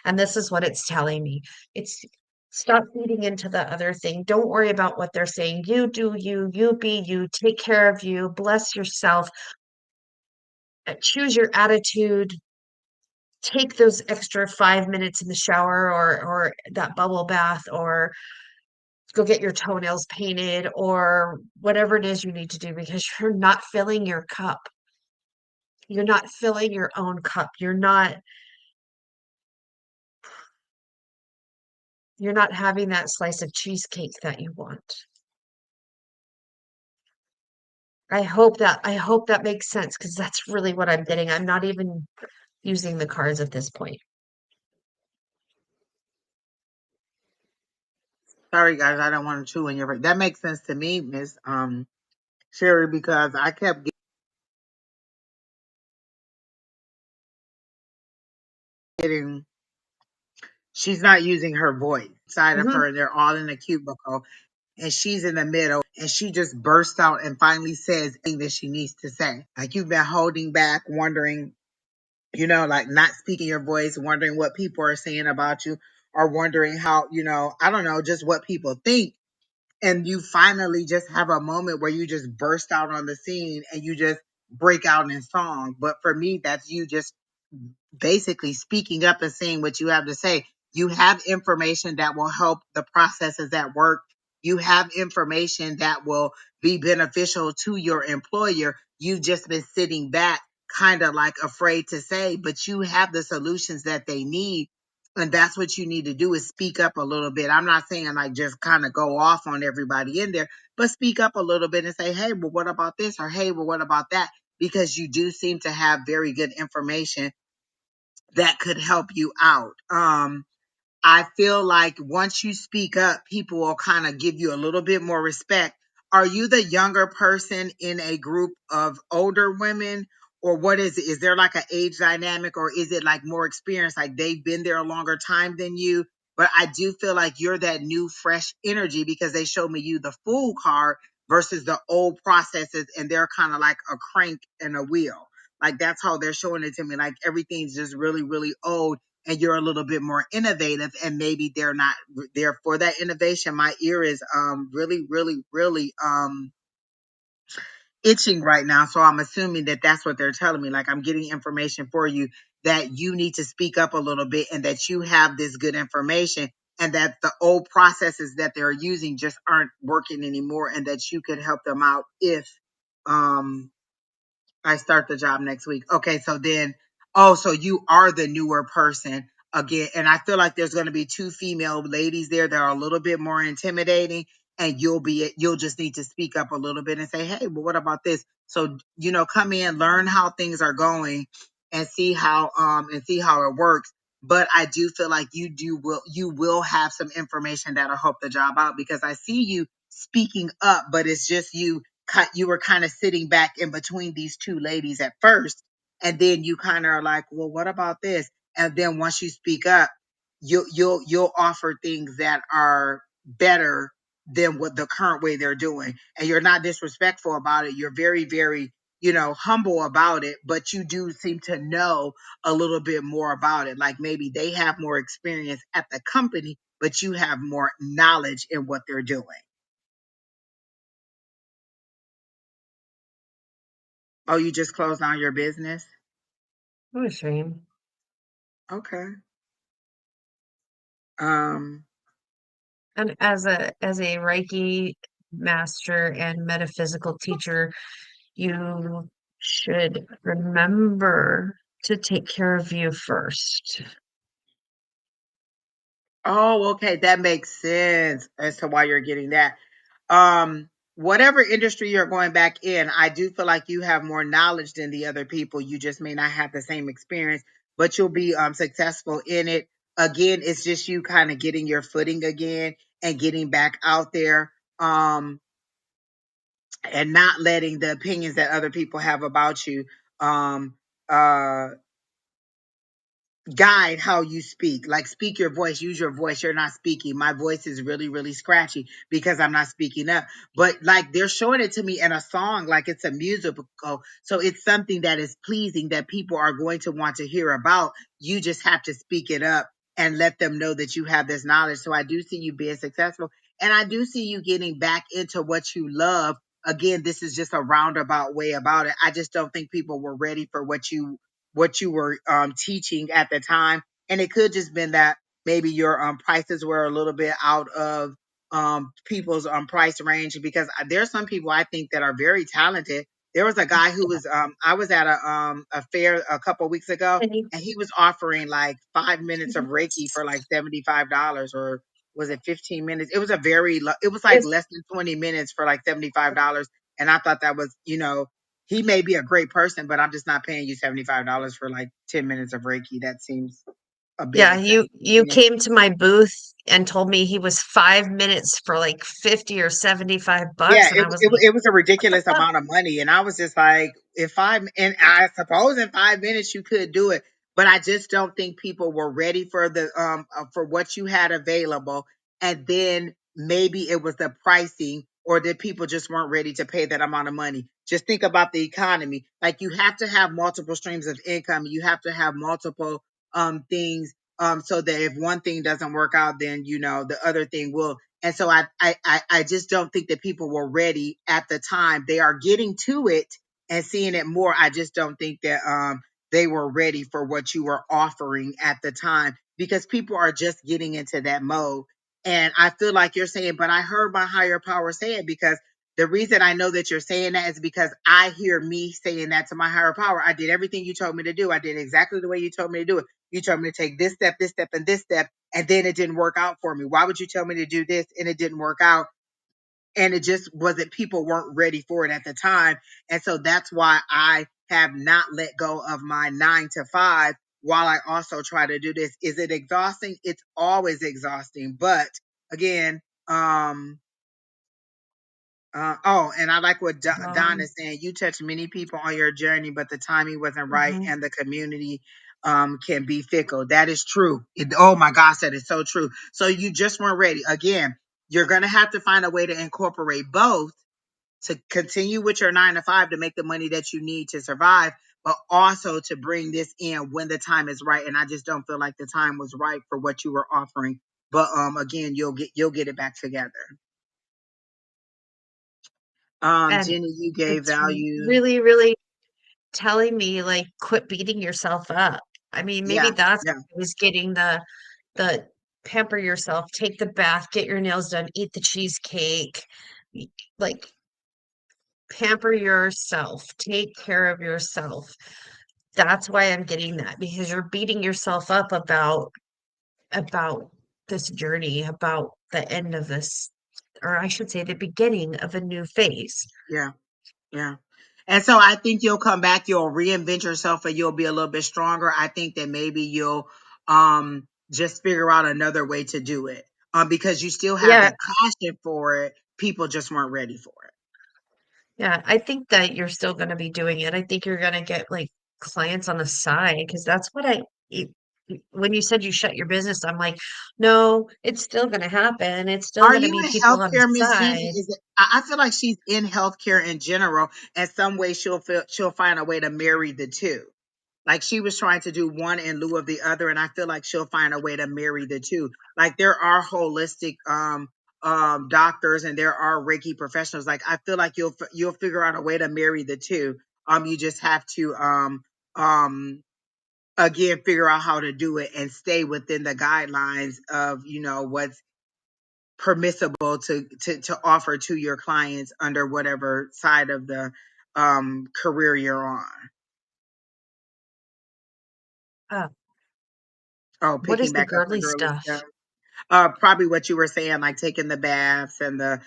And this is what it's telling me. It's stop feeding into the other thing. Don't worry about what they're saying. You do you, you be you, take care of you, bless yourself, choose your attitude, take those extra 5 minutes in the shower or that bubble bath or go get your toenails painted or whatever it is you need to do because you're not filling your cup. You're not filling your own cup. You're not having that slice of cheesecake that you want. I hope that makes sense because that's really what I'm getting. I'm not even using the cards at this point. Sorry, guys, I don't want to chew in your. That makes sense to me, Miss Sherry, because I kept getting. She's not using her voice side of Mhm. her, and they're all in a cubicle, and she's in the middle, and she just bursts out and finally says everything that she needs to say. Like you've been holding back, wondering, like not speaking your voice, wondering what people are saying about you, or wondering how, I don't know, just what people think. And you finally just have a moment where you just burst out on the scene and you just break out in song. But for me, that's you just basically speaking up and saying what you have to say. You have information that will help the processes at work. You have information that will be beneficial to your employer. You've just been sitting back, kind of like afraid to say, but you have the solutions that they need. And that's what you need to do is speak up a little bit. I'm not saying like just kind of go off on everybody in there, but speak up a little bit and say, hey, well, what about this? Or hey, well, what about that? Because you do seem to have very good information that could help you out. I feel like once you speak up, people will kind of give you a little bit more respect. Are you the younger person in a group of older women? Or what is it? Is there like an age dynamic or is it like more experience? Like they've been there a longer time than you? But I do feel like you're that new, fresh energy because they showed me you the fool card versus the old processes and they're kind of like a crank and a wheel. Like that's how they're showing it to me. Like everything's just really, really old and you're a little bit more innovative and maybe they're not there for that innovation. My ear is really, really, really itching right now. So I'm assuming that that's what they're telling me. Like I'm getting information for you that you need to speak up a little bit and that you have this good information and that the old processes that they're using just aren't working anymore and that you could help them out if um I start the job next week. Okay, so then, oh, so you are the newer person. again, and I feel like there's going to be two female ladies there that are a little bit more intimidating, and you'll just need to speak up a little bit and say, hey, but what about this? So, come in, learn how things are going, and see how it works. But I do feel like you will have some information that'll help the job out, because I see you speaking up, but it's just you were kind of sitting back in between these two ladies at first, and then you kind of are like, well, what about this? And then once you speak up, you'll offer things that are better than what the current way they're doing, and you're not disrespectful about it. You're very, very, humble about it, but you do seem to know a little bit more about it. Like maybe they have more experience at the company, but you have more knowledge in what they're doing. Oh, you just closed down your business? What a shame. Okay. Um, And as a Reiki master and metaphysical teacher, you should remember to take care of you first. oh, okay. That makes sense as to why you're getting that. Whatever industry you're going back in, I do feel like you have more knowledge than the other people. You just may not have the same experience, but you'll be successful in it. Again, it's just you kind of getting your footing again and getting back out there. And not letting the opinions that other people have about you um uh guide how you speak. Like, speak your voice, use your voice. You're not speaking. My voice is really, really scratchy because I'm not speaking up. But like, they're showing it to me in a song, like it's a musical. So it's something that is pleasing that people are going to want to hear about. You just have to speak it up and let them know that you have this knowledge. So I do see you being successful, and I do see you getting back into what you love. Again, this is just a roundabout way about it. I just don't think people were ready for what you were teaching at the time. And it could just been that maybe your prices were a little bit out of people's price range, because there's some people I think that are very talented. There was a guy who was I was at a fair a couple weeks ago, And you, and he was offering like 5 minutes of Reiki for like $75, or was it 15 minutes? It was it was like it's less than 20 minutes for like $75. And I thought that was, he may be a great person, but I'm just not paying you $75 for like 10 minutes of Reiki. That seems a bit Yeah, excessive you to me. came to my booth and told me he was 5 minutes for like 50 or 75 Yeah, bucks, and I was like, it was a what the ridiculous fuck? amount of money, and I was just like, and I suppose in 5 minutes you could do it, but I just don't think people were ready for the for what you had available, and then maybe it was the pricing, or that people just weren't ready to pay that amount of money. Just think about the economy. Like, you have to have multiple streams of income. You have to have multiple things, so that if one thing doesn't work out, then the other thing will. And so I just don't think that people were ready at the time. They are getting to it and seeing it more. I just don't think that they were ready for what you were offering at the time, because people are just getting into that mode. And I feel like you're saying, but I heard my higher power say it, because the reason I know that you're saying that is because I hear me saying that to my higher power. I did everything you told me to do. I did exactly the way you told me to do it. You told me to take this step, and this step, and then it didn't work out for me. Why would you tell me to do this and it didn't work out? And it just wasn't, people weren't ready for it at the time. And so that's why I have not let go of my 9 to 5, while I also try to do this. Is it exhausting? It's always exhausting. But again, oh, and I like what Don is saying. You touch many people on your journey, but the timing wasn't right, Mhm. and the community can be fickle. That is true. Oh my gosh, that is so true. So you just weren't ready. Again, you're gonna have to find a way to incorporate both, to continue with your 9 to 5 to make the money that you need to survive, but also to bring this in when the time is right. And I just don't feel like the time was right for what you were offering. But again, you'll get it back together. And Jenny, you gave it's value. really, really telling me, like, quit beating yourself up. I mean, maybe Yeah, that's yeah. what I was getting the pamper yourself, take the bath, get your nails done, eat the cheesecake, y- like pamper yourself, take care of yourself. That's why I'm getting that, because you're beating yourself up about about this journey, about the end of this, or I should say, the beginning of a new phase. Yeah. Yeah. And so I think you'll come back, you'll reinvent yourself and you'll be a little bit stronger. I think that maybe you'll just figure out another way to do it. Because you still have Yeah, the passion for it. People just weren't ready for it. yeah, I think that you're still going to be doing it. I think you're going to get like clients on the side because that's what when you said you shut your business, I'm like, no, it's still going to happen. It's still Are going to you be in people on the healthcare, Miss Jenny? side. Is it, I feel like she's in healthcare in general, and some way she'll find a way to marry the two. Like she was trying to do one in lieu of the other, and I feel like she'll find a way to marry the two. Like there are holistic doctors and there are Reiki professionals. Like I feel like you'll figure out a way to marry the two. You just have to um again figure out how to do it and stay within the guidelines of what's permissible to offer to your clients under whatever side of the career you're on. Uh, Oh, what picking is the back up the girly girly stuff? stuff. Probably what you were saying, like taking the baths and the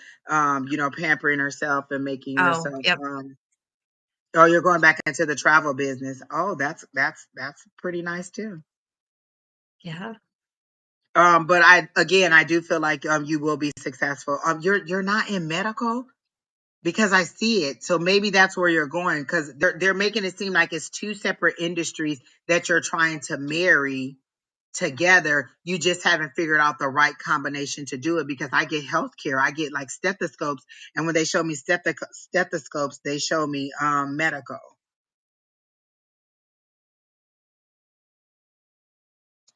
pampering herself and making Oh, yourself yep, oh, you're going back into the travel business. Oh, that's pretty nice too. yeah. But I do feel like you will be successful. You're not in medical because I see it. So maybe that's where you're going because they're making it seem like it's two separate industries that you're trying to marry together. You just haven't figured out the right combination to do it because I get healthcare. I get like stethoscopes. And when they show me stethoscopes, they show me medical.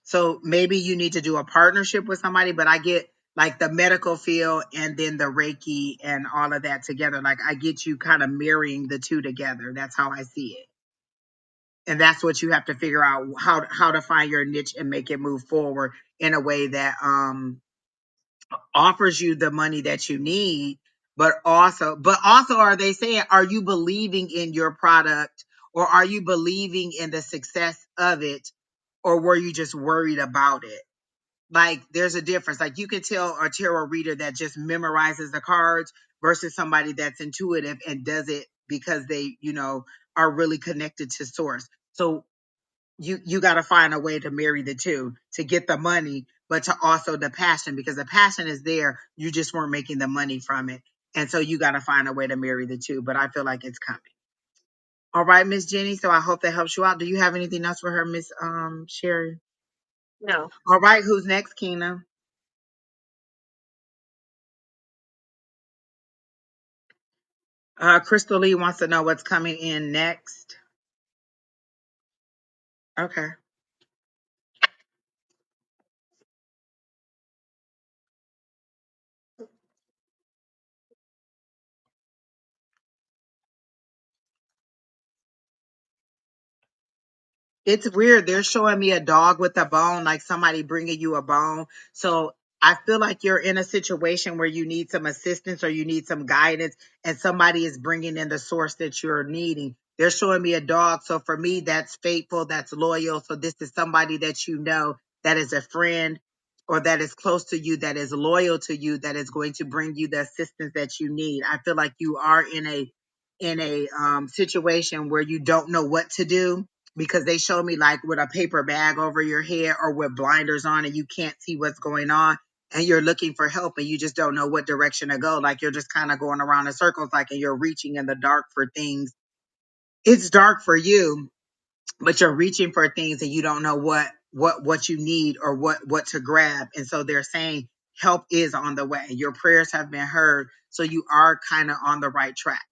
So maybe you need to do a partnership with somebody, but I get like the medical field and then the Reiki and all of that together. Like I get you kind of marrying the two together. That's how I see it. And that's what you have to figure out how to find your niche and make it move forward in a way that offers you the money that you need, but also are they saying, are you believing in your product or are you believing in the success of it or were you just worried about it? Like there's a difference. Like you can tell a tarot reader that just memorizes the cards versus somebody that's intuitive and does it because they, are really connected to source. So you got to find a way to marry the two to get the money but to also the passion because the passion is there, you just weren't making the money from it, and so you got to find a way to marry the two, but I feel like it's coming. All right, Miss Jenny, so I hope that helps you out. Do you have anything else for her, Miss Sheri? No, All right, who's next, Keena? Crystal Lee wants to know what's coming in next. Okay. It's weird. They're showing me a dog with a bone, like somebody bringing you a bone. So I feel like you're in a situation where you need some assistance or you need some guidance, and somebody is bringing in the source that you're needing. They're showing me a dog. So for me, that's faithful, that's loyal. So this is somebody that you know that is a friend or that is close to you, that is loyal to you, that is going to bring you the assistance that you need. I feel like you are in a situation where you don't know what to do because they show me like with a paper bag over your head or with blinders on and you can't see what's going on and you're looking for help and you just don't know what direction to go. Like you're just kind of going around in circles, like, and you're reaching in the dark for things. It's dark for you, but you're reaching for things and you don't know what you need or what to grab. And so they're saying help is on the way. Your prayers have been heard. So you are kind of on the right track.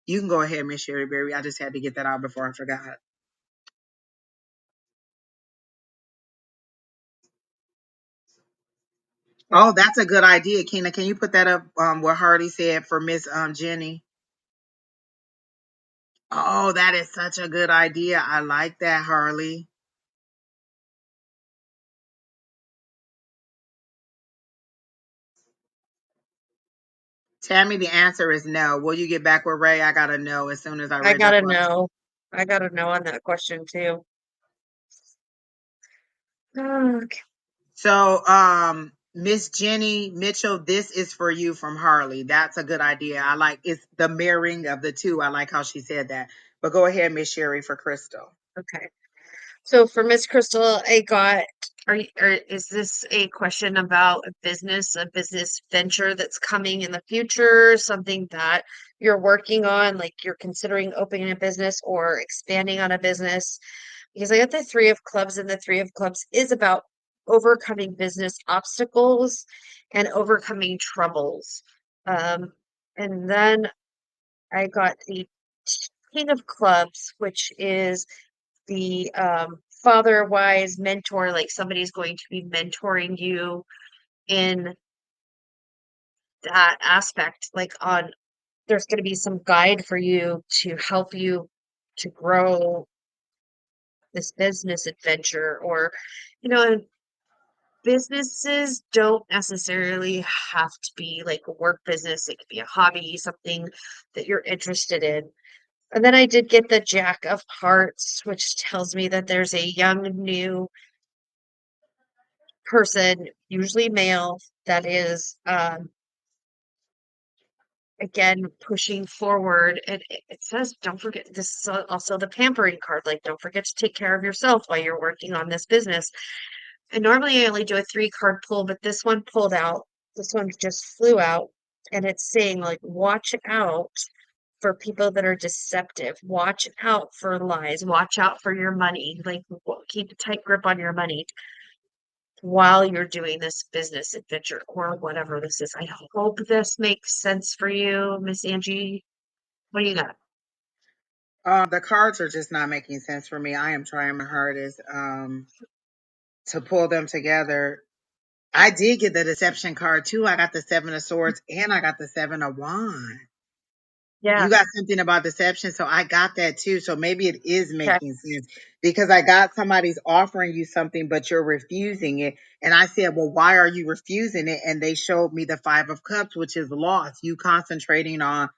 You can go ahead, Miss Sheri Beery. I just had to get that out before I forgot. Oh, that's a good idea, Keena. Can you put that up? What Hardy said for Miss Jenny. Oh, that is such a good idea. I like that, Harley. Tammy, the answer is no. Will you get back with Ray? I gotta know as soon as I I read your gotta question. know. I gotta know on that question too. Okay. So, Miss Jenny Mitchell, this is for you from Harley. That's a good idea. I like it's the mirroring of the two. I like how she said that. But go ahead, Miss Sheri, for Crystal. Okay. So for Miss Crystal, I got, is this a question about a business venture that's coming in the future, something that you're working on, like you're considering opening a business or expanding on a business? Because I got the Three of Clubs, and the Three of Clubs is about overcoming business obstacles and overcoming troubles. Um, and then I got the King of Clubs, which is the father wise mentor, like somebody's going to be mentoring you in that aspect, like on there's going to be some guide for you to help you to grow this business adventure. Or you know, businesses don't necessarily have to be like a work business. It could be a hobby, something that you're interested in. And then I did get the Jack of Hearts, which tells me that there's a young new person, usually male, that is again pushing forward. And it says, don't forget, this is also the pampering card. Like, don't forget to take care of yourself while you're working on this business. And normally I only do a 3 card pull, but this one pulled out. This one just flew out, and it's saying like, watch out for people that are deceptive. Watch out for lies. Watch out for your money. Like, keep a tight grip on your money while you're doing this business adventure or whatever this is. I hope this makes sense for you, Miss Angie. What do you got? The cards are just not making sense for me. I am trying my hardest to pull them together. I did get the deception card too. I got the Seven of Swords and I got the Seven of Wands. Yeah. You got something about deception, so I got that too. So maybe it is Okay. making sense because I got somebody's offering you something, but you're refusing it. And I said, well, why are you refusing it? And they showed me the Five of Cups, which is loss. You concentrating on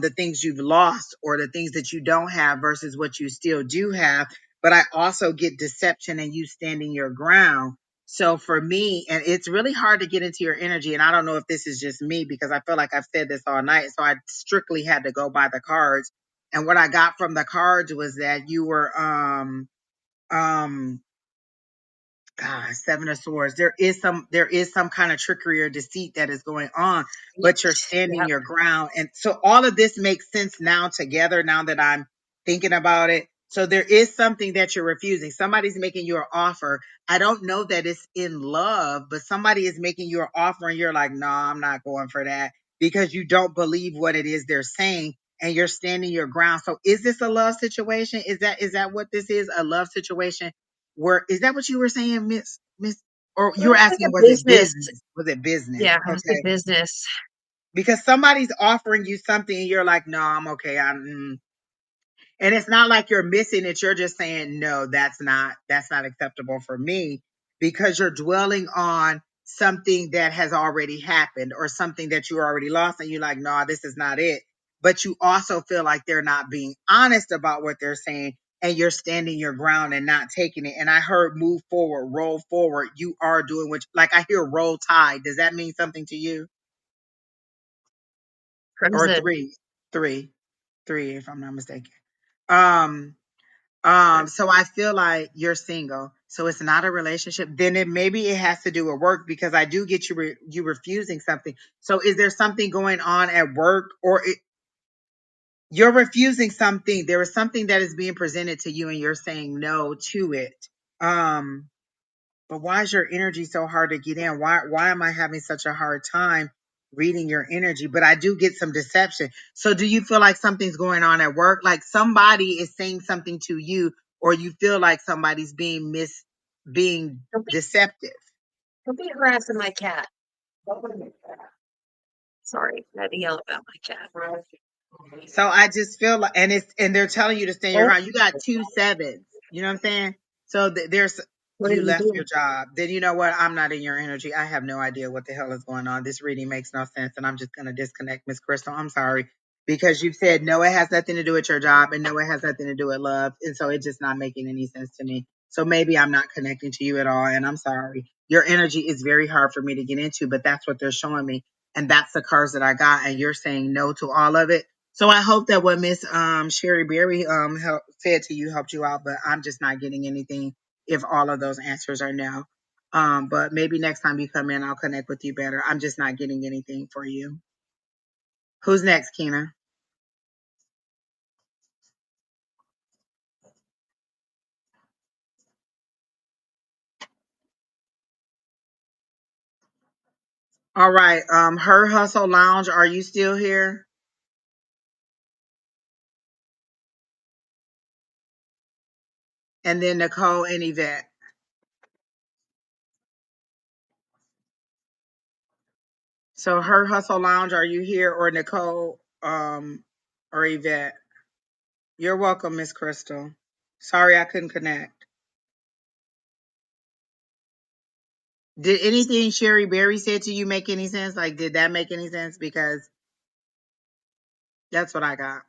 the things you've lost or the things that you don't have versus what you still do have. But I also get deception and you standing your ground. So for me, and it's really hard to get into your energy, and I don't know if this is just me because I feel like I've said this all night. So I strictly had to go by the cards. And what I got from the cards was that you were um God, Seven of Swords. There is some kind of trickery or deceit that is going on, but you're standing Yep. your ground. And so all of this makes sense now together, now that I'm thinking about it. So there is something that you're refusing. Somebody's making you an offer. I don't know that it's in love, but somebody is making you an offer and you're like, no, I'm not going for that because you don't believe what it is they're saying and you're standing your ground. So is this a love situation? Is that what this is? A love situation? Where is that what you were saying, Miss? Or you were It's like asking, a was it business. business? Was it business? Yeah, it's a Okay, business. because somebody's offering you something and you're like, no, I'm okay. And it's not like you're missing it. You're just saying, no, that's not acceptable for me because you're dwelling on something that has already happened or something that you already lost. And you're like, no, this is not it. But you also feel like they're not being honest about what they're saying and you're standing your ground and not taking it. And I heard move forward, roll forward. You are doing what, like I hear roll tide. Does that mean something to you? Or Crimson. three, three, if I'm not mistaken. Um, so I feel like you're single. So it's not a relationship. Then maybe it has to do with work because I do get you refusing something. So is there something going on at work or you're refusing something? There is something that is being presented to you and you're saying no to it. Um, but why is your energy so hard to get in? Why am I having such a hard time reading your energy? But I do get some deception. So do you feel like something's going on at work? Like somebody is saying something to you, or you feel like somebody's being Don't be deceptive? don't be harassing my cat. Sorry, I had to yell about my cat. So I just feel like, and they're telling you to stand your Oh, ground. You got two sevens. You know what I'm saying? So there's what you did you left do? your job. Then you know what? I'm not in your energy. I have no idea what the hell is going on. This reading makes no sense, and I'm just gonna disconnect, Miss Crystal. I'm sorry because you said no, it has nothing to do with your job, and no, it has nothing to do with love, and so it's just not making any sense to me. So maybe I'm not connecting to you at all, and I'm sorry. your energy is very hard for me to get into, but that's what they're showing me. And that's the cards that I got. And you're saying no to all of it. So I hope that what Miss Sheri Beery said to you helped you out, but I'm just not getting anything if all of those answers are no. But maybe next time you come in, I'll connect with you better. I'm just not getting anything for you. Who's next, Keena? All right. Her Hustle Lounge, are you still here? And then Nicole and Yvette. So Her Hustle Lounge, are you here, or Nicole or Yvette? You're welcome, Miss Crystal. Sorry I couldn't connect. Did anything Sheri Berry said to you make any sense? Like, did that make any sense? Because that's what I got.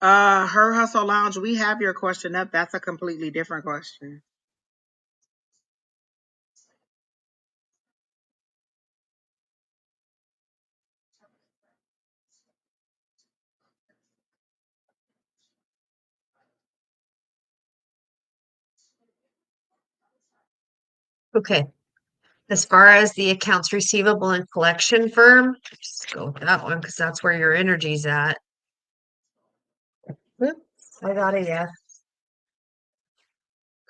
Her Hustle Lounge, we have your question up. That's a completely different question. Okay. As far as the accounts receivable and collection firm, just go with that one because that's where your energy's at. Whoop, I got a yes.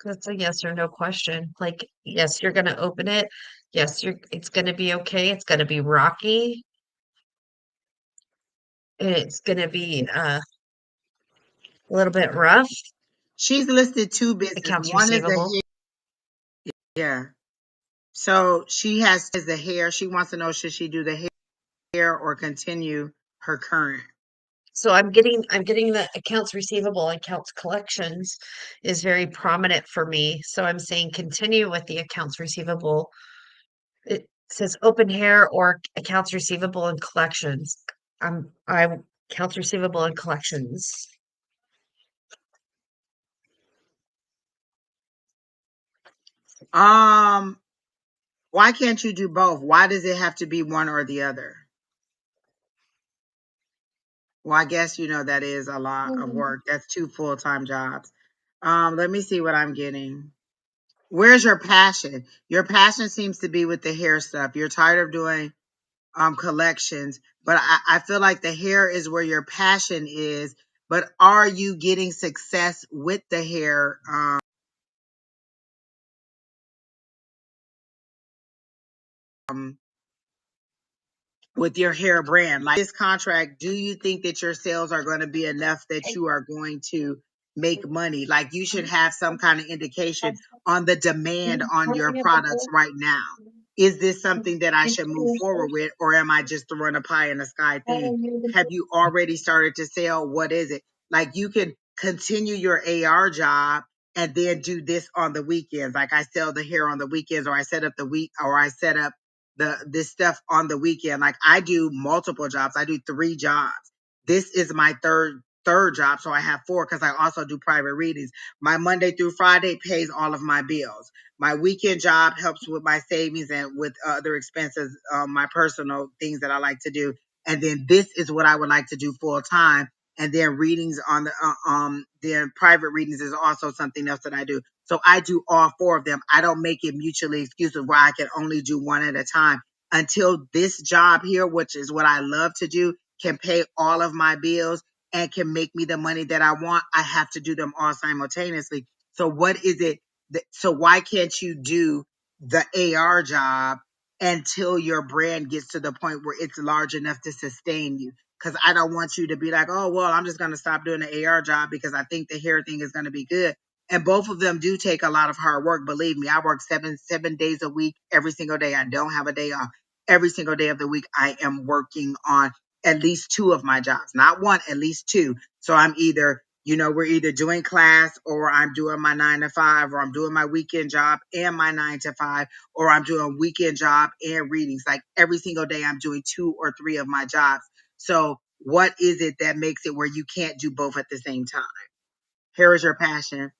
That's a yes or no question. Like, yes, you're gonna open it. Yes, it's gonna be okay. It's gonna be rocky. And it's gonna be a little bit rough. She's listed two businesses. Accounts One is receivable. the hair. So she has the hair. She wants to know, should she do the hair or continue her current? So I'm getting the accounts receivable, accounts collections is very prominent for me. So I'm saying continue with the accounts receivable. It says open hair or accounts receivable and collections. I accounts receivable and collections. Um, why can't you do both? Why does it have to be one or the other? Well, I guess you know that is a lot of work. That's two full-time jobs. Let me see what I'm getting. Where's your passion? Your passion seems to be with the hair stuff. You're tired of doing collections, but I feel like the hair is where your passion is. But are you getting success with the hair? Um, with your hair brand, like this contract, do you think that your sales are going to be enough that you are going to make money? Like, you should have some kind of indication on the demand on your products right now. Is this something that I should move forward with, or am I just throwing a pie in the sky thing? Have you already started to sell? What is it? Like, you can continue your AR job and then do this on the weekends. Like, I sell the hair on the weekends, or I set up I set up this stuff on the weekend. Like, I do multiple jobs. I do 3 jobs. This is my third job, so I have 4 because I also do private readings. My Monday through Friday pays all of my bills. My weekend job helps with my savings and with other expenses, my personal things that I like to do. And then this is what I would like to do full time. And then readings on the then private readings is also something else that I do. So I do all 4 of them. I don't make it mutually exclusive where I can only do one at a time until this job here, which is what I love to do, can pay all of my bills and can make me the money that I want. I have to do them all simultaneously. So what is it? So why can't you do the AR job until your brand gets to the point where it's large enough to sustain you? Because I don't want you to be like, oh, well, I'm just going to stop doing the AR job because I think the hair thing is going to be good. And both of them do take a lot of hard work. Believe me, I work seven days a week, every single day. I don't have a day off. Every single day of the week, I am working on at least 2 of my jobs, not one, at least 2. So I'm either, we're either doing class, or I'm doing my 9 to 5, or I'm doing my weekend job and my 9 to 5, or I'm doing weekend job and readings. Like, every single day, I'm doing 2 or 3 of my jobs. So What is it that makes it where you can't do both at the same time? Here is your passion,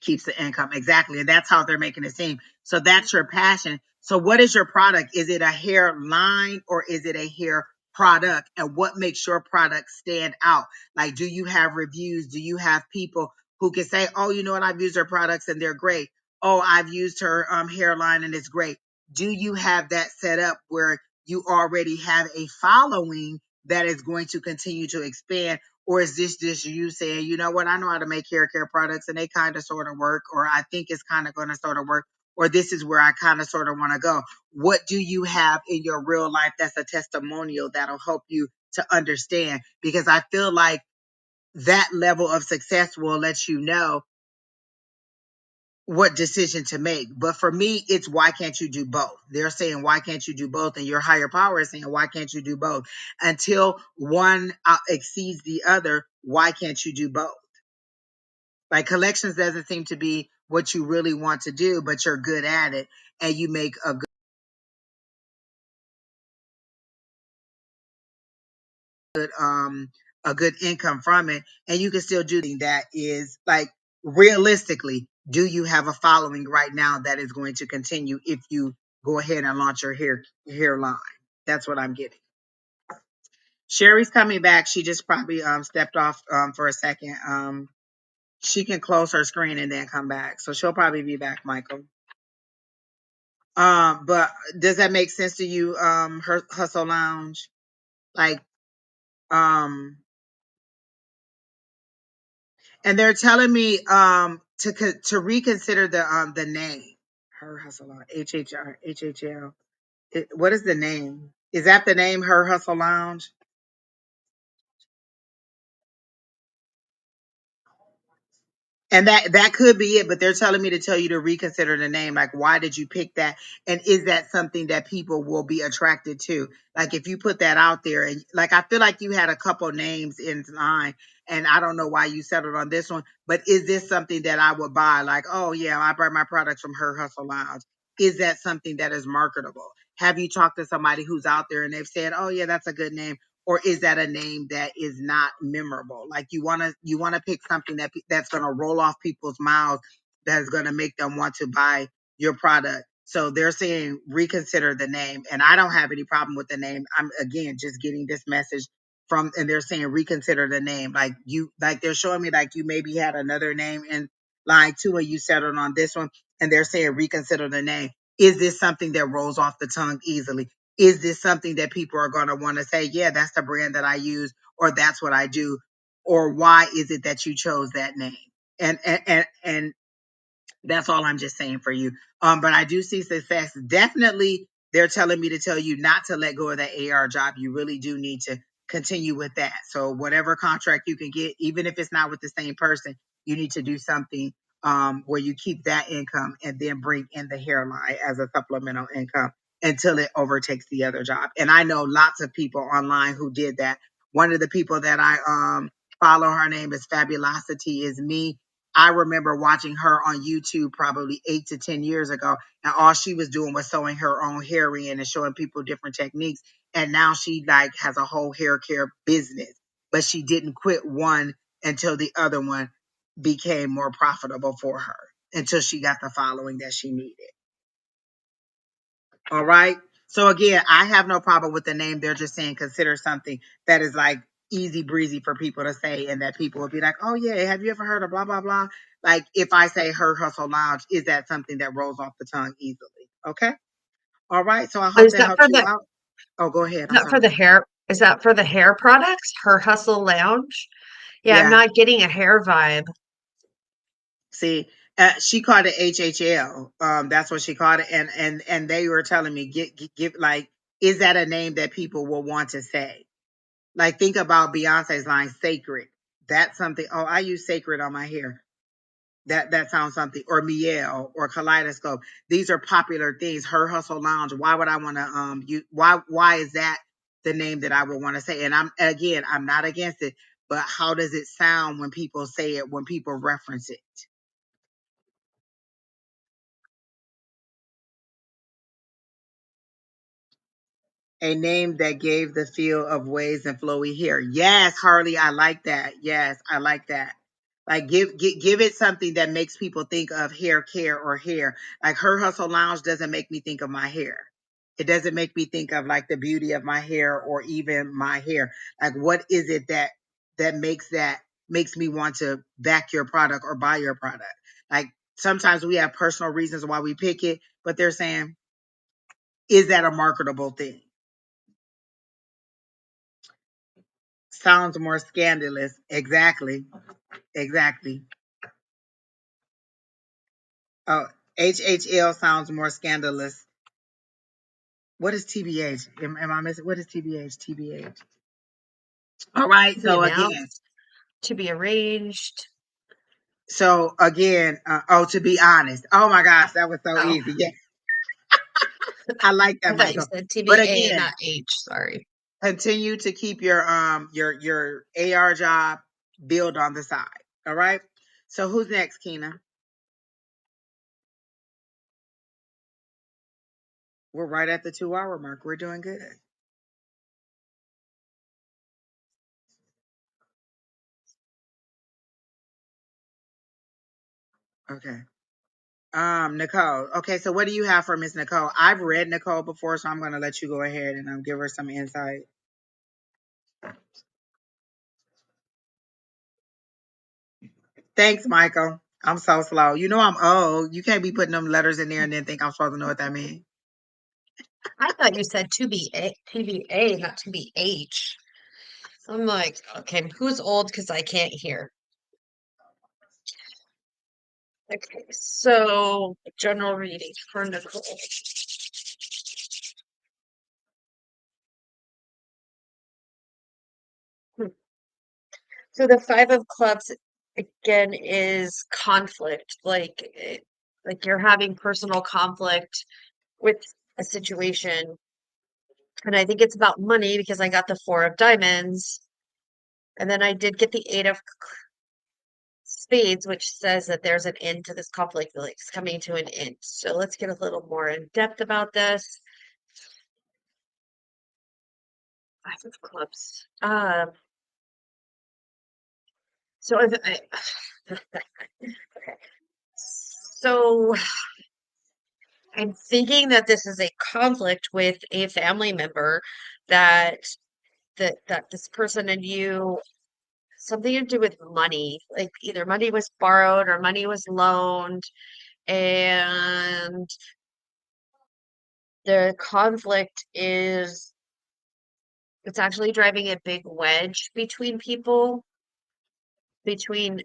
keeps the income. Exactly. And that's how they're making it seem. So that's your passion. So what is your product? Is it a hair line or is it a hair product? And what makes your product stand out? Like, do you have reviews? Do you have people who can say, oh, you know what? I've used her products and they're great. Oh, I've used her hairline and it's great. Do you have that set up where you already have a following that is going to continue to expand? Or is this just you saying, you know what, I know how to make hair care products and they kind of sort of work, or I think it's kind of going to sort of work, or this is where I kind of sort of want to go. What do you have in your real life that's a testimonial that'll help you to understand? Because I feel like that level of success will let you know what decision to make. But for me, it's why can't you do both? They're saying, why can't you do both? And your higher power is saying, why can't you do both? Until one exceeds the other, why can't you do both? Like collections doesn't seem to be what you really want to do, but you're good at it and you make a good income from it, and you can still do that. Is like, realistically, do you have a following right now that is going to continue if you go ahead and launch your hair line? That's what I'm getting. Sheri's coming back. She just probably stepped off for a second. She can close her screen and then come back, so she'll probably be back, Michael. But does that make sense to you? Her Hustle Lounge, like, um, and they're telling me to reconsider the name. Her Hustle Lounge, HHL. What is the name? Is that the name? Her Hustle Lounge. And that could be it, but they're telling me to tell you to reconsider the name. Like, why did you pick that? And is that something that people will be attracted to? Like, if you put that out there, and like, I feel like you had a couple names in line, and I don't know why you settled on this one. But is this something that I would buy? Like, oh yeah, I buy my products from Her Hustle Lounge. Is that something that is marketable? Have you talked to somebody who's out there and they've said, oh yeah, that's a good name? Or is that a name that is not memorable? Like, you want to pick something that's going to roll off people's mouths, that's going to make them want to buy your product. So they're saying reconsider the name, and I don't have any problem with the name. I'm, again, just getting this message from, and they're saying reconsider the name. Like they're showing me like you maybe had another name in line two and you settled on this one, and they're saying reconsider the name. Is this something that rolls off the tongue easily? Is this something that people are going to want to say, yeah, that's the brand that I use, or that's what I do? Or why is it that you chose that name? And that's all I'm just saying for you. But I do see success. Definitely, they're telling me to tell you not to let go of that AR job. You really do need to continue with that. So whatever contract you can get, even if it's not with the same person, you need to do something where you keep that income and then bring in the hairline as a supplemental income until it overtakes the other job. And I know lots of people online who did that. One of the people that I follow, her name is Fabulosity is Me. I remember watching her on YouTube probably 8 to 10 years ago, and all she was doing was sewing her own hair in and showing people different techniques. And now she like has a whole hair care business, but she didn't quit one until the other one became more profitable for her, until she got the following that she needed. All right. So again, I have no problem with the name. They're just saying consider something that is like easy breezy for people to say, and that people will be like, oh yeah, have you ever heard of blah blah blah? Like, if I say Her Hustle Lounge, is that something that rolls off the tongue easily? Okay. All right. So I hope Is that that helps for you out. Oh, go ahead. I'm sorry. the hair? Is that for the hair products? Her Hustle Lounge? Yeah, I'm Yeah. not getting a hair vibe. See, she called it HHL. That's what she called it, and they were telling me give like, is that a name that people will want to say? Like, think about Beyonce's line, Sacred. That's something. Oh, I use Sacred on my hair. That sounds something. Or Miel or Kaleidoscope. These are popular things. Her Hustle Lounge. Why would I want to you why is that the name that I would want to say? And I'm not against it, but how does it sound when people say it, when people reference it? A name that gave the feel of waves and flowy hair. Yes, Harley, I like that. Yes, I like that. Like give it something that makes people think of hair care or hair. Like Her Hustle Lounge doesn't make me think of my hair. It doesn't make me think of like the beauty of my hair or even my hair. Like what is it that makes me want to back your product or buy your product? Like sometimes we have personal reasons why we pick it, but they're saying, is that a marketable thing? Sounds more scandalous. Exactly. Exactly. Oh, HHL sounds more scandalous. What is TBH? Am I missing? What is TBH? TBH. All right. To be So again, announced, to be arranged. to be honest. Oh my gosh, that was so Oh, easy. Yeah, I like I that, thought you Michael. said But TBA, again, not H. Sorry. continue to keep your AR job build on the side. All right. So who's next, Keena? We're right at the 2 hour mark. We're doing good. Okay. Nicole. Okay, so what do you have for Miss Nicole? I've read Nicole before, so I'm gonna let you go ahead and give her some insight. Thanks, Michael. I'm so slow. You know I'm old. You can't be putting them letters in there and then think I'm supposed to know what that means. I thought you said to be TBA, not to be H. I'm like, okay, who's old? Because I can't hear. Okay, so general reading for Nicole. Hmm. So the Five of Clubs again is conflict, like you're having personal conflict with a situation, and I think it's about money because I got the Four of Diamonds, and then I did get the Eight of Spades, which says that there's an end to this conflict, like it's coming to an end. So let's get a little more in depth about this. Five of Clubs. So if I, okay. So I'm thinking that this is a conflict with a family member that that this person and you something to do with money, like either money was borrowed or money was loaned, and the conflict is it's actually driving a big wedge between people, between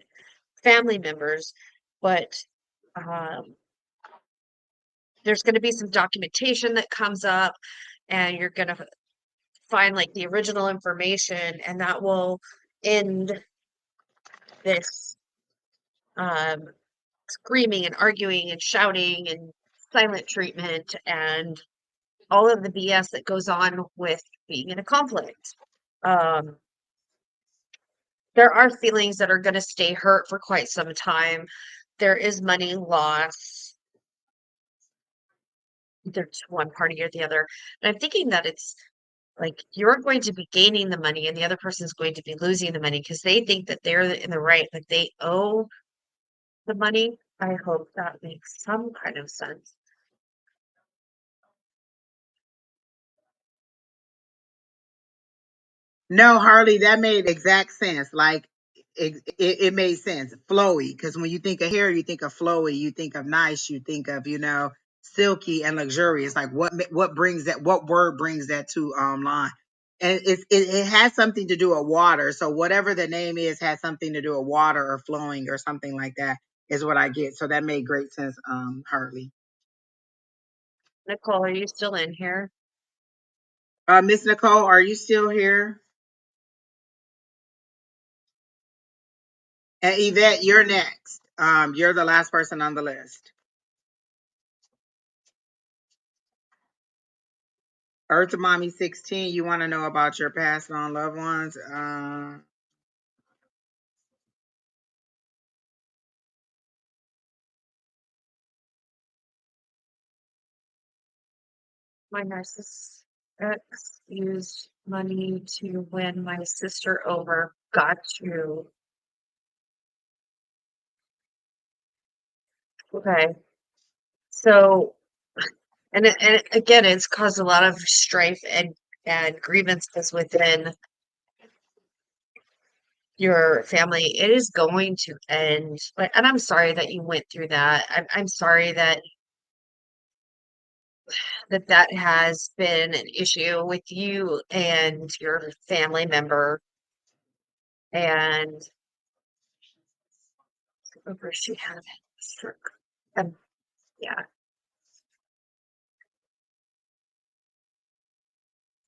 family members, but um, there's going to be some documentation that comes up, and you're going to find like the original information, and that will end this um, screaming and arguing and shouting and silent treatment and all of the BS that goes on with being in a conflict. Um, there are feelings that are going to stay hurt for quite some time. There is money loss, either to one party or the other. And I'm thinking that it's like you're going to be gaining the money and the other person's going to be losing the money because they think that they're in the right, that they owe the money. I hope that makes some kind of sense. No, Harley, that made exact sense. Like it made sense. Flowy, because when you think of hair, you think of flowy, you think of nice, you think of silky and luxurious. Like what brings that? What word brings that to line? And it has something to do with water. So whatever the name is has something to do with water or flowing or something like that is what I get. So that made great sense, Harley. Nicole, are you still in here? Miss Nicole, are you still here? And Yvette, you're next. You're the last person on the list. Earth Mommy 16, you want to know about your passed on loved ones? My narcissist. X used money to win my sister over. Got you. Okay. So, and again, it's caused a lot of strife and grievances within your family. It is going to end. And I'm sorry that you went through that. I'm sorry that has been an issue with you and your family member. And over she had a stroke. Yeah.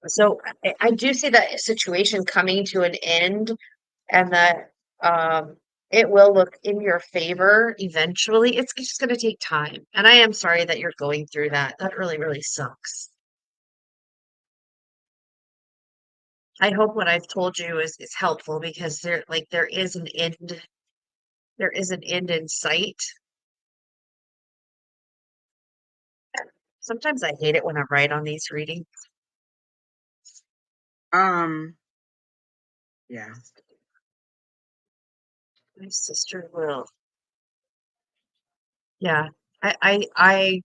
So I do see that situation coming to an end, and that it will look in your favor eventually. It's just going to take time. And I am sorry that you're going through that. That really, really sucks. I hope what I've told you is helpful, because there is an end. There is an end in sight. Sometimes I hate it when I write on these readings. Um, yeah. My sister will. Yeah. I I I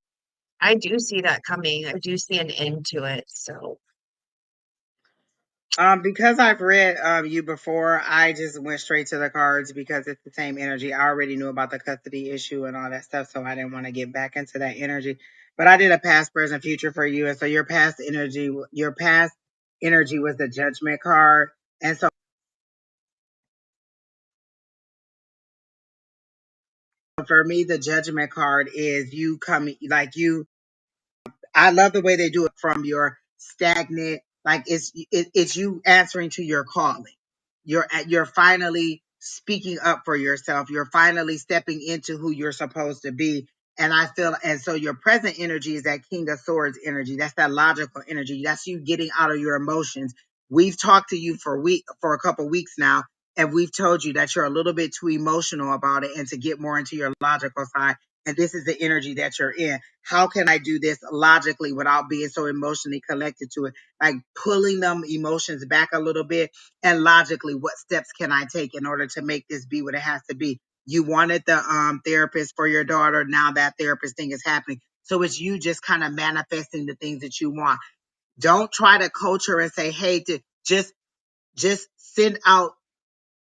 I do see that coming. I do see an end to it. So Because I've read you before, I just went straight to the cards because it's the same energy. I already knew about the custody issue and all that stuff, so I didn't want to get back into that energy. But I did a past, present, future for you, and so your past energy was the Judgment card, and so for me, the Judgment card is you coming, like you. I love the way they do it from your stagnant, like it's you answering to your calling. You're finally speaking up for yourself. You're finally stepping into who you're supposed to be. And I feel, and so your present energy is that King of Swords energy. That's that logical energy. That's you getting out of your emotions. We've talked to you for a couple weeks now, and we've told you that you're a little bit too emotional about it, and to get more into your logical side. And this is the energy that you're in. How can I do this logically without being so emotionally connected to it? Like pulling them emotions back a little bit, and logically, what steps can I take in order to make this be what it has to be? You wanted the therapist for your daughter. Now that therapist thing is happening. So it's you just kind of manifesting the things that you want. Don't try to coach her and say, hey, to just send out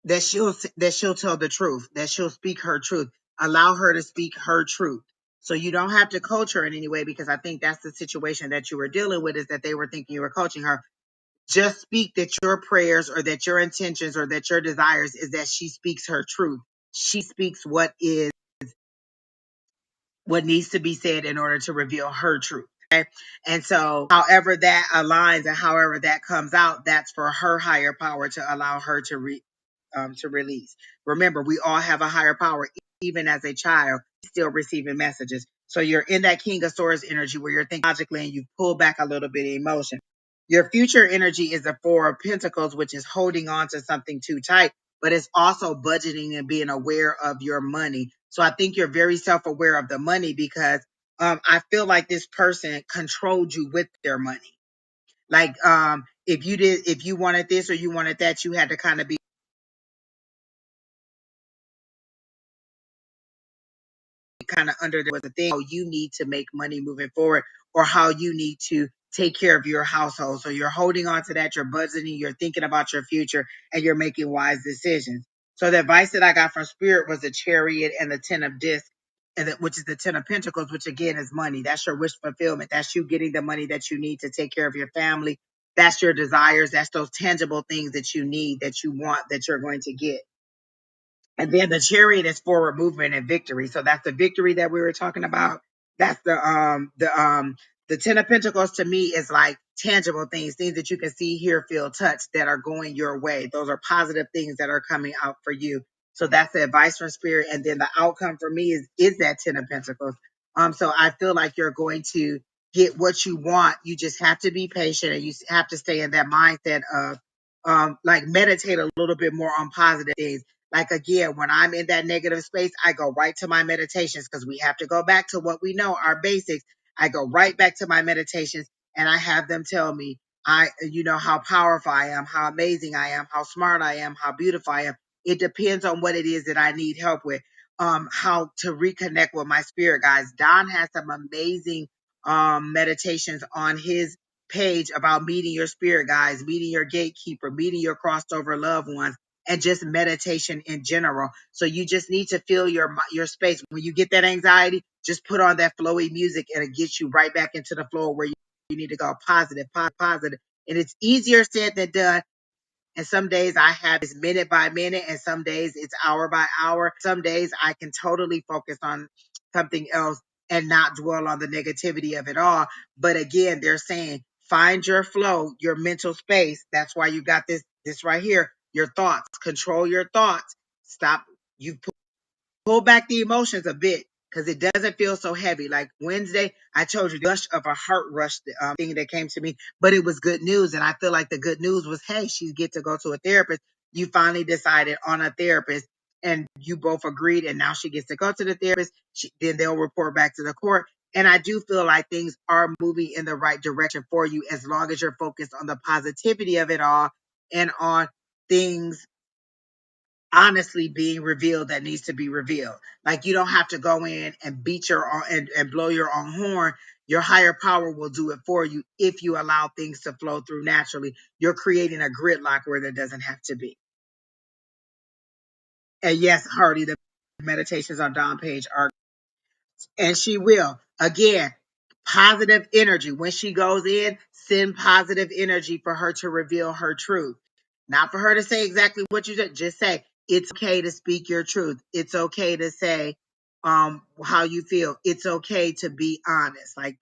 that she'll tell the truth, that she'll speak her truth. Allow her to speak her truth. So you don't have to coach her in any way, because I think that's the situation that you were dealing with, is that they were thinking you were coaching her. Just speak that your prayers, or that your intentions, or that your desires is that she speaks her truth. She speaks what needs to be said in order to reveal her truth. Okay? And so, however that aligns and however that comes out, that's for her higher power to allow her to release. Remember, we all have a higher power, even as a child, still receiving messages. So you're in that King of Swords energy where you're thinking logically and you pull back a little bit of emotion. Your future energy is the Four of Pentacles, which is holding on to something too tight, but it's also budgeting and being aware of your money. So I think you're very self aware of the money, because I feel like this person controlled you with their money. Like if you wanted this or you wanted that, you had to kind of be kind of under there was a thing how you need to make money moving forward, or how you need to take care of your household. So you're holding on to that, you're budgeting, you're thinking about your future, and you're making wise decisions. So the advice that I got from Spirit was the Chariot and the Ten of Discs, which is the Ten of Pentacles, which again is money. That's your wish fulfillment. That's you getting the money that you need to take care of your family. That's your desires. That's those tangible things that you need, that you want, that you're going to get. And then the Chariot is forward movement and victory. So that's the victory that we were talking about. That's the Ten of Pentacles to me is like tangible things, things that you can see, hear, feel, touch, that are going your way. Those are positive things that are coming out for you. So that's the advice from Spirit. And then the outcome for me is that Ten of Pentacles. So I feel like you're going to get what you want. You just have to be patient, and you have to stay in that mindset of like meditate a little bit more on positive things. Like again, when I'm in that negative space, I go right to my meditations, because we have to go back to what we know, our basics. I go right back to my meditations, and I have them tell me, you know, how powerful I am, how amazing I am, how smart I am, how beautiful I am. It depends on what it is that I need help with. How to reconnect with my spirit, guys. Don has some amazing meditations on his page about meeting your spirit, guys, meeting your gatekeeper, meeting your crossed over loved ones, and just meditation in general. So you just need to feel your space. When you get that anxiety, just put on that flowy music and it gets you right back into the flow where you need to go positive, positive. And it's easier said than done. And some days I have this minute by minute, and some days it's hour by hour. Some days I can totally focus on something else and not dwell on the negativity of it all. But again, they're saying find your flow, your mental space. That's why you got this right here. Your thoughts, control your thoughts. Stop. You pull back the emotions a bit because it doesn't feel so heavy. Like Wednesday, I told you the rush of a heart rush thing that came to me, but it was good news. And I feel like the good news was, hey, she get to go to a therapist. You finally decided on a therapist and you both agreed. And now she gets to go to the therapist. Then they'll report back to the court. And I do feel like things are moving in the right direction for you as long as you're focused on the positivity of it all and on things honestly being revealed that needs to be revealed. Like you don't have to go in and beat your own and blow your own horn. Your higher power will do it for you if you allow things to flow through naturally. You're creating a gridlock where there doesn't have to be. And yes, Hardy, the meditations on Don Page are, and she will. Again, positive energy. When she goes in, send positive energy for her to reveal her truth. Not for her to say exactly what you said. Just say, it's okay to speak your truth. It's okay to say how you feel. It's okay to be honest. Like,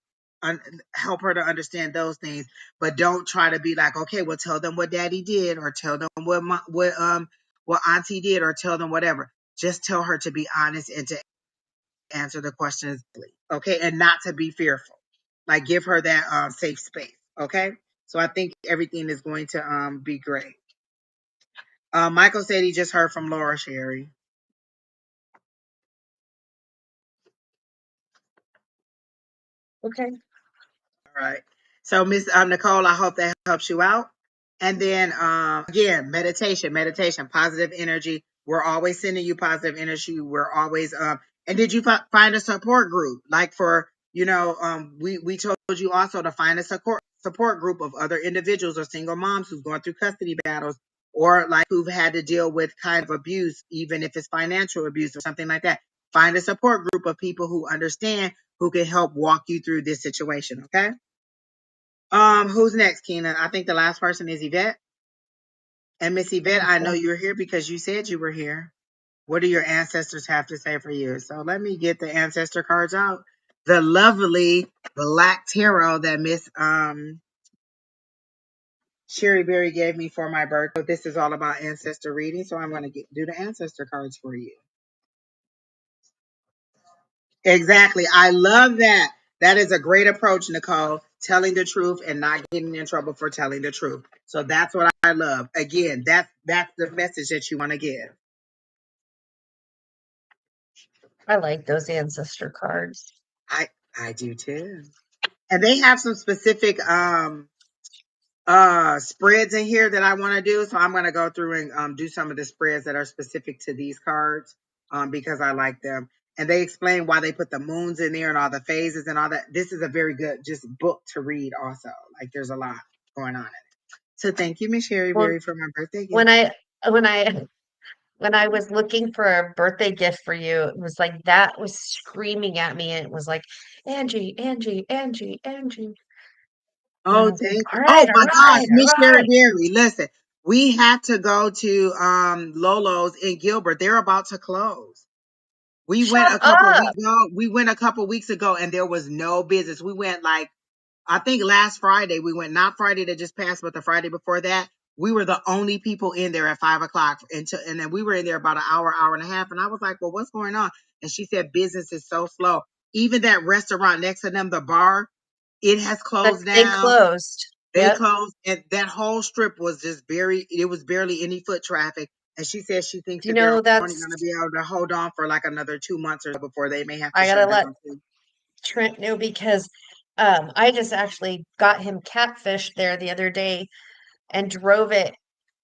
help her to understand those things. But don't try to be like, okay, well, tell them what daddy did, or tell them what auntie did, or tell them whatever. Just tell her to be honest and to answer the questions, okay, and not to be fearful. Like give her that safe space, okay. So I think everything is going to be great. Michael said he just heard from Laura Sherry. Okay. All right. So Miss Nicole, I hope that helps you out. And then again, meditation, positive energy. We're always sending you positive energy. We're always and did you find a support group? Like for, you know, we told you also to find a support group of other individuals or single moms who's going through custody battles, or like who've had to deal with kind of abuse, even if it's financial abuse or something like that. Find a support group of people who understand, who can help walk you through this situation, okay? Who's next, Keena? I think the last person is Yvette. And Miss Yvette, I know you're here because you said you were here. What do your ancestors have to say for you? So let me get the ancestor cards out. The lovely black tarot that Miss Sheri Beery gave me for my birthday. So this is all about ancestor reading. So I'm going to do the ancestor cards for you. Exactly. I love that. That is a great approach, Nicole. Telling the truth and not getting in trouble for telling the truth. So that's what I love. Again, that's the message that you want to give. I like those ancestor cards. I I do too. And they have some specific spreads in here that I want to do. So I'm going to go through and do some of the spreads that are specific to these cards because I like them. And they explain why they put the moons in there and all the phases and all that. This is a very good just book to read also. Like there's a lot going on in it. So thank you, Miss Sherry Well, Berry, for my birthday gift. when I when I when I was looking for a birthday gift for you, it was like that was screaming at me. And it was like, Angie, Angie, Angie, Angie. And I Oh, was like, thank all you. Oh right, all my gosh, right, all Miss Sherry right. Berry, listen, we have to go to Lolo's in Gilbert. They're about to close. We went Shut a couple up. weeks ago. We went a couple weeks ago, and there was no business. We went like I think last Friday. We went not Friday that just passed, but the Friday before that. We were the only people in there at 5 o'clock, and then we were in there about an hour, hour and a half. And I was like, "Well, what's going on?" And she said, "Business is so slow. Even that restaurant next to them, the bar, it has That closed they down. closed. They Yep. closed, and that whole strip was just it was barely any foot traffic." And she says she thinks Do you that they're know only that's going to be able to hold on for like another 2 months or so before they may have to I gotta shut let down too. Trent know because I just actually got him catfish there the other day and drove it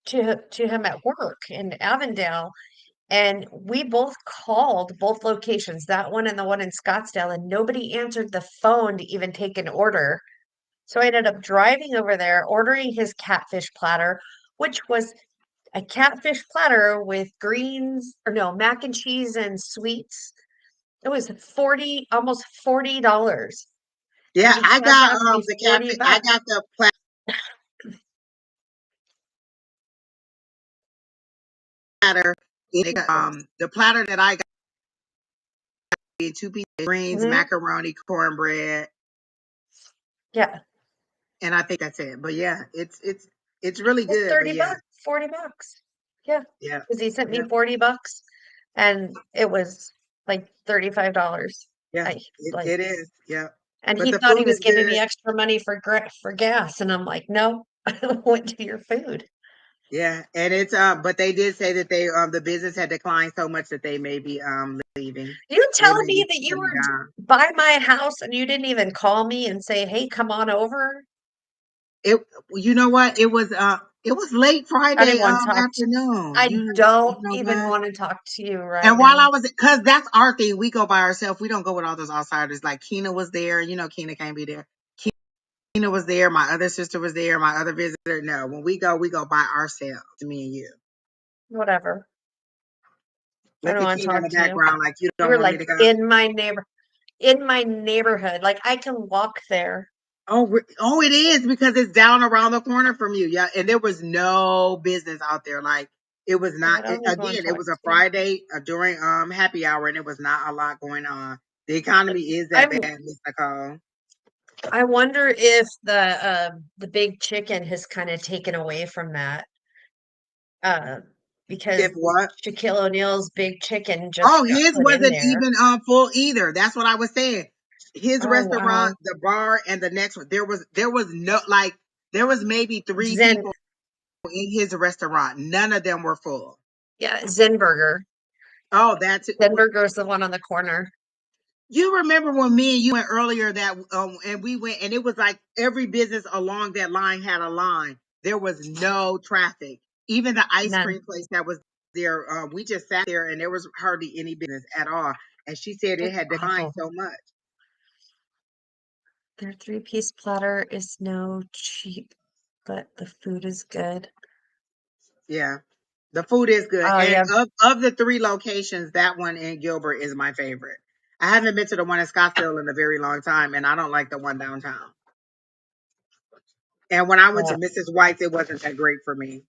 to him at work in Avondale. And we both called both locations, that one and the one in Scottsdale, and nobody answered the phone to even take an order. So I ended up driving over there, ordering his catfish platter, which was a catfish platter with greens, or no, mac and cheese and sweets. It was 40, almost $40. Yeah, And he I had got to ask me the 40 catfish. I bucks. got the platter. The platter that I got in two pieces, greens, Mhm. macaroni, cornbread, Yeah, and I think that's it. But yeah, it's really it's good. But 30 yeah, bucks, 40 bucks. Yeah, yeah, because he sent me yeah, 40 bucks and it was like $35. yeah. I like, It is. Yeah, and but he the thought he food was is giving me good. extra money for gas, and I'm like, no, I went to your food. Yeah, and it's but they did say that they the business had declined so much that they may be leaving. You They telling may me be that you shutting were down. by my house and you didn't even call me and say, hey, come on over? It you know what? It was late I didn't Friday want to talk to afternoon. I You don't know even what? want to talk to you right And while now. I was, cause that's our thing. We go by ourselves. We don't go with all those outsiders. Like Keena was there. You know, Keena can't be there. Keena was there. My other sister was there. My other visitor. No, when we go by ourselves. Me and you. Whatever. I Look don't at want to Keena in talk the to you. background, like you You don't were want me like to go. in my neighborhood. Like I can walk there. Oh, oh, it is because it's down around the corner from you. Yeah, and there was no business out there. Like it was I not. don't even want Again, to it talk was a to you. Friday during happy hour, and it was not a lot going on. The economy is that I'm bad, Miss Nicole. I wonder if the big chicken has kind of taken away from that. Uh because If what? Shaquille O'Neal's big chicken just Oh, got his put in wasn't there. even full either. That's what I was saying. His Oh restaurant, wow. the bar, and the next one, there was no like there was maybe three Zen people in his restaurant. None of them were full. yeah, Zen Burger. Oh, that's it. Zen Burger is the one on the corner. You remember when me and you went earlier that and we went and it was like every business along that line had a line. There was no traffic. Even the ice None. cream place that was there, we just sat there and there was hardly any business at all. And she said it It's had declined awful. so much. Their three-piece platter is no cheap, but the food is good. Yeah. The food is good. Oh And yeah. of the three locations, that one in Gilbert is my favorite. I haven't been to the one in Scottsdale in a very long time, and I don't like the one downtown. And when I went to Yeah. Mrs. White's, it wasn't that great for me.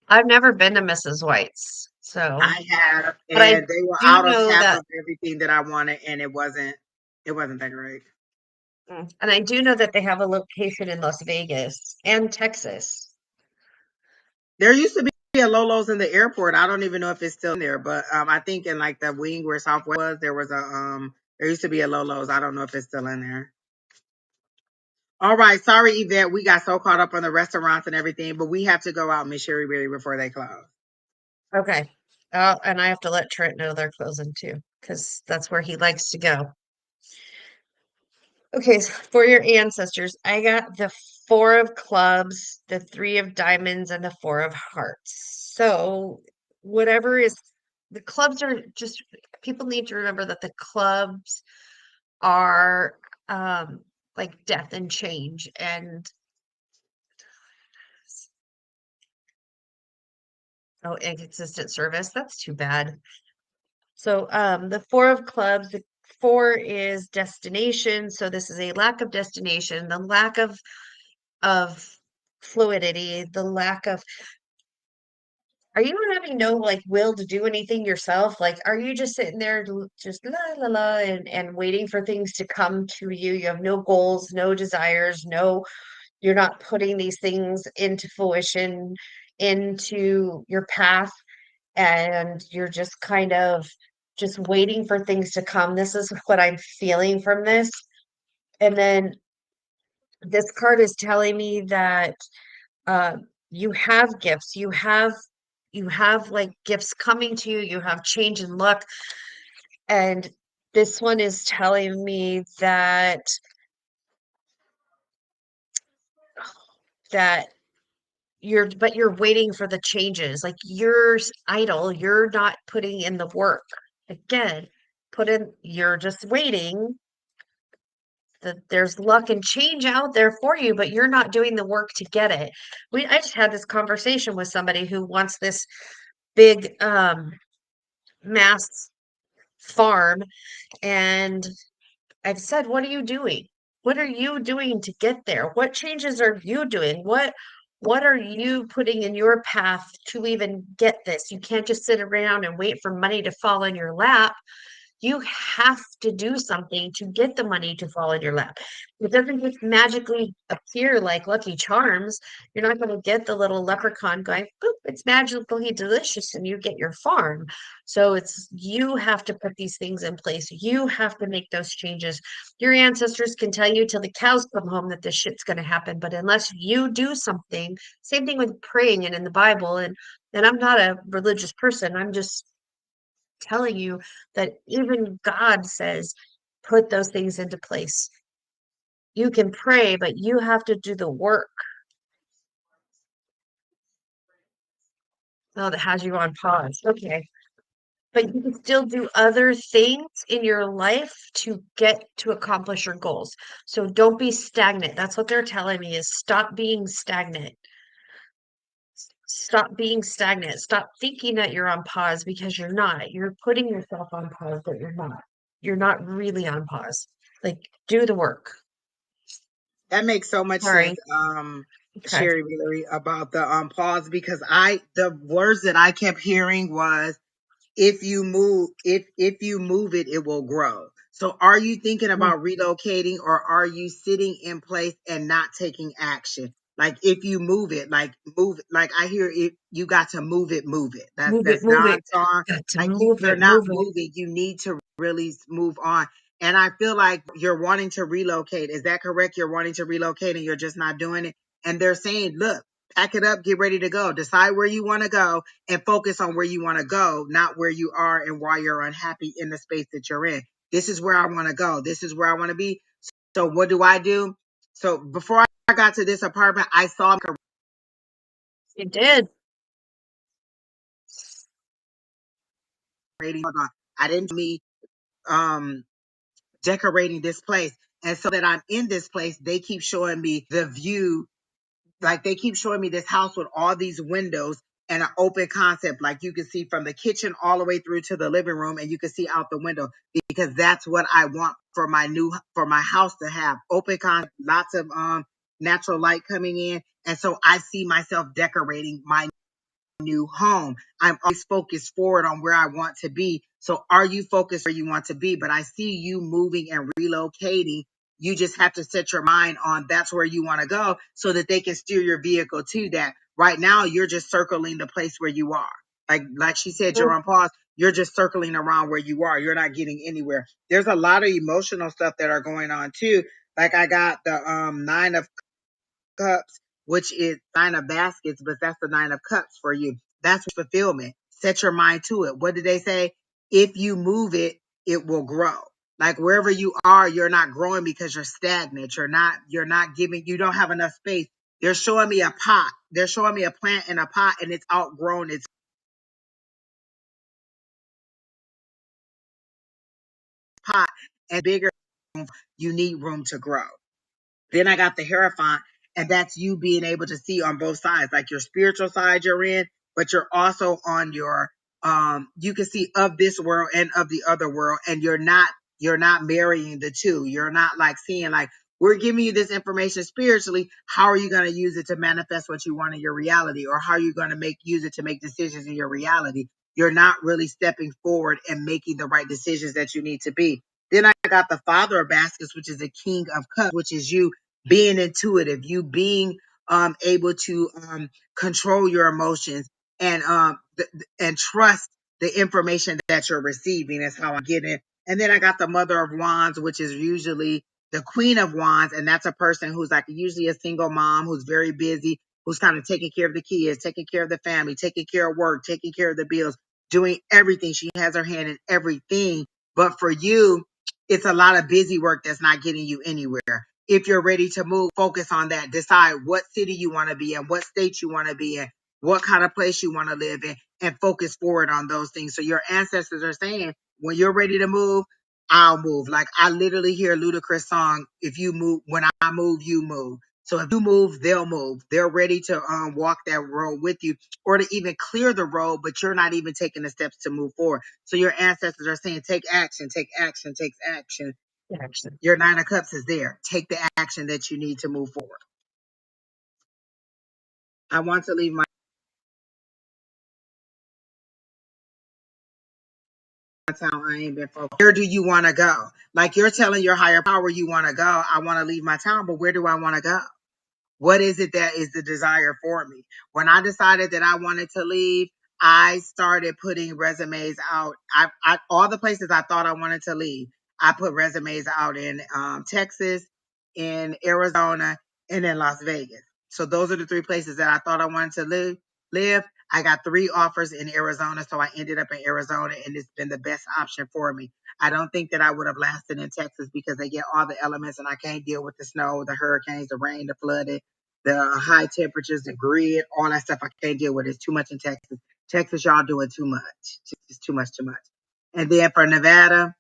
I've never been to Mrs. White's, so I have, but I and they were do out of know half that of everything that I wanted, and it wasn't that great. and I do know that they have a location in Las Vegas and Texas. There used to be a Lolo's in the airport. I don't even know if it's still in there, but I think in like the wing where Southwest was, there was a there used to be a Lolo's. I don't know if it's still in there. All right, sorry, Yvette. We got so caught up on the restaurants and everything, but we have to go out, Miss Sherry Beery, before they close. Okay. And I have to let Trent know they're closing too, because that's where he likes to go. Okay, so for your ancestors, I got the four of clubs, the three of diamonds, and the four of hearts. So whatever is the clubs are just people need to remember that the clubs are like death and change and oh inconsistent service. That's too bad. So the four of clubs, the four is destination. So this is a lack of destination, the lack of fluidity, the lack of are you having no like will to do anything yourself? Like, are you just sitting there just la la la and waiting for things to come to you? You have no goals, no desires, no, you're not putting these things into fruition, into your path, and you're just kind of just waiting for things to come. This is what I'm feeling from this. And then this card is telling me that uh, you have gifts, you have like gifts coming to you, you have change in luck, and This one is telling me that you're waiting for the changes. Like you're idle, you're not putting in the work. Again, you're just waiting that there's luck and change out there for you, but you're not doing the work to get it. I just had this conversation with somebody who wants this big mass farm, and I've said, "What are you doing? What are you doing to get there? What changes are you doing? What are you putting in your path to even get this? You can't just sit around and wait for money to fall in your lap. You have to do something to get the money to fall in your lap. It doesn't just magically appear like Lucky Charms. You're not going to get the little leprechaun going, boop, it's magically delicious, and you get your farm. So you have to put these things in place. You have to make those changes. Your ancestors can tell you till the cows come home that this shit's going to happen, but unless you do something, same thing with praying and in the Bible. And I'm not a religious person. I'm just telling you that even God says, put those things into place. You can pray, but you have to do the work. Oh, that has you on pause. Okay. But you can still do other things in your life to get to accomplish your goals. So don't be stagnant. That's what they're telling me is stop being stagnant. Stop being stagnant. Stop thinking that you're on pause because you're not. You're putting yourself on pause, but you're not. You're not really on pause. Like, do the work. That makes so much sense, Sorry. Okay. Sheri Beery, about the pause, because the words that I kept hearing was, if you move it, it will grow. So are you thinking Mm, about relocating, or are you sitting in place and not taking action? Like if you move it, like I hear it, you got to move it. move it, That's move it. God's song. Got to Like move you're it, not move it. moving. You need to really move on. And I feel like you're wanting to relocate. Is that correct? You're wanting to relocate and you're just not doing it. And they're saying, look, pack it up, get ready to go. Decide where you want to go and focus on where you want to go, not where you are and why you're unhappy in the space that you're in. This is where I want to go. This is where I want to be. So what do I do? So before I got to this apartment, I saw a You did. rating. Hold on. I didn't me um decorating this place. And so that I'm in this place, they keep showing me the view. Like they keep showing me this house with all these windows and an open concept. Like you can see from the kitchen all the way through to the living room, and you can see out the window, because that's what I want for my house to have. Open concept, lots of natural light coming in. And so I see myself decorating my new home. I'm always focused forward on where I want to be. So are you focused where you want to be? But I see you moving and relocating. You just have to set your mind on that's where you want to go so that they can steer your vehicle to that. Right now, you're just circling the place where you are. Like she said, you're Mm, on pause. You're just circling around where you are. You're not getting anywhere. There's a lot of emotional stuff that are going on too. Like I got the nine of cups, which is nine of baskets, but that's the nine of cups for you. That's fulfillment. Set your mind to it. What did they say? If you move it, it will grow. Like wherever you are, you're not growing because you're stagnant. You're not giving, you don't have enough space. They're showing me a pot. They're showing me a plant in a pot and it's outgrown its pot and bigger. You need room to grow. Then I got the Hierophant, and that's you being able to see on both sides, like your spiritual side you're in, but you're also on your you can see of this world and of the other world, and you're not marrying the two. You're not like seeing like we're giving you this information spiritually. How are you going to use it to manifest what you want in your reality, or how are you going to use it to make decisions in your reality? You're not really stepping forward and making the right decisions that you need to be. Then I got the Father of Baskets, which is the King of Cups, which is you being intuitive, you being able to control your emotions and and trust the information that you're receiving. Is how I'm getting it. And then I got the Mother of Wands, which is usually the Queen of Wands, and that's a person who's like usually a single mom who's very busy, who's kind of taking care of the kids, taking care of the family, taking care of work, taking care of the bills, doing everything. She has her hand in everything, But for you, it's a lot of busy work that's not getting you anywhere. If you're ready to move, focus on that. Decide what city you want to be in, what state you want to be in, what kind of place you want to live in, and focus forward on those things. So your ancestors are saying, when you're ready to move, I'll move. Like I literally hear Ludacris song, if you move, when I move, you move. So if you move, they'll move. They're ready to walk that road with you or to even clear the road, but you're not even taking the steps to move forward. So your ancestors are saying, take action, take action, take action. Action. Your Nine of Cups is there. Take the action that you need to move forward. I want to leave my town. I ain't been focused. Where do you want to go? Like you're telling your higher power you want to go. I want to leave my town, but where do I want to go? What is it that is the desire for me? When I decided that I wanted to leave, I started putting resumes out. All the places I thought I wanted to leave, I put resumes out in Texas, in Arizona, and in Las Vegas. So those are the three places that I thought I wanted to live. I got 3 offers in Arizona, so I ended up in Arizona, and it's been the best option for me. I don't think that I would have lasted in Texas because they get all the elements, and I can't deal with the snow, the hurricanes, the rain, the flooding, the high temperatures, the grid, all that stuff. I can't deal with. It's too much in Texas. Texas, y'all doing too much. It's too much, too much. And then for Nevada,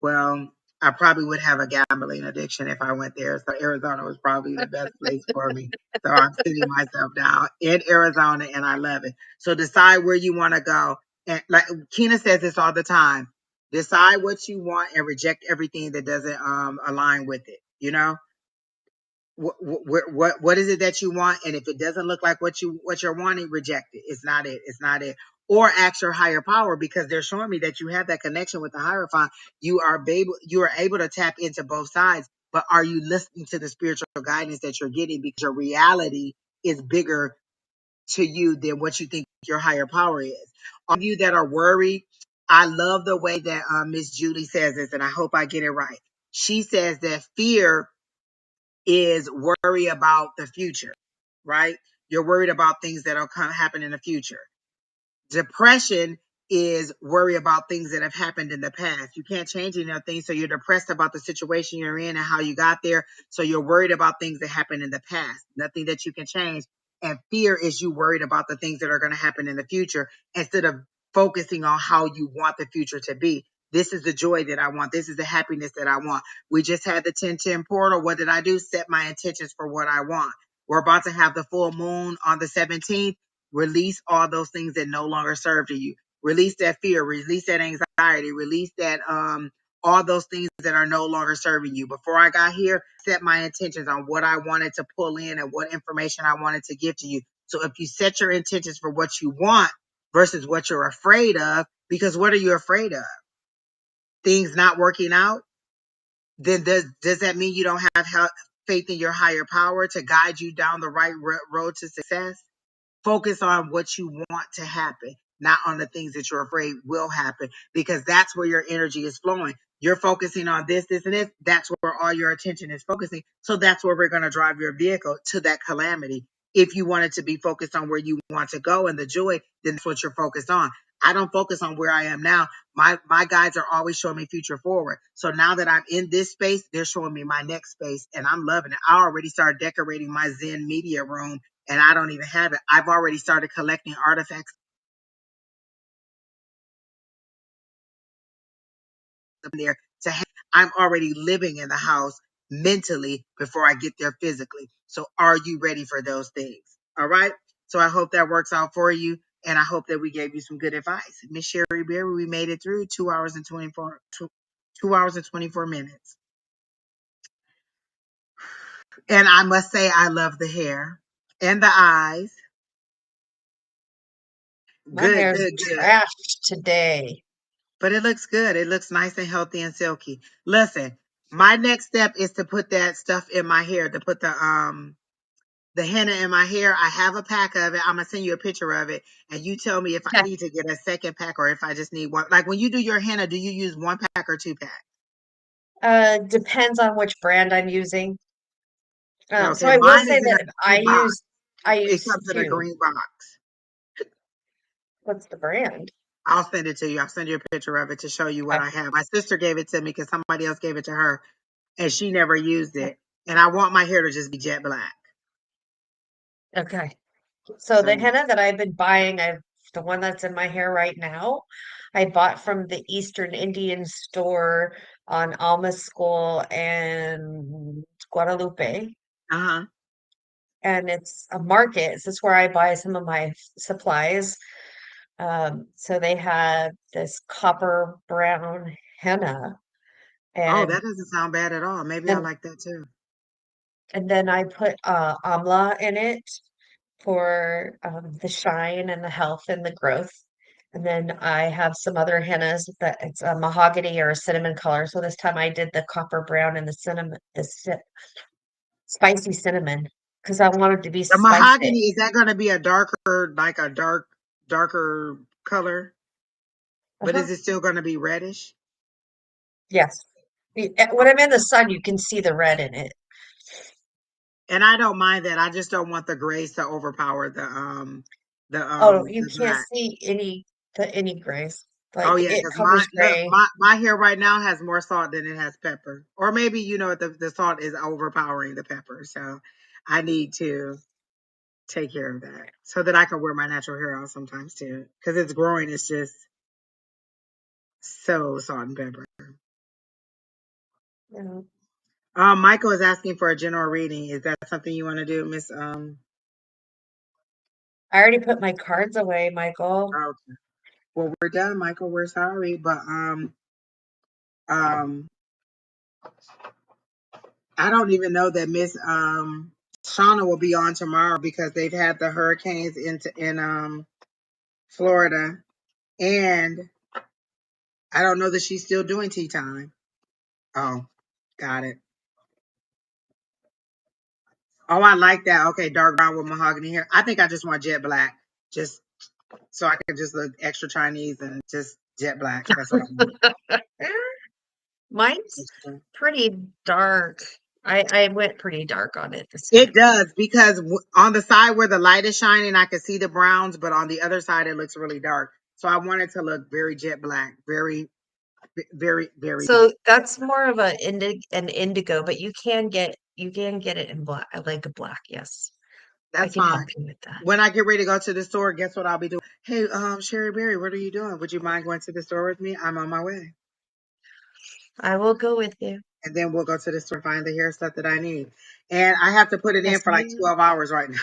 well, I probably would have a gambling addiction if I went there. So Arizona was probably the best place for me. So I'm sitting myself down in Arizona and I love it. So decide where you want to go. And like Kina says this all the time, decide what you want and reject everything that doesn't align with it. You know, what is it that you want, and if it doesn't look like what you're wanting, reject it. It's not it. Or ask your higher power, because they're showing me that you have that connection with the hierophant. You are able to tap into both sides, but are you listening to the spiritual guidance that you're getting? Because your reality is bigger to you than what you think your higher power is. All of you that are worried, I love the way that Miss Julie says this, and I hope I get it right. She says that fear is worry about the future, right? You're worried about things that'll happen in the future. Depression is worry about things that have happened in the past. You can't change any of things, so you're depressed about the situation you're in and how you got there. So you're worried about things that happened in the past, nothing that you can change. And fear is you worried about the things that are going to happen in the future instead of focusing on how you want the future to be. This is the joy that I want. This is the happiness that I want. We just had the 10-10 portal. What did I do? Set my intentions for what I want. We're about to have the full moon on the 17th. Release all those things that no longer serve to you. Release that fear, release that anxiety, release that all those things that are no longer serving you. Before I got here, set my intentions on what I wanted to pull in and what information I wanted to give to you. So if you set your intentions for what you want versus what you're afraid of, because what are you afraid of? Things not working out? Then does that mean you don't have faith in your higher power to guide you down the right road to success? Focus on what you want to happen, not on the things that you're afraid will happen, because that's where your energy is flowing. You're focusing on this, and this. That's where all your attention is focusing. So that's where we're going to drive your vehicle to that calamity. If you want it to be focused on where you want to go and the joy, then that's what you're focused on. I don't focus on where I am now. My guides are always showing me future forward. So now that I'm in this space, they're showing me my next space, and I'm loving it. I already started decorating my Zen media room, and I don't even have it. I've already started collecting artifacts there to have. I'm already living in the house mentally before I get there physically. So are you ready for those things? All right. So I hope that works out for you. And I hope that we gave you some good advice. Miss Sheri Beery, we made it through 2 hours and 2 hours and 24 minutes. And I must say, I love the hair and the eyes. My Good, hair's good, good. trashed today. But it looks good. It looks nice and healthy and silky. Listen, my next step is to put that stuff in my hair, to put the henna in my hair. I have a pack of it. I'm gonna send you a picture of it, and you tell me if I Okay. need to get a second pack or if I just need one. Like when you do your henna, do you use 1 pack or 2 pack? Depends on which brand I'm using. So Okay, I will mine say is in a that I green box. use I It use comes in a two. green box. What's the brand? I'll send it to you. I'll send you a picture of it to show you what Okay. I have. My sister gave it to me because somebody else gave it to her and she never used Okay. it. And I want my hair to just be jet black. Okay. So So the henna that I've been buying, the one that's in my hair right now, I bought from the Eastern Indian store on Alma School and Guadalupe. uh-huh. And it's a market. This is where I buy some of my supplies. So they had this copper brown henna, Oh, and that doesn't sound bad at all. Maybe I and like that too. and then I put amla in it for the shine and the health and the growth. And then I have some other hennas that it's a mahogany or a cinnamon color. So this time I did the copper brown and the cinnamon, spicy cinnamon because I wanted to be The spicy. mahogany, is that going to be a darker, like a darker color? But Uh-huh. is it still going to be reddish? Yes. When I'm in the sun, you can see the red in it. And I don't mind that. I just don't want the grays to overpower Oh, you the can't black. see any grays. Oh Like yeah, it because my covers look, gray. my hair right now has more salt than it has pepper. Or maybe the salt is overpowering the pepper. So I need to take care of that so that I can wear my natural hair out sometimes too. Because it's growing, it's just so salt and pepper. You know. Michael is asking for a general reading. Is that something you want to do, Miss I already put my cards away, Michael. okay. Well, we're done, Michael. We're sorry, but um I don't even know that Miss Shauna will be on tomorrow because they've had the hurricanes in Florida, and I don't know that she's still doing tea time. Oh, got it. Oh, I like that. Okay, dark brown with mahogany hair. I think I just want jet black, just so I can just look extra Chinese and just jet black. That's what I want. Mine's pretty dark. I went pretty dark on it this It time. does because on the side where the light is shining, I can see the browns, but on the other side, it looks really dark. So I want it to look very jet black, very. So that's more of an indigo, but you can get it in black, like a black. Yes, I That's can help fine. you with that. When I get ready to go to the store, guess what I'll be doing? Hey, Sheri Beery, what are you doing? Would you mind going to the store with me? I'm on my way. I will go with you. And then we'll go to the store and find the hair stuff that I need. And I have to put it in Yes, for like ma'am. 12 hours right now.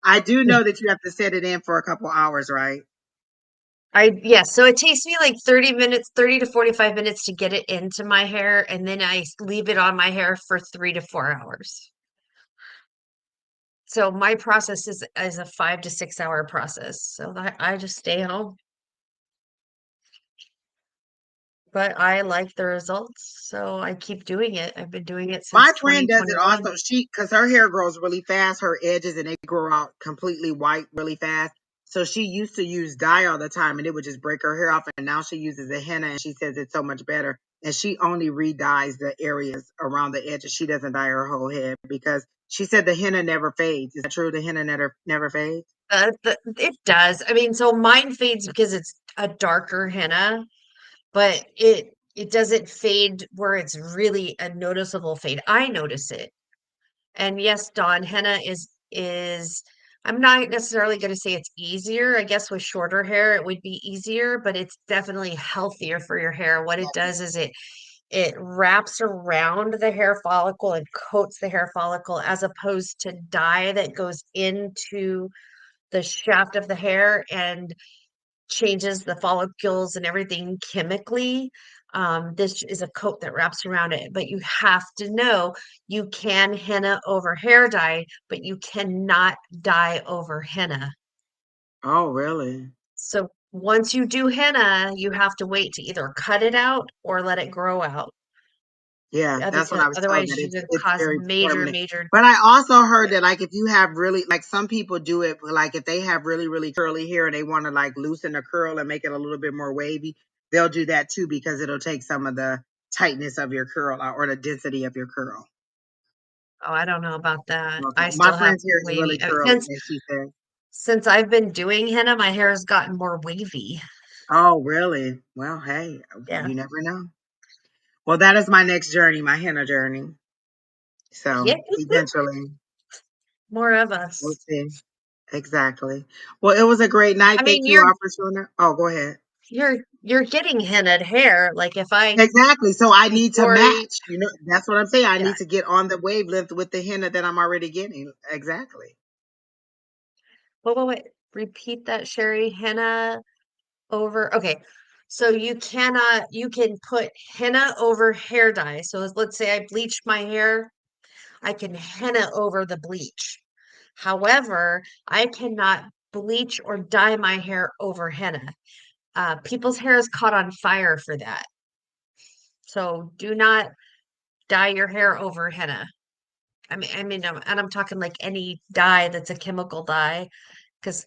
I do Yeah. know that you have to set it in for a couple hours, right? Yes, so it takes me like 30 minutes, 30 to 45 minutes to get it into my hair, and then I leave it on my hair for 3 to 4 hours. So my process is a 5 to 6 hour process. So I just stay home, but I like the results, so I keep doing it. I've been doing it since My friend does it 2021. also. Because her hair grows really fast, her edges, and they grow out completely white really fast. So she used to use dye all the time and it would just break her hair off. And now she uses a henna and she says it's so much better. And she only re-dyes the areas around the edges. She doesn't dye her whole head because she said the henna never fades. Is that true? The henna never fades? It does. I mean, so mine fades because it's a darker henna, but it doesn't fade where it's really a noticeable fade. I notice it. And yes, Dawn, henna is I'm not necessarily going to say it's easier. I guess with shorter hair it would be easier, but it's definitely healthier for your hair. What it does is it wraps around the hair follicle and coats the hair follicle as opposed to dye that goes into the shaft of the hair and changes the follicles and everything chemically. This is a coat that wraps around it, but you have to know you can henna over hair dye, but you cannot dye over henna. Oh, really? So once you do henna, you have to wait to either cut it out or let it grow out. Yeah, that's what Because I was told otherwise that you could it's cause very major, permanent. major. But I also heard Yeah. that like if you have really like some people do it like if they have really curly hair and they want to like loosen the curl and make it a little bit more wavy, they'll do that too because it'll take some of the tightness of your curl out or the density of your curl. Oh, I don't know about that. Okay. I My still have friend's hair is wavy. really curly Since and she said, since I've been doing henna, my hair has gotten more wavy. Oh, really? Well, hey, Yeah. you never know. Well, that is my next journey, my henna journey. Yeah. So eventually, More of we'll us. see. Exactly. Well, it was a great night. I Thank mean, you all for showing up. Oh, go ahead. you're getting hennaed hair. Like if I Exactly. So I need to before match. That's what I'm saying. I yeah. need to get on the wavelength with the henna that I'm already getting. Exactly. Wait. Repeat that, Sherry. Henna over. Okay. So you can put henna over hair dye. So let's say I bleached my hair, I can henna over the bleach. However, I cannot bleach or dye my hair over henna. People's hair is caught on fire for that. So do not dye your hair over henna. And I'm talking like any dye that's a chemical dye, because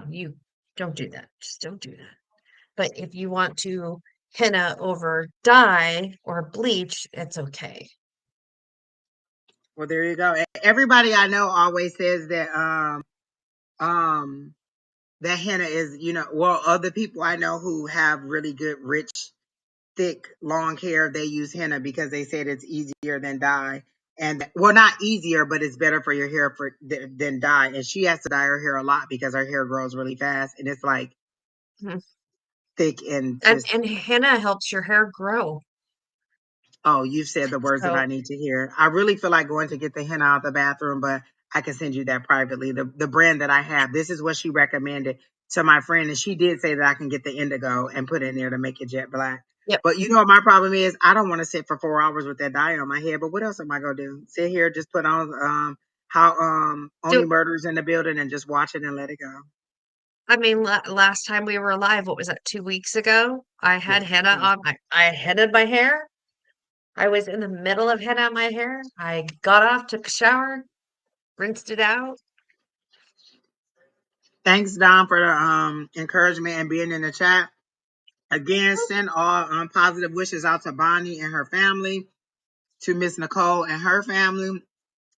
you don't do that. Just don't do that. But if you want to henna over dye or bleach, it's okay. Well, there you go. Everybody I know always says that um that henna is, well, other people I know who have really good, rich, thick, long hair, they use henna because they said it's easier than dye. And well, not easier, but it's better for your hair than dye. And she has to dye her hair a lot because her hair grows really fast, and it's like Mhm. thick and And just. and henna helps your hair grow. Oh, you've said the words that I So, need to hear. I really feel like going to get the henna out of the bathroom, but I can send you that privately. The brand that I have, this is what she recommended to my friend, and she did say that I can get the indigo and put it in there to make it jet black. yep. But you know what my problem is? I don't want to sit for 4 hours with that dye on my head. But what else am I gonna do? Sit here, just put on how Only So, Murders in the Building and just watch it and let it go. I mean, last time we were live, what was that, 2 weeks ago? I Yeah. had henna on I headed my hair. I was in the middle of henna on my hair. I got off, took a shower, rinsed it out. Thanks, Don, for the encouragement and being in the chat. Again, send all positive wishes out to Bonnie and her family, to Miss Nicole and her family,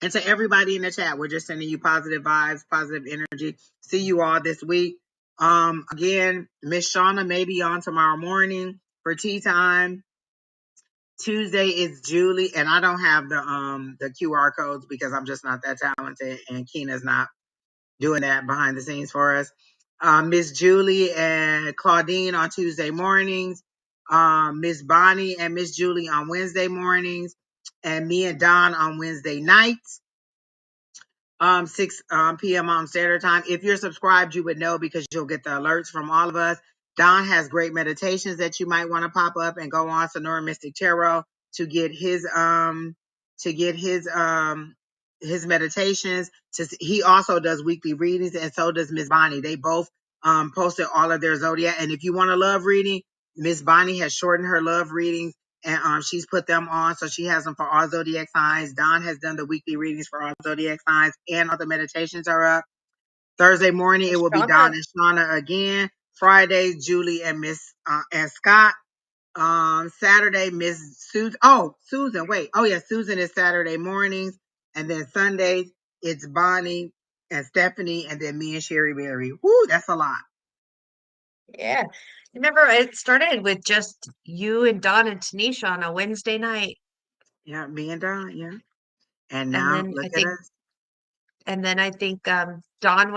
and to everybody in the chat. We're just sending you positive vibes, positive energy. See you all this week. Again, Miss Shauna may be on tomorrow morning for tea time. Tuesday is Julie, and I don't have the QR codes because I'm just not that talented, and Keena's not doing that behind the scenes for us. Miss Julie and Claudine on Tuesday mornings. Miss Bonnie and Miss Julie on Wednesday mornings. And me and Don on Wednesday nights. 6 p.m. Mountain Standard Time. If you're subscribed, you would know because you'll get the alerts from all of us. Don has great meditations that you might want to pop up and go on Sonora Mystic Tarot to get his meditations. He also does weekly readings, and so does Miss Bonnie. They both posted all of their zodiac. And if you want a love reading, Miss Bonnie has shortened her love readings, and she's put them on, so she has them for all zodiac signs. Don has done the weekly readings for all zodiac signs, and all the meditations are up. Thursday morning, it will be Don Shauna, and Shauna again. Fridays, Julie and Miss and Scott. Saturday, Miss Susan. Oh, Susan. Wait. Oh yeah, Susan is Saturday mornings, and then Sundays it's Bonnie and Stephanie, and then me and Sheri Beery. Woo, that's a lot. yeah. Remember, it started with just you and Dawn and Tanisha on a Wednesday night. Yeah, me and Don. Yeah, and And now then look I at think us. Dawn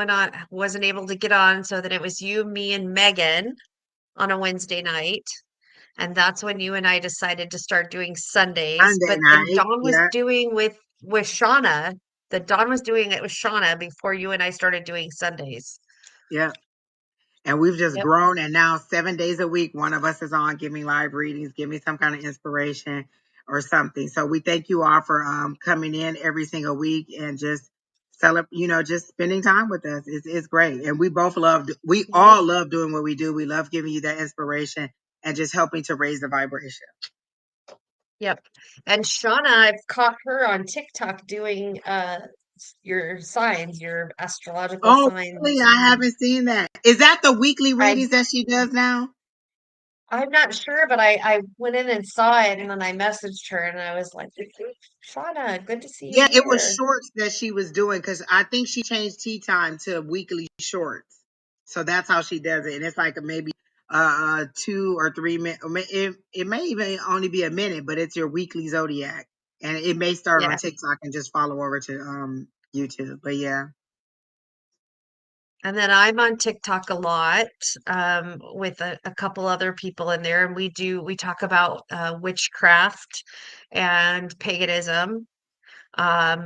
wasn't able to get on, so then it was you, me, and Megan on a Wednesday night. And that's when you and I decided to start doing Sundays. Sunday But then night. Dawn was Yeah, doing with Shauna. The Dawn was doing it with Shauna before you and I started doing Sundays. yeah. And we've just Yep. grown. And now 7 days a week, one of us is on giving live readings, give me some kind of inspiration or something. So we thank you all for coming in every single week and just just spending time with us. It's great. And we Yep. all love doing what we do. We love giving you that inspiration and just helping to raise the vibration. Yep. And Shauna, I've caught her on TikTok doing your signs, your astrological Oh, really? signs. I haven't seen that. Is that the weekly I readings that she does now? I'm not sure, but I went in and saw it and then I messaged her and I was like, Shauna, good to see you Yeah, it was here. shorts that she was doing because I think she changed tea time to weekly shorts. So that's how she does it. And it's like maybe 2 or 3 minutes. It may even only be a minute, but it's your weekly zodiac, and it may start on Yeah. TikTok and just follow over to YouTube. But yeah. And then I'm on TikTok a lot, with a couple other people in there, and we talk about witchcraft and paganism.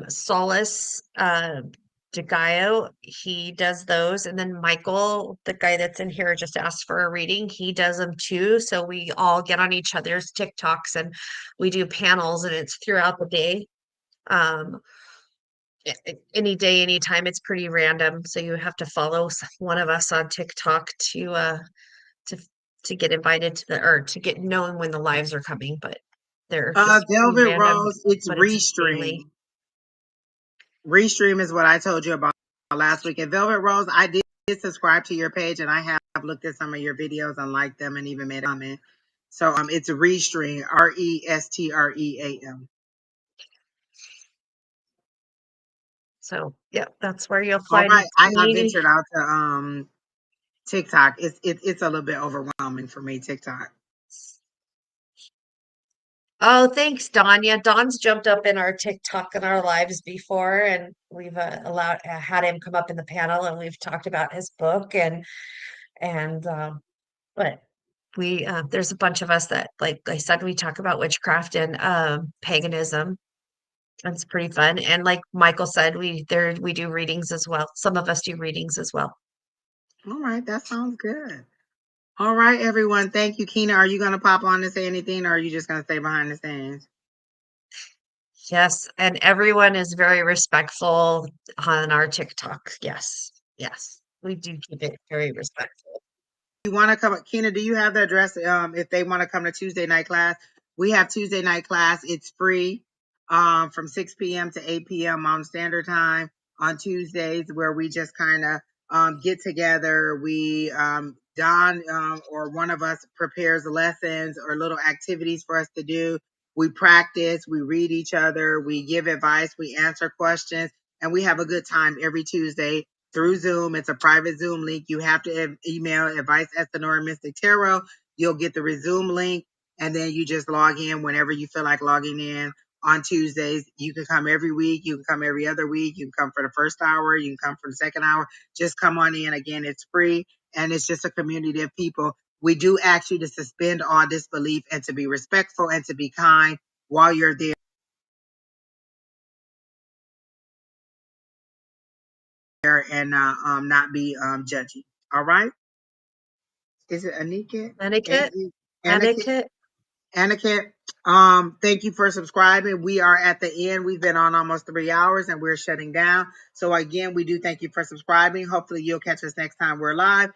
Solace, DeGaio, he does those, and then Michael, the guy that's in here, just asked for a reading. He does them too. So we all get on each other's TikToks and we do panels, and it's throughout the day. Um, any day, anytime. It's pretty random, so you have to follow one of us on TikTok to to get invited to the or to get known when the lives are coming. But they're just pretty Velvet random, Rose, it's but it's daily. Restream. Restream is what I told you about last week. And Velvet Rose, I did subscribe to your page, and I have looked at some of your videos and liked them and even made a comment. So it's Restream, Restream. So yeah, that's where you'll All find right, I me. ventured out to TikTok. It's a little bit overwhelming for me, TikTok. Oh, thanks, Don. Yeah, Don's jumped up in our TikTok in our lives before, and we've allowed had him come up in the panel, and we've talked about his book and but we there's a bunch of us that, like I said, we talk about witchcraft and paganism. It's pretty fun. And like Michael said, we do readings as well. Some of us do readings as well. All right, that sounds good. All right, everyone. Thank you, Keena. Are you going to pop on and say anything, or are you just going to stay behind the scenes? Yes, and everyone is very respectful on our TikTok. Yes, yes, we do keep it very respectful. You want to come, Keena? Do you have the address? If they want to come to Tuesday night class, we have Tuesday night class. It's free, from 6 p.m. to 8 p.m. Mountain Standard Time on Tuesdays, where we just kind of get together. We Don or one of us prepares lessons or little activities for us to do. We practice. We read each other. We give advice. We answer questions, and we have a good time every Tuesday through Zoom. It's a private Zoom link. You have to email advice at the Nora Mystic Tarot. You'll get the resume link, and then you just log in whenever you feel like logging in on Tuesdays. You can come every week. You can come every other week. You can come for the first hour. You can come for the second hour. Just come on in. Again, it's free, and it's just a community of people. We do ask you to suspend all disbelief and to be respectful and to be kind while you're there, and not be judgy. All right. Is it Anika? Etiquette, Aniket? etiquette. Aniket, thank you for subscribing. We are at the end. We've been on almost 3 hours and we're shutting down. So again, we do thank you for subscribing. Hopefully you'll catch us next time we're live.